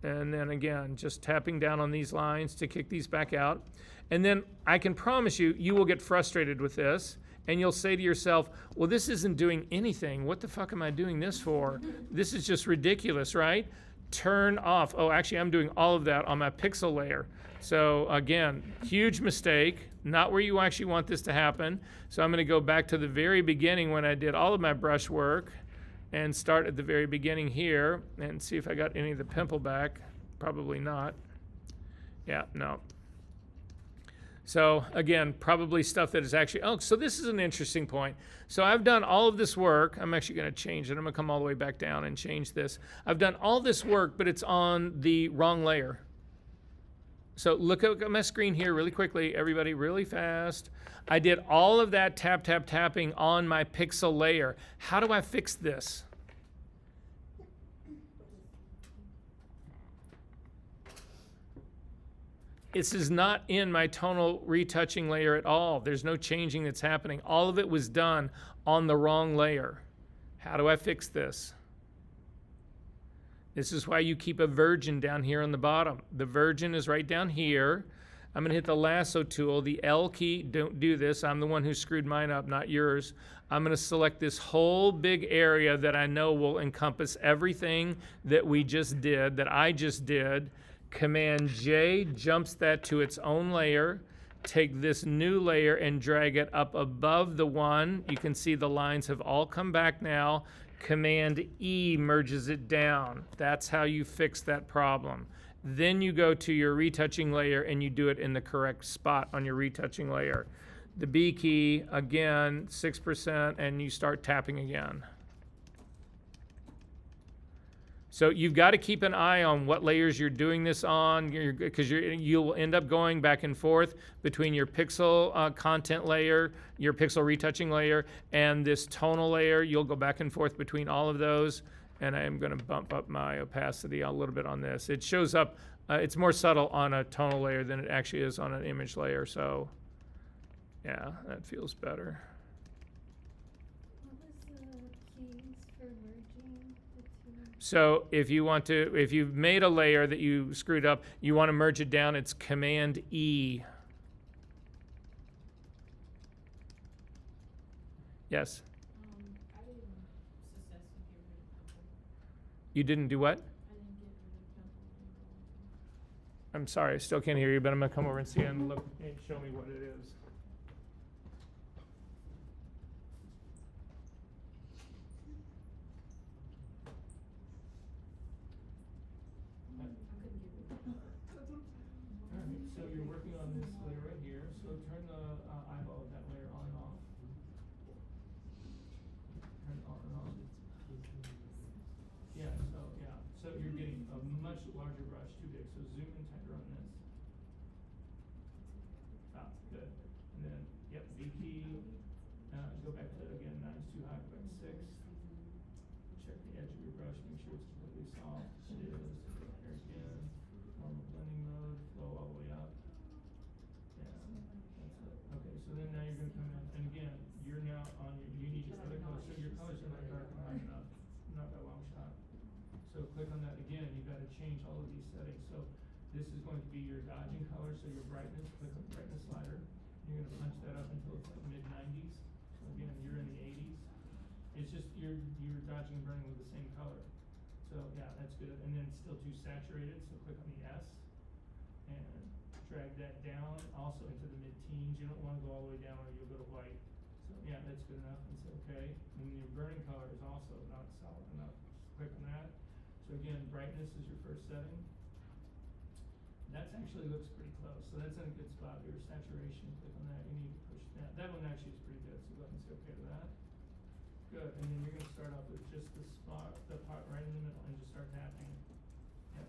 And then again, just tapping down on these lines to kick these back out. And then I can promise you, you will get frustrated with this. And you'll say to yourself, well, this isn't doing anything. What the fuck am I doing this for? This is just ridiculous, right? turn off. Oh, actually, I'm doing all of that on my pixel layer. So again, huge mistake, not where you actually want this to happen. So I'm going to go back to the very beginning when I did all of my brush work and start at the very beginning here and see if I got any of the pimple back. Probably not. Yeah, no. So again, probably stuff that is actually, oh, so this is an interesting point. So I've done all of this work. I'm actually going to change it. I'm going to come all the way back down and change this. I've done all this work, but it's on the wrong layer. So look at my screen here really quickly, everybody, really fast. I did all of that tapping on my pixel layer. How do I fix this? This is not in my tonal retouching layer at all. There's no changing that's happening. All of it was done on the wrong layer. How do I fix this? This is why you keep a virgin down here on the bottom. The virgin is right down here. I'm going to hit the lasso tool, the L key. Don't do this. I'm the one who screwed mine up, not yours. I'm going to select this whole big area that I know will encompass everything that we just did, that I just did. Command J jumps that to its own layer. Take this new layer and drag it up above the one. You can see the lines have all come back now. Command E merges it down. That's how you fix that problem. Then you go to your retouching layer and you do it in the correct spot on your retouching layer. The B key, again, 6%, and you start tapping again. So you've got to keep an eye on what layers you're doing this on, because you'll end up going back and forth between your pixel content layer, your pixel retouching layer, and this tonal layer. You'll go back and forth between all of those, and I am going to bump up my opacity a little bit on this. It shows up, it's more subtle on a tonal layer than it actually is on an image layer, so yeah, that feels better. What was the keys for merging the two? So if you've made a layer that you screwed up, you want to merge it down, it's Command E. Yes? I didn't successfully get rid of pimple. You didn't do what? I didn't get rid of pimple anymore. I'm sorry, I still can't hear you, but I'm going to come over and see and look and show me what it is. So you're working on this layer right here. So turn the eyeball of that layer on and off. Turn it on and off. Yeah, so you're getting a much larger brush, too big. So zoom in tighter on this. Ah, good. And then, yep, V key. Go back to, again, 9's too high, go back to 6. Check the edge of your brush, make sure it's completely soft. It is. There again. Normal blending mode, flow all the way up. Yeah, that's it. Okay, so then now you're going to come in, and again, you're now on you need your other color. So your colors are not dark enough, not by a long shot. So click on that again. You've got to change all of these settings. So this is going to be your dodging color. So your brightness. Click on the brightness slider. You're going to punch that up until it's like mid-90s. So again, you're in the 80s. It's just you're dodging and burning with the same color. So yeah, that's good. And then still too saturated. So click on the S and drag that down also into the mid-teens. You don't want to go all the way down or you'll go to white. So yeah, that's good enough. And say okay. And then your burning color is also not solid enough. Just click on that. So again, brightness is your first setting. That actually looks pretty close. So that's in a good spot. Your saturation, click on that. You need to push that. That one actually is pretty good. So go ahead and say okay to that. Good. And then you're going to start off with just the spot, the part right in the middle, and just start tapping. Yep.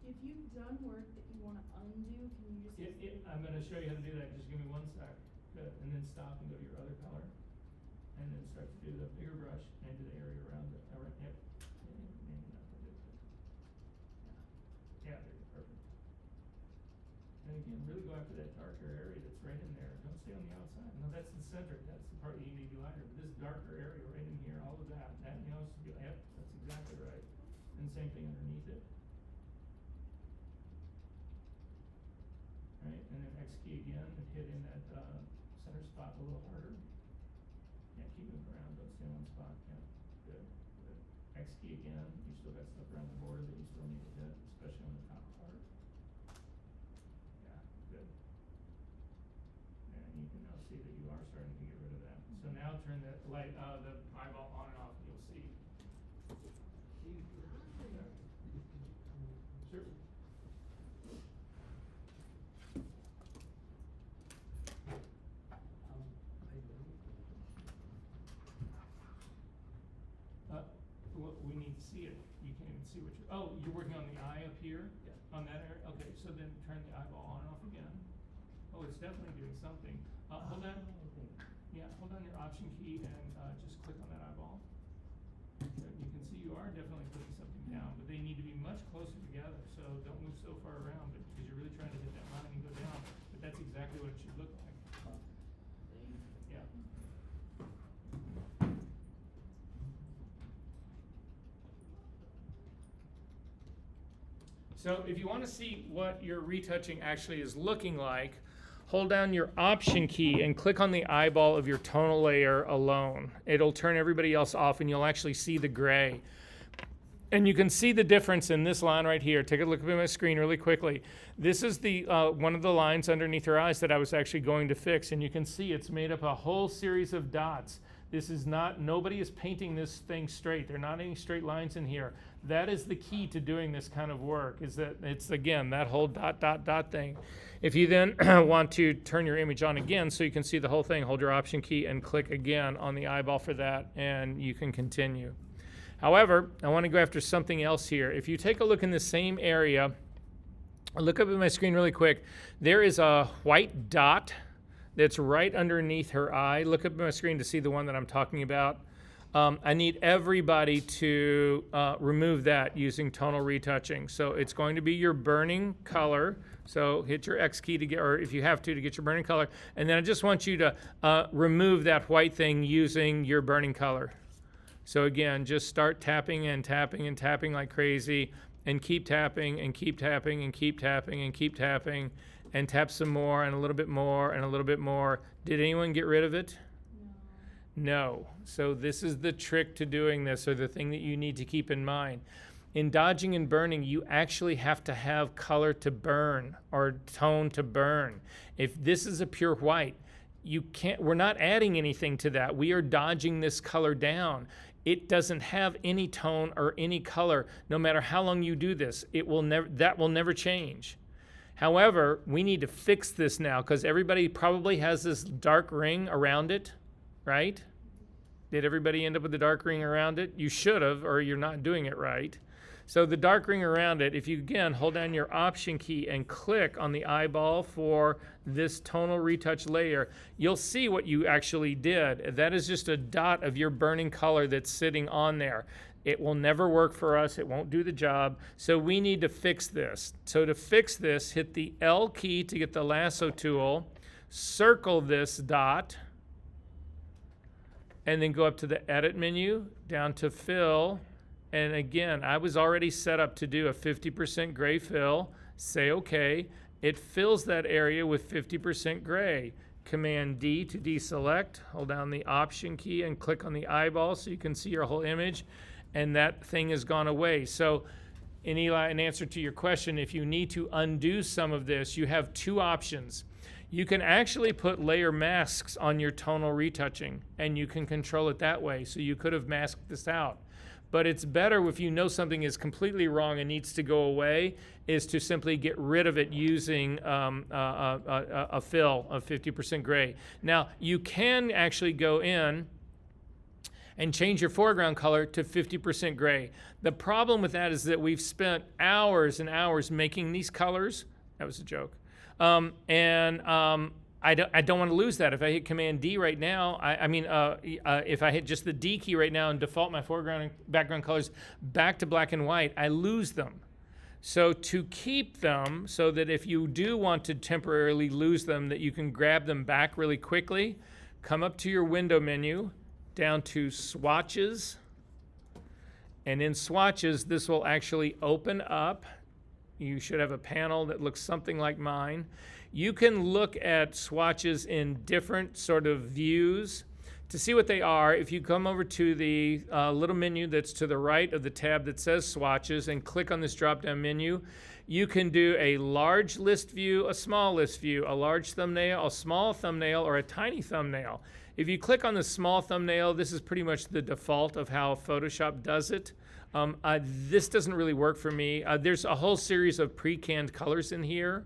If you've done work that you want to undo, can you just? I'm going to show you how to do that. Just give me 1 sec. Good. And then stop and go to your other color. And then start to do the bigger brush and do the area around it. All right. Yep. Yeah, there you go. Perfect. And again, really go after that darker area that's right in there. Don't stay on the outside. No, that's the center. That's the part you need to be lighter. But this darker area right in here, all of that, yep, that's exactly right. And same thing underneath it. Right, and then X key again and hit in that center spot a little harder. Yeah, keep moving around. Don't stay in one spot. Yeah. X key again, you still got stuff around the border that you still need to hit, especially on the top part. Yeah, good. And you can now see that you are starting to get rid of that. So now turn the light, the eyeball on and off, and you'll see. Sure. Well, we need to see it. You can't even see what you're, oh, you're working on the eye up here? Yeah. On that area? Okay, so then turn the eyeball on and off again. Oh, it's definitely doing something. Hold on. Yeah, hold on your option key and just click on that eyeball. Good. You can see you are definitely putting something down, but they need to be much closer together. So don't move so far around, but because you're really trying to hit that line and go down. But that's exactly what it should look like. Yeah. So if you want to see what your retouching actually is looking like, hold down your option key and click on the eyeball of your tonal layer alone. It'll turn everybody else off and you'll actually see the gray. And you can see the difference in this line right here. Take a look at my screen really quickly. This is the one of the lines underneath her eyes that I was actually going to fix. And you can see it's made up a whole series of dots. This is not, nobody is painting this thing straight. There are not any straight lines in here. That is the key to doing this kind of work, is that it's, again, that whole dot, dot, dot thing. If you then want to turn your image on again so you can see the whole thing, hold your option key and click again on the eyeball for that, and you can continue. However, I want to go after something else here. If you take a look in the same area, look up at my screen really quick. There is a white dot that's right underneath her eye. Look up at my screen to see the one that I'm talking about. I need everybody to remove that using tonal retouching. So it's going to be your burning color. So hit your X key to get, or if you have to get your burning color. And then I just want you to remove that white thing using your burning color. So again, just start tapping and tapping and tapping like crazy, and keep tapping and keep tapping and keep tapping and keep tapping, and tap some more and a little bit more and a little bit more. Did anyone get rid of it? No. So this is the trick to doing this, or the thing that you need to keep in mind. In dodging and burning, you actually have to have color to burn, or tone to burn. If this is a pure white, you can't, we're not adding anything to that. We are dodging this color down. It doesn't have any tone or any color. No matter how long you do this, it will never, that will never change. However, we need to fix this now, because everybody probably has this dark ring around it, right? Did everybody end up with the dark ring around it? You should have, or you're not doing it right. So the dark ring around it, if you again hold down your option key and click on the eyeball for this tonal retouch layer, you'll see what you actually did. That is just a dot of your burning color that's sitting on there. It will never work for us. It won't do the job. So we need to fix this. So to fix this, hit the L key to get the lasso tool, circle this dot, and then go up to the edit menu, down to fill. And again, I was already set up to do a 50% gray fill. Say okay. It fills that area with 50% gray. Command D to deselect. Hold down the option key and click on the eyeball so you can see your whole image. And that thing has gone away. So in Eli, in answer to your question, if you need to undo some of this, you have two options. You can actually put layer masks on your tonal retouching, and you can control it that way. So you could have masked this out. But it's better if you know something is completely wrong and needs to go away, is to simply get rid of it using a fill of 50% gray. Now, you can actually go in and change your foreground color to 50% gray. The problem with that is that we've spent hours and hours making these colors. That was a joke. I don't want to lose that. If I hit Command D right now, if I hit just the D key right now and default my foreground and background colors back to black and white, I lose them. So to keep them, so that if you do want to temporarily lose them, that you can grab them back really quickly, come up to your window menu, down to swatches, and in swatches, this will actually open up. You should have a panel that looks something like mine. You can look at swatches in different sort of views To see what they are, if you come over to the little menu that's to the right of the tab that says swatches and click on this drop-down menu, you can do a large list view, a small list view, a large thumbnail, a small thumbnail, or a tiny thumbnail. If you click on the small thumbnail, this is pretty much the default of how Photoshop does it. This doesn't really work for me. There's a whole series of pre-canned colors in here.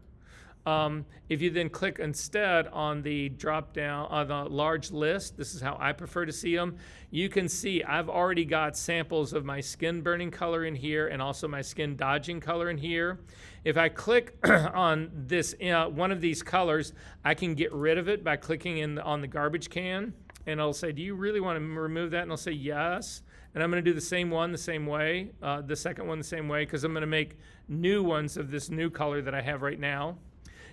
If you then click instead on the drop down on the large list, this is how I prefer to see them. You can see I've already got samples of my skin burning color in here and also my skin dodging color in here. If I click on this one of these colors, I can get rid of it by clicking on the garbage can, and I'll say, do you really want to remove that? And I'll say yes. And I'm going to do the same one the same way, the second one the same way, because I'm going to make new ones of this new color that I have right now.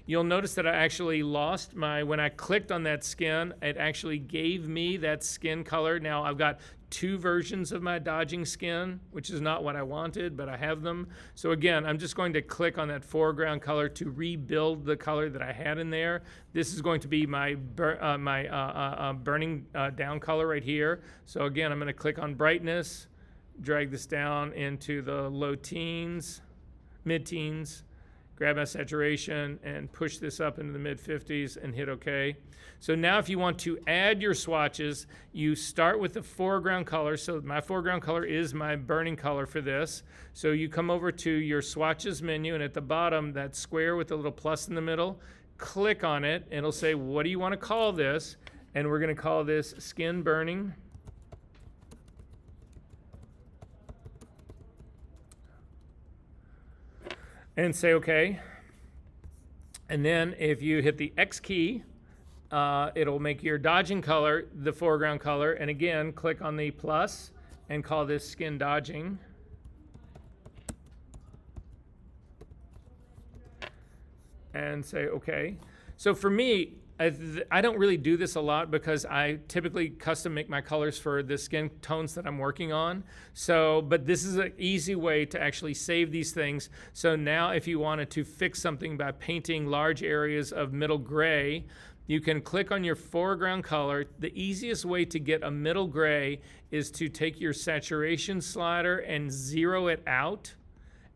You'll notice that I actually lost when I clicked on that skin, it actually gave me that skin color. Now I've got two versions of my dodging skin, which is not what I wanted, but I have them. So again, I'm just going to click on that foreground color to rebuild the color that I had in there. This is going to be my burning down color right here. So again, I'm going to click on brightness, drag this down into the low teens, mid-teens, grab my saturation and push this up into the mid-50s and hit OK. So now if you want to add your swatches, you start with the foreground color. So my foreground color is my burning color for this. So you come over to your swatches menu, and at the bottom, that square with the little plus in the middle, click on it, and it'll say, what do you want to call this? And we're going to call this skin burning. And say OK. And then if you hit the X key, it'll make your dodging color the foreground color. And again, click on the plus and call this skin dodging. And say OK. So for me, I don't really do this a lot because I typically custom make my colors for the skin tones that I'm working on. So, but this is an easy way to actually save these things. So now if you wanted to fix something by painting large areas of middle gray, you can click on your foreground color. The easiest way to get a middle gray is to take your saturation slider and zero it out.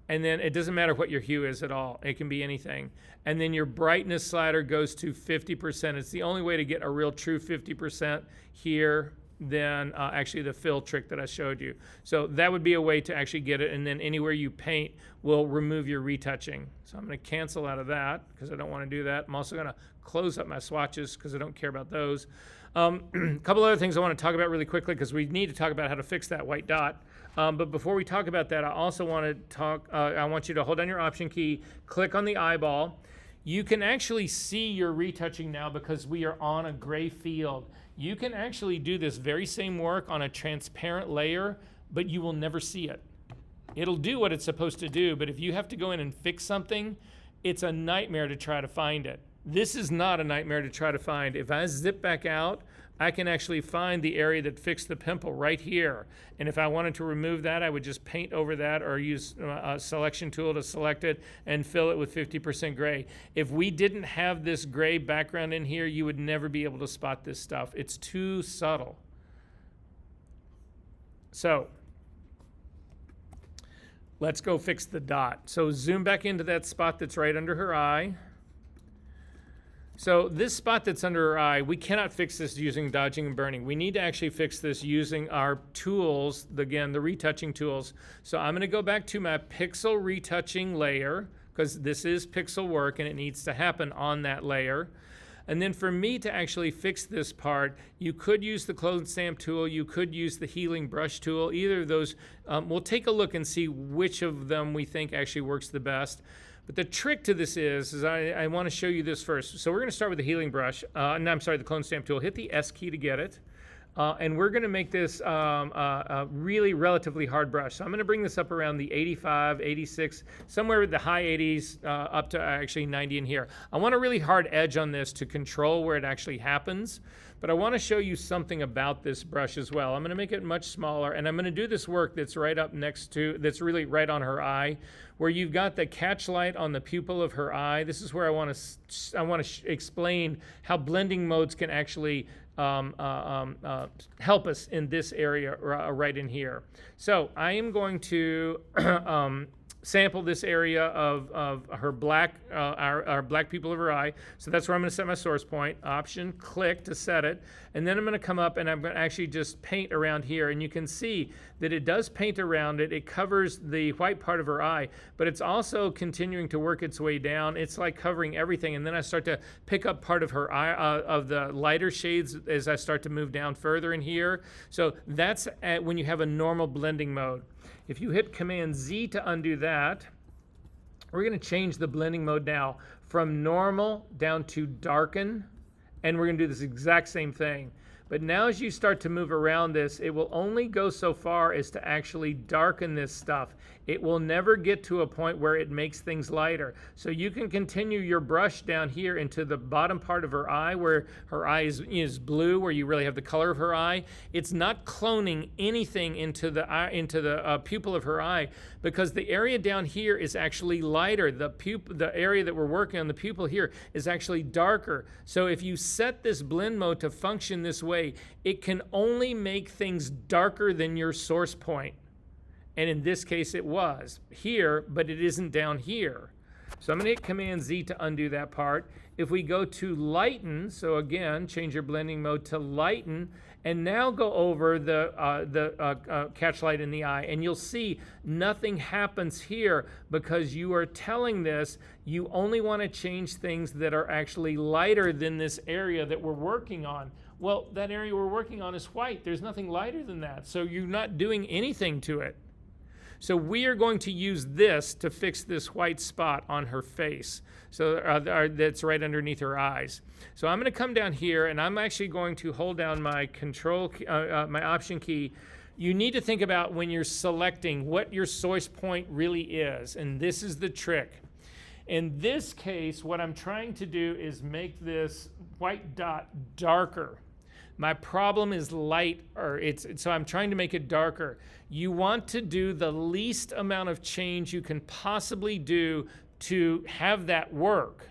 And then it doesn't matter what your hue is at all. It can be anything. And then your brightness slider goes to 50%. It's the only way to get a real true 50% here than actually the fill trick that I showed you. So that would be a way to actually get it. And then anywhere you paint will remove your retouching. So I'm going to cancel out of that because I don't want to do that. I'm also going to close up my swatches because I don't care about those. A couple other things I want to talk about really quickly because we need to talk about how to fix that white dot. But before we talk about that, I also want to talk, I want you to hold down your Option key, click on the eyeball. You can actually see your retouching now because we are on a gray field. You can actually do this very same work on a transparent layer, but you will never see it. It'll do what it's supposed to do, but if you have to go in and fix something, it's a nightmare to try to find it. This is not a nightmare to try to find. If I zip back out, I can actually find the area that fixed the pimple right here. And if I wanted to remove that, I would just paint over that or use a selection tool to select it and fill it with 50% gray. If we didn't have this gray background in here, you would never be able to spot this stuff. It's too subtle. So let's go fix the dot. So zoom back into that spot that's right under her eye. So this spot that's under her eye, we cannot fix this using dodging and burning. We need to actually fix this using our tools, again, the retouching tools. So I'm going to go back to my pixel retouching layer because this is pixel work and it needs to happen on that layer. And then for me to actually fix this part, you could use the clone stamp tool, you could use the healing brush tool. Either of those, we'll take a look and see which of them we think actually works the best. But the trick to this is I want to show you this first. So we're going to start with the healing brush. The clone stamp tool. Hit the S key to get it. And we're going to make this a really relatively hard brush. So I'm going to bring this up around the 85, 86, somewhere with the high 80s up to actually 90 in here. I want a really hard edge on this to control where it actually happens. But I want to show you something about this brush as well. I'm going to make it much smaller, and I'm going to do this work that's right up next to, that's really right on her eye, where you've got the catch light on the pupil of her eye. This is where I want to explain how blending modes can actually help us in this area right in here. So I am going to sample this area of her black, our black pupil of her eye. So that's where I'm going to set my source point. Option, click to set it. And then I'm going to come up and I'm going to actually just paint around here. And you can see that it does paint around it. It covers the white part of her eye, but it's also continuing to work its way down. It's like covering everything. And then I start to pick up part of her eye, of the lighter shades as I start to move down further in here. So that's when you have a normal blending mode. If you hit Command Z to undo that, we're going to change the blending mode now from normal down to darken, and we're going to do this exact same thing. But now as you start to move around this, it will only go so far as to actually darken this stuff. It will never get to a point where it makes things lighter. So you can continue your brush down here into the bottom part of her eye where her eye is blue, where you really have the color of her eye. It's not cloning anything into the pupil of her eye, because the area down here is actually lighter. The area that we're working on, the pupil here, is actually darker. So if you set this blend mode to function this way, it can only make things darker than your source point. And in this case it was here, but it isn't down here. So I'm going to hit Command Z to undo that part. If we go to lighten, so again, change your blending mode to lighten, and now go over the catch light in the eye, and you'll see nothing happens here because you are telling this you only want to change things that are actually lighter than this area that we're working on. Well, that area we're working on is white. There's nothing lighter than that, so you're not doing anything to it. So we are going to use this to fix this white spot on her face. So that's right underneath her eyes. So I'm going to come down here, and I'm actually going to hold down my my Option key. You need to think about when you're selecting what your source point really is, and this is the trick. In this case, what I'm trying to do is make this white dot darker. My problem is light, so I'm trying to make it darker. You want to do the least amount of change you can possibly do to have that work.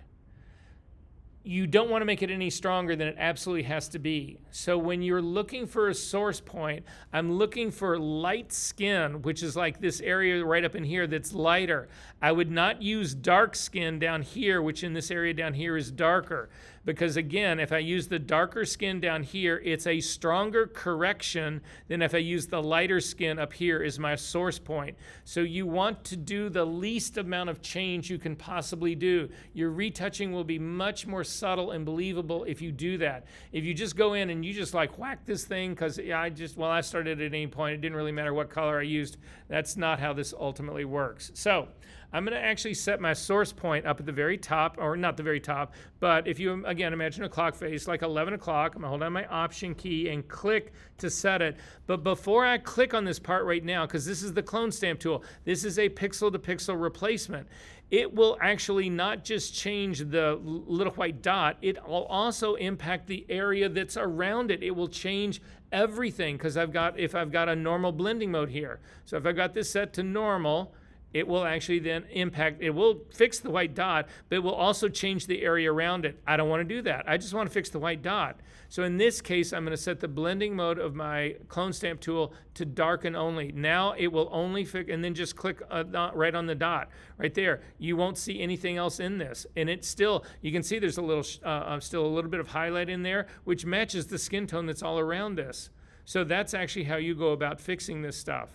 You don't want to make it any stronger than it absolutely has to be. So when you're looking for a source point, I'm looking for light skin, which is like this area right up in here that's lighter. I would not use dark skin down here, which in this area down here is darker. Because again, if I use the darker skin down here, it's a stronger correction than if I use the lighter skin up here as my source point. So you want to do the least amount of change you can possibly do. Your retouching will be much more subtle and believable if you do that. If you just go in and you just like whack this thing, because I started at any point, it didn't really matter what color I used. That's not how this ultimately works. So I'm going to actually set my source point up at the very top, or not the very top, but if you, again, imagine a clock face, like 11 o'clock, I'm going to hold down my Option key and click to set it. But before I click on this part right now, because this is the clone stamp tool, this is a pixel-to-pixel replacement. It will actually not just change the little white dot, it will also impact the area that's around it. It will change everything, because if I've got a normal blending mode here. So if I've got this set to normal, it will actually then it will fix the white dot, but it will also change the area around it. I don't want to do that. I just want to fix the white dot. So in this case, I'm going to set the blending mode of my clone stamp tool to darken only. Now it will only fix, and then just click right on the dot right there. You won't see anything else in this. And it's still, you can see there's still a little bit of highlight in there, which matches the skin tone that's all around this. So that's actually how you go about fixing this stuff.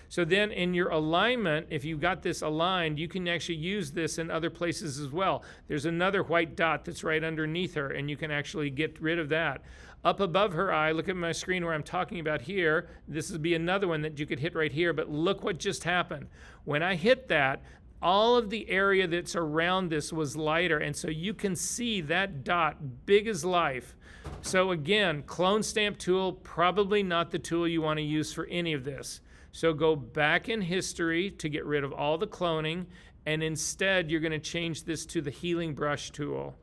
So then in your alignment, if you've got this aligned, you can actually use this in other places as well. There's another white dot that's right underneath her, and you can actually get rid of that. Up above her eye, look at my screen where I'm talking about here. This would be another one that you could hit right here, but look what just happened. When I hit that, all of the area that's around this was lighter, and so you can see that dot big as life. So again, clone stamp tool, probably not the tool you want to use for any of this. So go back in history to get rid of all the cloning, and instead you're going to change this to the healing brush tool.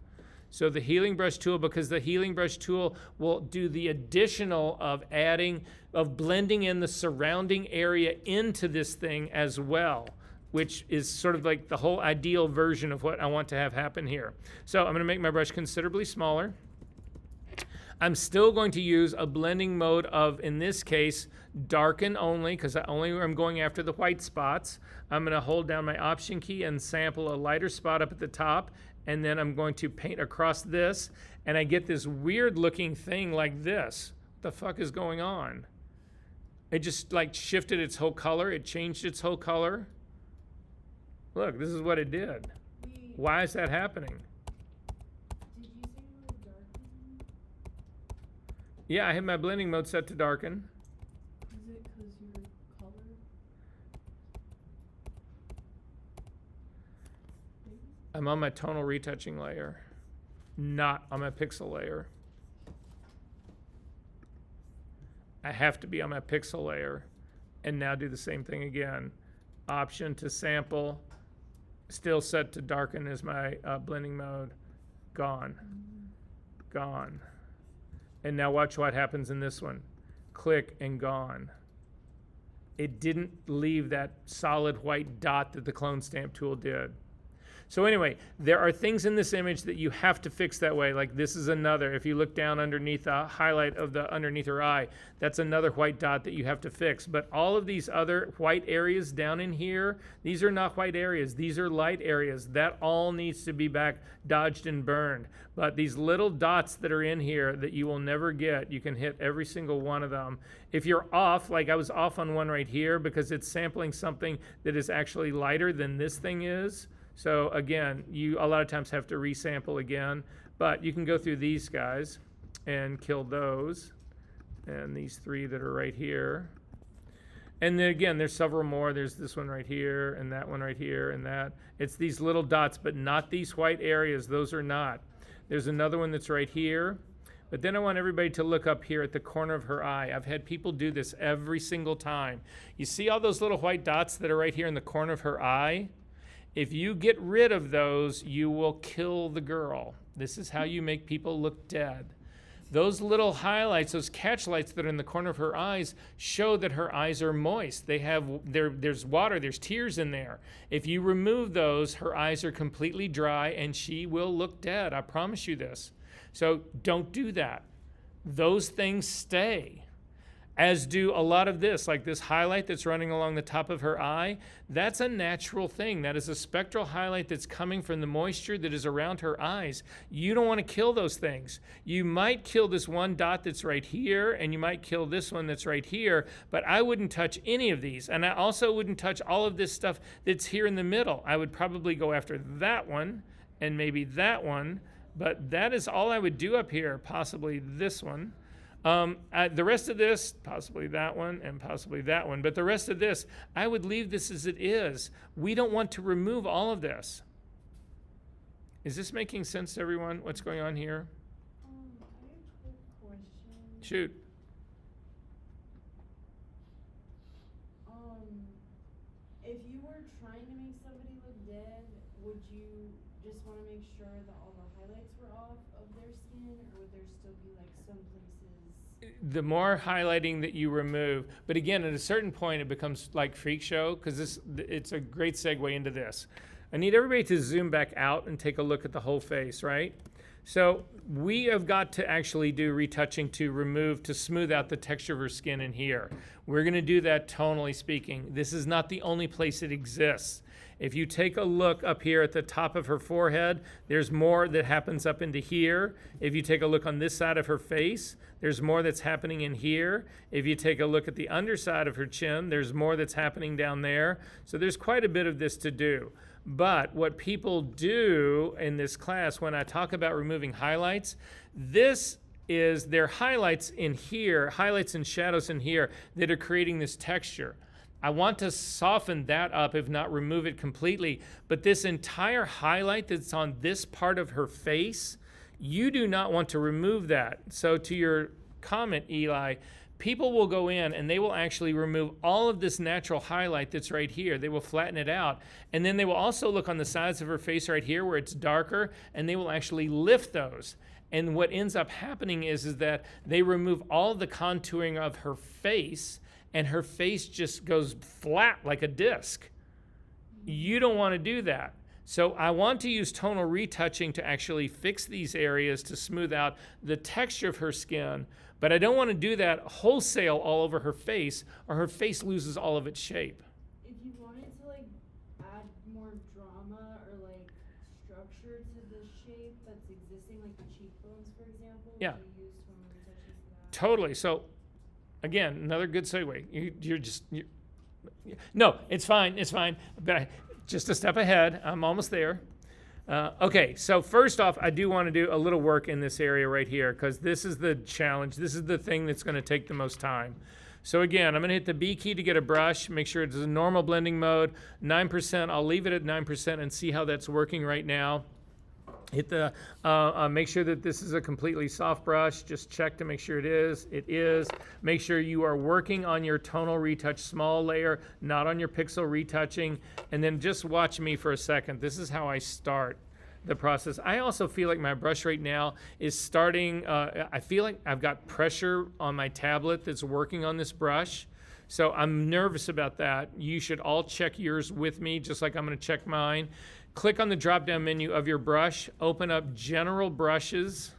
So the healing brush tool, because the healing brush tool will do the additional of blending in the surrounding area into this thing as well, which is sort of like the whole ideal version of what I want to have happen here. So I'm going to make my brush considerably smaller. I'm still going to use a blending mode of, in this case, darken only, because I'm going after the white spots. I'm going to hold down my Option key and sample a lighter spot up at the top, and then I'm going to paint across this, and I get this weird looking thing like this. What the fuck is going on? It just like shifted its whole color. It changed its whole color. Look, this is what it did. Why is that happening? Did you say you were darkening? Yeah, I have my blending mode set to darken. Is it because your color? Maybe? I'm on my tonal retouching layer, not on my pixel layer. I have to be on my pixel layer, and now do the same thing again. Option to sample, still set to darken as my blending mode. Gone. Gone. And now watch what happens in this one. Click and gone. It didn't leave that solid white dot that the clone stamp tool did. So anyway, there are things in this image that you have to fix that way. Like this is another. If you look down underneath the highlight of the underneath her eye, that's another white dot that you have to fix. But all of these other white areas down in here, these are not white areas. These are light areas. That all needs to be back dodged and burned. But these little dots that are in here that you will never get, you can hit every single one of them. If you're off, like I was off on one right here because it's sampling something that is actually lighter than this thing is. So again, you a lot of times have to resample again, but you can go through these guys and kill those, and these three that are right here. And then again, there's several more. There's this one right here, and that one right here, and that. It's these little dots, but not these white areas. Those are not. There's another one that's right here. But then I want everybody to look up here at the corner of her eye. I've had people do this every single time. You see all those little white dots that are right here in the corner of her eye? If you get rid of those, you will kill the girl. This is how you make people look dead. Those little highlights, those catch lights that are in the corner of her eyes show that her eyes are moist. There's water, there's tears in there. If you remove those, her eyes are completely dry and she will look dead. I promise you this. So don't do that. Those things stay. As do a lot of this, like this highlight that's running along the top of her eye. That's a natural thing. That is a spectral highlight that's coming from the moisture that is around her eyes. You don't want to kill those things. You might kill this one dot that's right here, and you might kill this one that's right here, but I wouldn't touch any of these. And I also wouldn't touch all of this stuff that's here in the middle. I would probably go after that one and maybe that one, but that is all I would do up here, possibly this one. The rest of this, possibly that one and possibly that one, but the rest of this, I would leave this as it is. We don't want to remove all of this. Is this making sense to everyone? What's going on here? I have a quick question. Shoot. If you were trying to make somebody look dead, would you just want to make sure that all the highlights were off of their skin, or would there still be like some places? The more highlighting that you remove, but again, at a certain point, it becomes like freak show, because it's a great segue into this. I need everybody to zoom back out and take a look at the whole face, right? So we have got to actually do retouching to smooth out the texture of her skin in here. We're going to do that tonally speaking. This is not the only place it exists. If you take a look up here at the top of her forehead, there's more that happens up into here. If you take a look on this side of her face, there's more that's happening in here. If you take a look at the underside of her chin, there's more that's happening down there. So there's quite a bit of this to do. But what people do in this class, when I talk about removing highlights, this is their highlights in here, highlights and shadows in here that are creating this texture. I want to soften that up, if not remove it completely. But this entire highlight that's on this part of her face, you do not want to remove that. So to your comment, Eli, people will go in and they will actually remove all of this natural highlight that's right here. They will flatten it out. And then they will also look on the sides of her face right here where it's darker, and they will actually lift those. And what ends up happening is that they remove all the contouring of her face, and her face just goes flat like a disc. You don't want to do that. So I want to use tonal retouching to actually fix these areas to smooth out the texture of her skin, but I don't want to do that wholesale all over her face or her face loses all of its shape. If you wanted to like add more drama or like structure to the shape that's existing, like the cheekbones, for example, Yeah. would you use tonal retouching for that? Totally. So again, another good segue. No, it's fine. It's fine. But just a step ahead. I'm almost there. Okay, so first off, I do want to do a little work in this area right here because this is the challenge. This is the thing that's going to take the most time. So again, I'm going to hit the B key to get a brush, make sure it's a normal blending mode, 9%. I'll leave it at 9% and see how that's working right now. Hit the, make sure that this is a completely soft brush. Just check to make sure it is. It is. Make sure you are working on your tonal retouch small layer, not on your pixel retouching. And then just watch me for a second. This is how I start the process. I also feel like my brush right now is starting, I feel like I've got pressure on my tablet that's working on this brush. So I'm nervous about that. You should all check yours with me, just like I'm going to check mine. Click on the drop-down menu of your brush, open up General Brushes,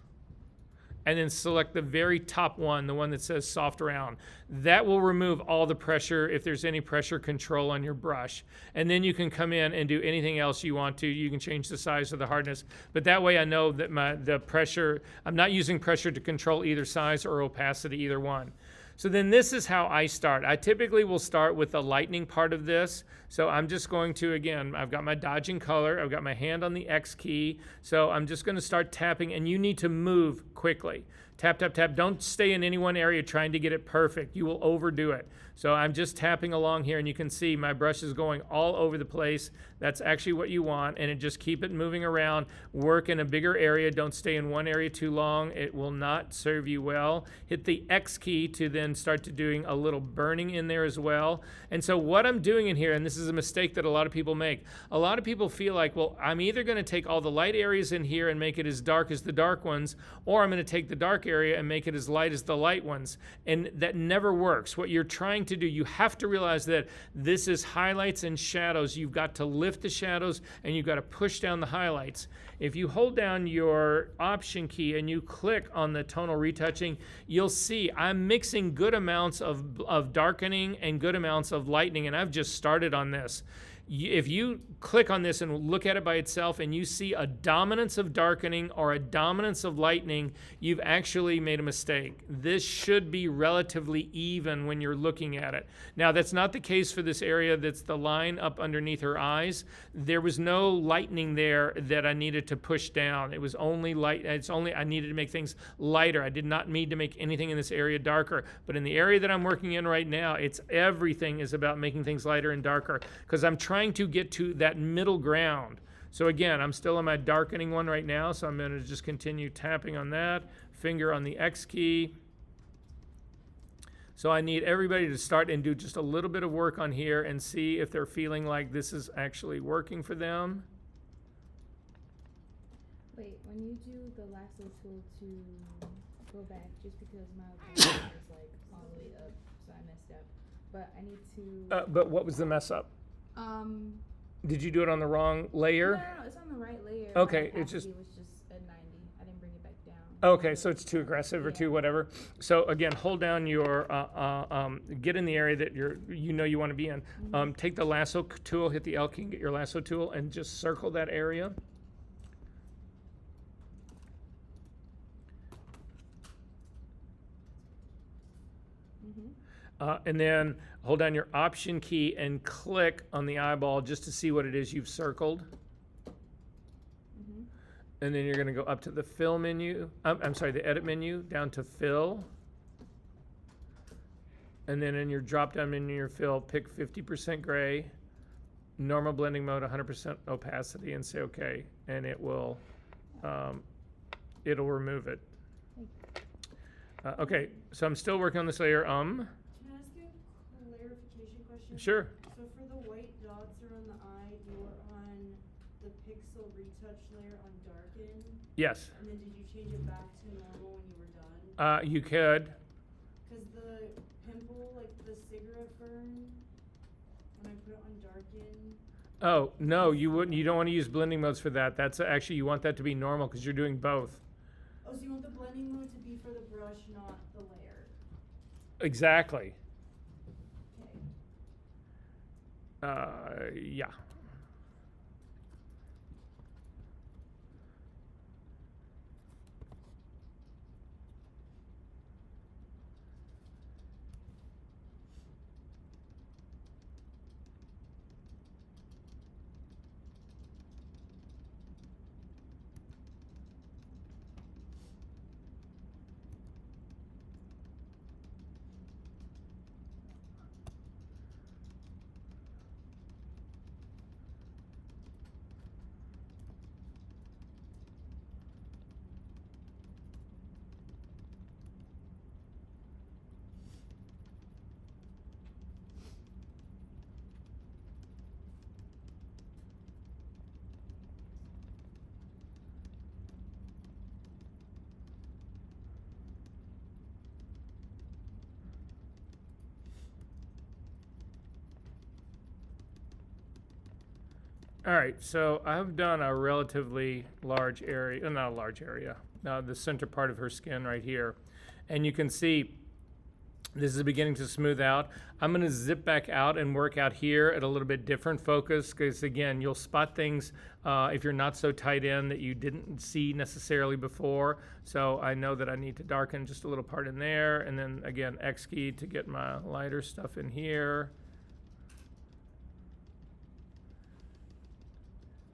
and then select the very top one, the one that says Soft Round. That will remove all the pressure if there's any pressure control on your brush. And then you can come in and do anything else you want to. You can change the size or the hardness. But that way I know that the pressure, I'm not using pressure to control either size or opacity, either one. So then this is how I start. I typically will start with the lightning part of this. So I'm just going to, again, I've got my dodging color. I've got my hand on the X key. So I'm just going to start tapping, and you need to move quickly. Tap, tap, tap. Don't stay in any one area trying to get it perfect. You will overdo it. So I'm just tapping along here, and you can see my brush is going all over the place. That's actually what you want, and just keep it moving around. Work in a bigger area. Don't stay in one area too long. It will not serve you well. Hit the X key to then start to doing a little burning in there as well. And so what I'm doing in here, and this is a mistake that a lot of people make, a lot of people feel like, well, I'm either going to take all the light areas in here and make it as dark as the dark ones, or I'm going to take the dark area and make it as light as the light ones. And that never works. What you're trying to do, you have to realize that this is highlights and shadows. You've got to lift the shadows and you've got to push down the highlights. If you hold down your Option key and you click on the tonal retouching, you'll see I'm mixing good amounts of darkening and good amounts of lightening, and I've just started on this. If you click on this and look at it by itself and you see a dominance of darkening or a dominance of lightening, you've actually made a mistake. This should be relatively even when you're looking at it. Now, that's not the case for this area that's the line up underneath her eyes. There was no lightening there that I needed to push down. It was only light. I needed to make things lighter. I did not need to make anything in this area darker. But in the area that I'm working in right now, everything is about making things lighter and darker because I'm trying to get to that middle ground. So again, I'm still on my darkening one right now, so I'm going to just continue tapping on that, finger on the X key. So I need everybody to start and do just a little bit of work on here and see if they're feeling like this is actually working for them. Wait, when you do the lasso tool to go back, just because my camera is like all the way up, so I messed up. But I need to. But what was the mess up? Did you do it on the wrong layer? No, it's on the right layer. Okay, My it's just. opacity was just at 90. I didn't bring it back down. Okay, so it's too aggressive or too whatever. So again, hold down your, get in the area that you want to be in. Take the lasso tool, hit the L key, and get your lasso tool, and just circle that area. And then hold down your Option key and click on the eyeball just to see what it is you've circled. And then you're going to go up to the fill menu. I'm sorry, the edit menu, down to fill. And then in your drop-down menu, your fill, pick 50% gray, normal blending mode, 100% opacity, and say OK. And it will, it'll remove it. Okay, so I'm still working on this layer. Can I ask you a clarification question? Sure. So for the white dots around the eye, you're on the pixel retouch layer on darken? Yes. And then did you change it back to normal when you were done? You could. Because the pimple, like the cigarette burn, when I put it on darken, Oh, no, you wouldn't. You don't want to use blending modes for that. That's actually, you want that to be normal because you're doing both. Oh, so you want the blending mode to be for the brush, not the layer. Exactly. Okay. Yeah. All right, so I've done a relatively large area, not a large area, the center part of her skin right here. And you can see this is beginning to smooth out. I'm gonna zip back out and work out here at a little bit different focus, because again, you'll spot things if you're not so tight in that you didn't see necessarily before. So I know that I need to darken just a little part in there, and then again, X key to get my lighter stuff in here.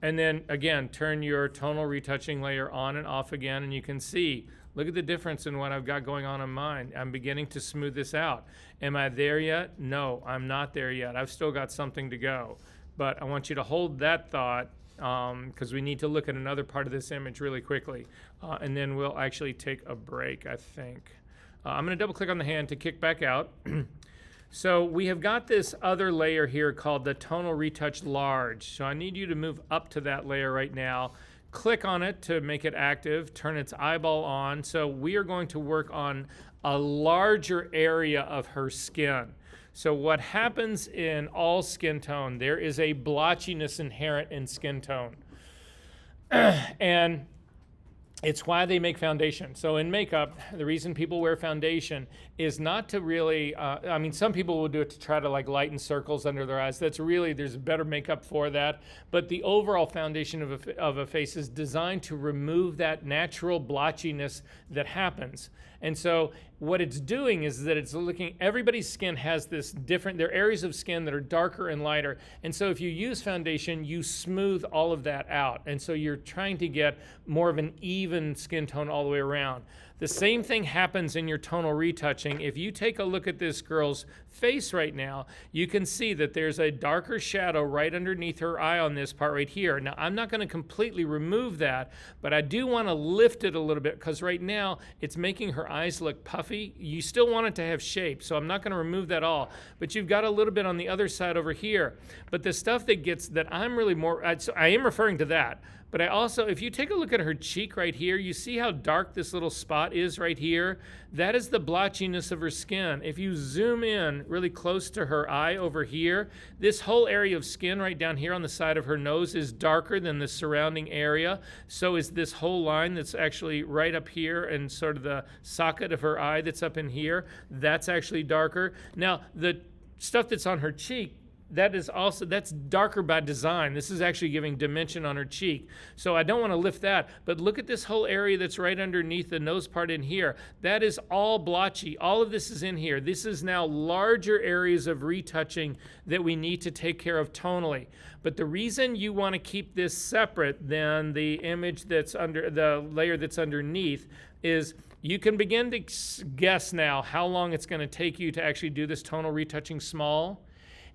And then again, turn your tonal retouching layer on and off again, and you can see, look at the difference in what I've got going on in mine. I'm beginning to smooth this out. Am I there yet? No, I'm not there yet. I've still got something to go. But I want you to hold that thought, because we need to look at another part of this image really quickly. And then we'll actually take a break, I think. I'm gonna double click on the hand to kick back out. So we have got this other layer here called the Tonal Retouch Large. So I need you to move up to that layer right now. Click on it to make it active, turn its eyeball on. So we are going to work on a larger area of her skin. So what happens in all skin tone, there is a blotchiness inherent in skin tone. And it's why they make foundation. So in makeup, the reason people wear foundation is not to really, I mean, some people will do it to try to like lighten circles under their eyes. That's really, there's better makeup for that. But the overall foundation of a face is designed to remove that natural blotchiness that happens. And so what it's doing is that it's looking, everybody's skin has this different, there are areas of skin that are darker and lighter. And so if you use foundation, you smooth all of that out. And so you're trying to get more of an even skin tone all the way around. The same thing happens in your tonal retouching. If you take a look at this girl's face right now, you can see that there's a darker shadow right underneath her eye on this part right here. Now, I'm not going to completely remove that, but I do want to lift it a little bit because right now it's making her eyes look puffy. You still want it to have shape, so I'm not going to remove that all. But you've got a little bit on the other side over here. But the stuff that I'm really more, so I am referring to that. But I also, if you take a look at her cheek right here, you see how dark this little spot is right here? That is the blotchiness of her skin. If you zoom in really close to her eye over here, this whole area of skin right down here on the side of her nose is darker than the surrounding area. So is this whole line that's actually right up here and sort of the socket of her eye that's up in here. That's actually darker. Now, the stuff that's on her cheek, that's darker by design. This is actually giving dimension on her cheek. So I don't want to lift that, but look at this whole area that's right underneath the nose part in here. That is all blotchy. All of this is in here. This is now larger areas of retouching that we need to take care of tonally. But the reason you want to keep this separate than the image that's under the layer that's underneath is you can begin to guess now how long it's going to take you to actually do this tonal retouching small.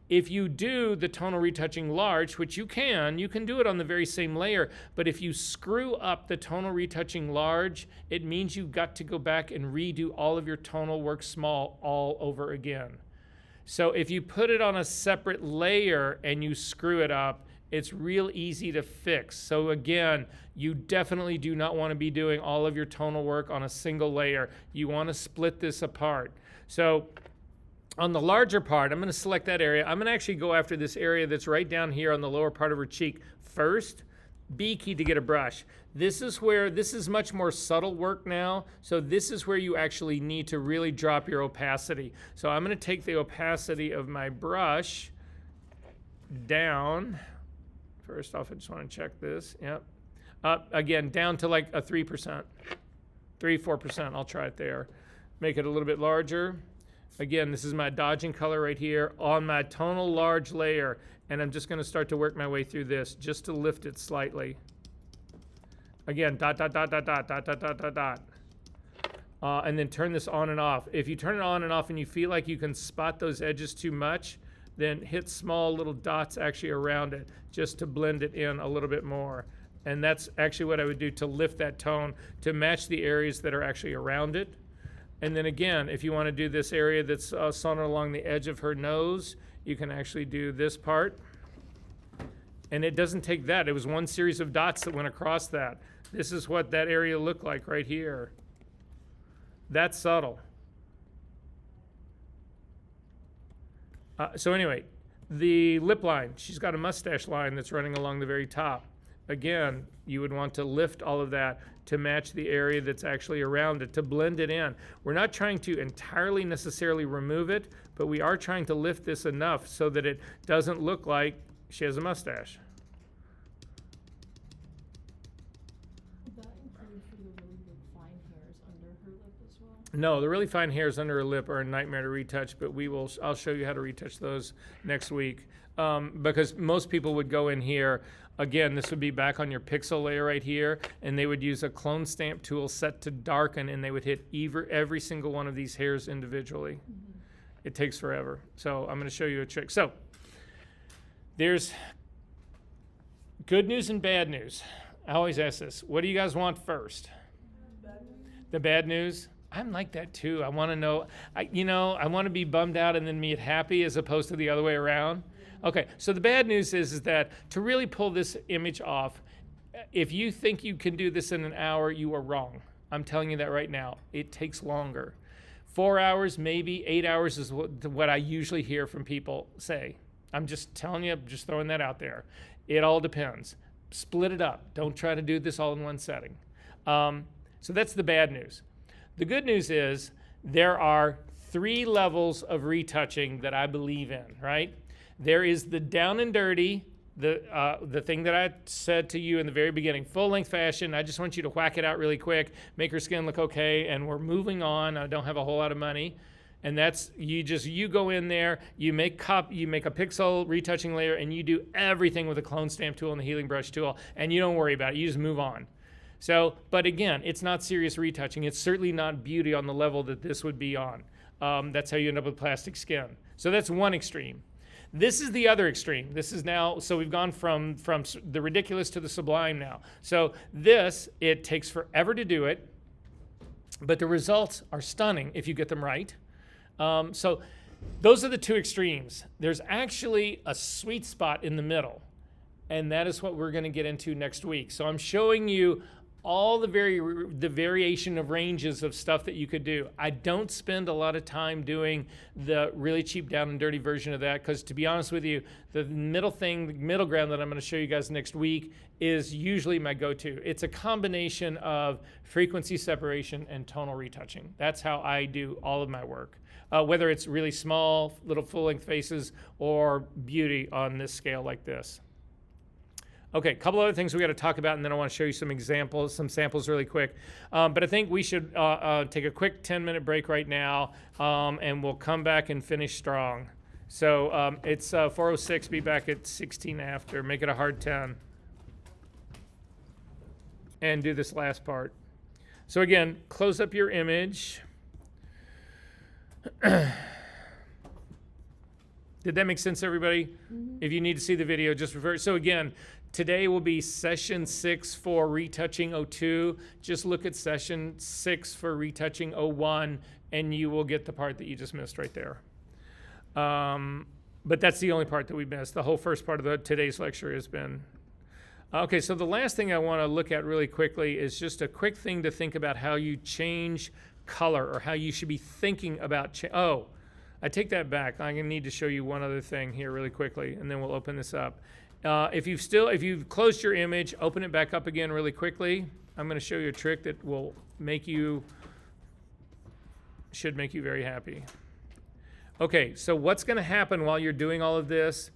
If you do the tonal retouching large, which you can do it on the very same layer, but if you screw up the tonal retouching large, it means you've got to go back and redo all of your tonal work small all over again. So if you put it on a separate layer and you screw it up, it's real easy to fix. So again, you definitely do not want to be doing all of your tonal work on a single layer. You want to split this apart. So On the larger part, I'm going to select that area. I'm going to actually go after this area that's right down here on the lower part of her cheek first. B key to get a brush. This is much more subtle work now. So this is where you actually need to really drop your opacity. So I'm going to take the opacity of my brush down. First off, I just want to check this. Yep. Again, down to like a 3%. 4%. I'll try it there. Make it a little bit larger. Again, this is my dodging color right here on my tonal large layer, and I'm just going to start to work my way through this just to lift it slightly. Again, dot, dot, dot, dot, dot, dot, dot, dot, dot, dot. And then turn this on and off. If you turn it on and off and you feel like you can spot those edges too much, then hit small little dots actually around it just to blend it in a little bit more. And that's actually what I would do to lift that tone to match the areas that are actually around it. And then again, if you want to do this area that's sewn along the edge of her nose, you can actually do this part. And it doesn't take that. It was one series of dots that went across that. This is what that area looked like right here. That's subtle. So anyway, the lip line, she's got a mustache line that's running along the very top. Again, you would want to lift all of that to match the area that's actually around it, to blend it in. We're not trying to entirely necessarily remove it, but we are trying to lift this enough so that it doesn't look like she has a mustache. Would that include for the really big fine hairs under her lip as well? No, the really fine hairs under her lip are a nightmare to retouch, but I'll show you how to retouch those next week. Because most people would go in here, again, this would be back on your pixel layer right here, and they would use a clone stamp tool set to darken, and they would hit every single one of these hairs individually. Mm-hmm. It takes forever. So I'm going to show you a trick. So there's good news and bad news. I always ask this. What do you guys want first? The bad news? I'm like that too. I want to know, I want to be bummed out and then be happy as opposed to the other way around. Okay, so the bad news is that to really pull this image off, if you think you can do this in an hour, you are wrong. I'm telling you that right now. It takes longer. 4 hours, maybe 8 hours is what I usually hear from people say. I'm just telling you, just throwing that out there. It all depends. Split it up. Don't try to do this all in one setting. So that's the bad news. The good news is there are 3 levels of retouching that I believe in, right? There is the down and dirty, the thing that I said to you in the very beginning, full-length fashion. I just want you to whack it out really quick, make her skin look okay, and we're moving on. I don't have a whole lot of money. And that's, you go in there, you make a pixel retouching layer, and you do everything with the clone stamp tool and the healing brush tool, and you don't worry about it. You just move on. So, but again, it's not serious retouching. It's certainly not beauty on the level that this would be on. That's how you end up with plastic skin. So that's one extreme. This is the other extreme. This is now, so we've gone from the ridiculous to the sublime now. So this, it takes forever to do it, but the results are stunning if you get them right. So those are the 2 extremes. There's actually a sweet spot in the middle, and that is what we're going to get into next week. So I'm showing you all the variation of ranges of stuff that you could do. I don't spend a lot of time doing the really cheap down and dirty version of that because, to be honest with you, the middle ground that I'm going to show you guys next week is usually my go-to. It's a combination of frequency separation and tonal retouching. That's how I do all of my work, whether it's really small, little full-length faces or beauty on this scale like this. Okay, a couple other things we got to talk about, and then I want to show you some examples, some samples really quick. But I think we should take a quick 10-minute break right now, and we'll come back and finish strong. So it's 4:06, be back at 16 after. Make it a hard 10. And do this last part. So again, close up your image. Did that make sense, everybody? Mm-hmm. If you need to see the video, just refer. So again, today will be session 6 for retouching 02. Just look at session 6 for retouching 01, and you will get the part that you just missed right there. But that's the only part that we missed. The whole first part of today's lecture has been. Okay, so the last thing I want to look at really quickly is just a quick thing to think about how you change color or how you should be thinking about I take that back. I'm gonna need to show you one other thing here really quickly, and then we'll open this up. If you've closed your image, open it back up again really quickly. I'm gonna show you a trick that should make you very happy. Okay, so what's gonna happen while you're doing all of this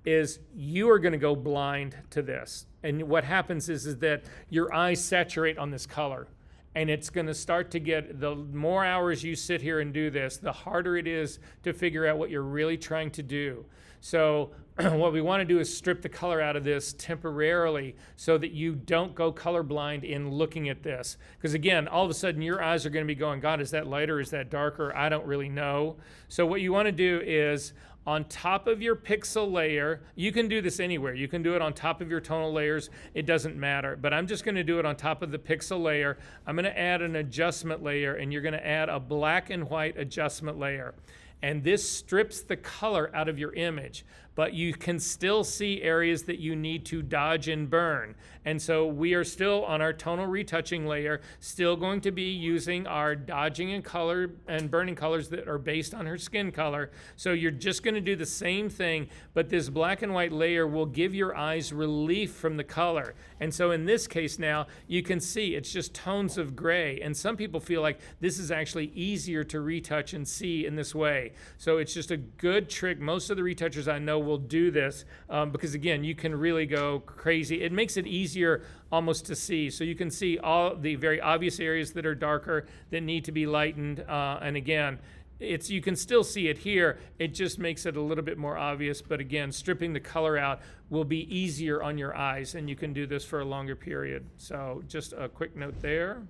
is you are gonna go blind to this. And what happens is that your eyes saturate on this color. And it's gonna start to get, the more hours you sit here and do this, the harder it is to figure out what you're really trying to do. So what we wanna do is strip the color out of this temporarily so that you don't go colorblind in looking at this. Because again, all of a sudden your eyes are gonna be going, God, is that lighter, is that darker? I don't really know. So what you wanna do is, on top of your pixel layer, you can do this anywhere. You can do it on top of your tonal layers. It doesn't matter. But I'm just going to do it on top of the pixel layer. I'm going to add an adjustment layer, and you're going to add a black and white adjustment layer. And this strips the color out of your image, but you can still see areas that you need to dodge and burn. And so we are still on our tonal retouching layer, still going to be using our dodging and color and burning colors that are based on her skin color. So you're just going to do the same thing, but this black and white layer will give your eyes relief from the color. And so in this case now, you can see it's just tones of gray. And some people feel like this is actually easier to retouch and see in this way. So it's just a good trick. Most of the retouchers I know will do this because again, you can really go crazy. It makes it easier almost to see. So you can see all the very obvious areas that are darker that need to be lightened. And again, you can still see it here. It just makes it a little bit more obvious. But again, stripping the color out will be easier on your eyes, and you can do this for a longer period. So just a quick note there.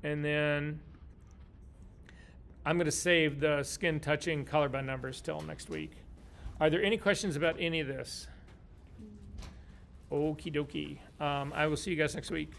And then I'm going to save the skin touching color by numbers till next week. Are there any questions about any of this? Okie dokie. I will see you guys next week.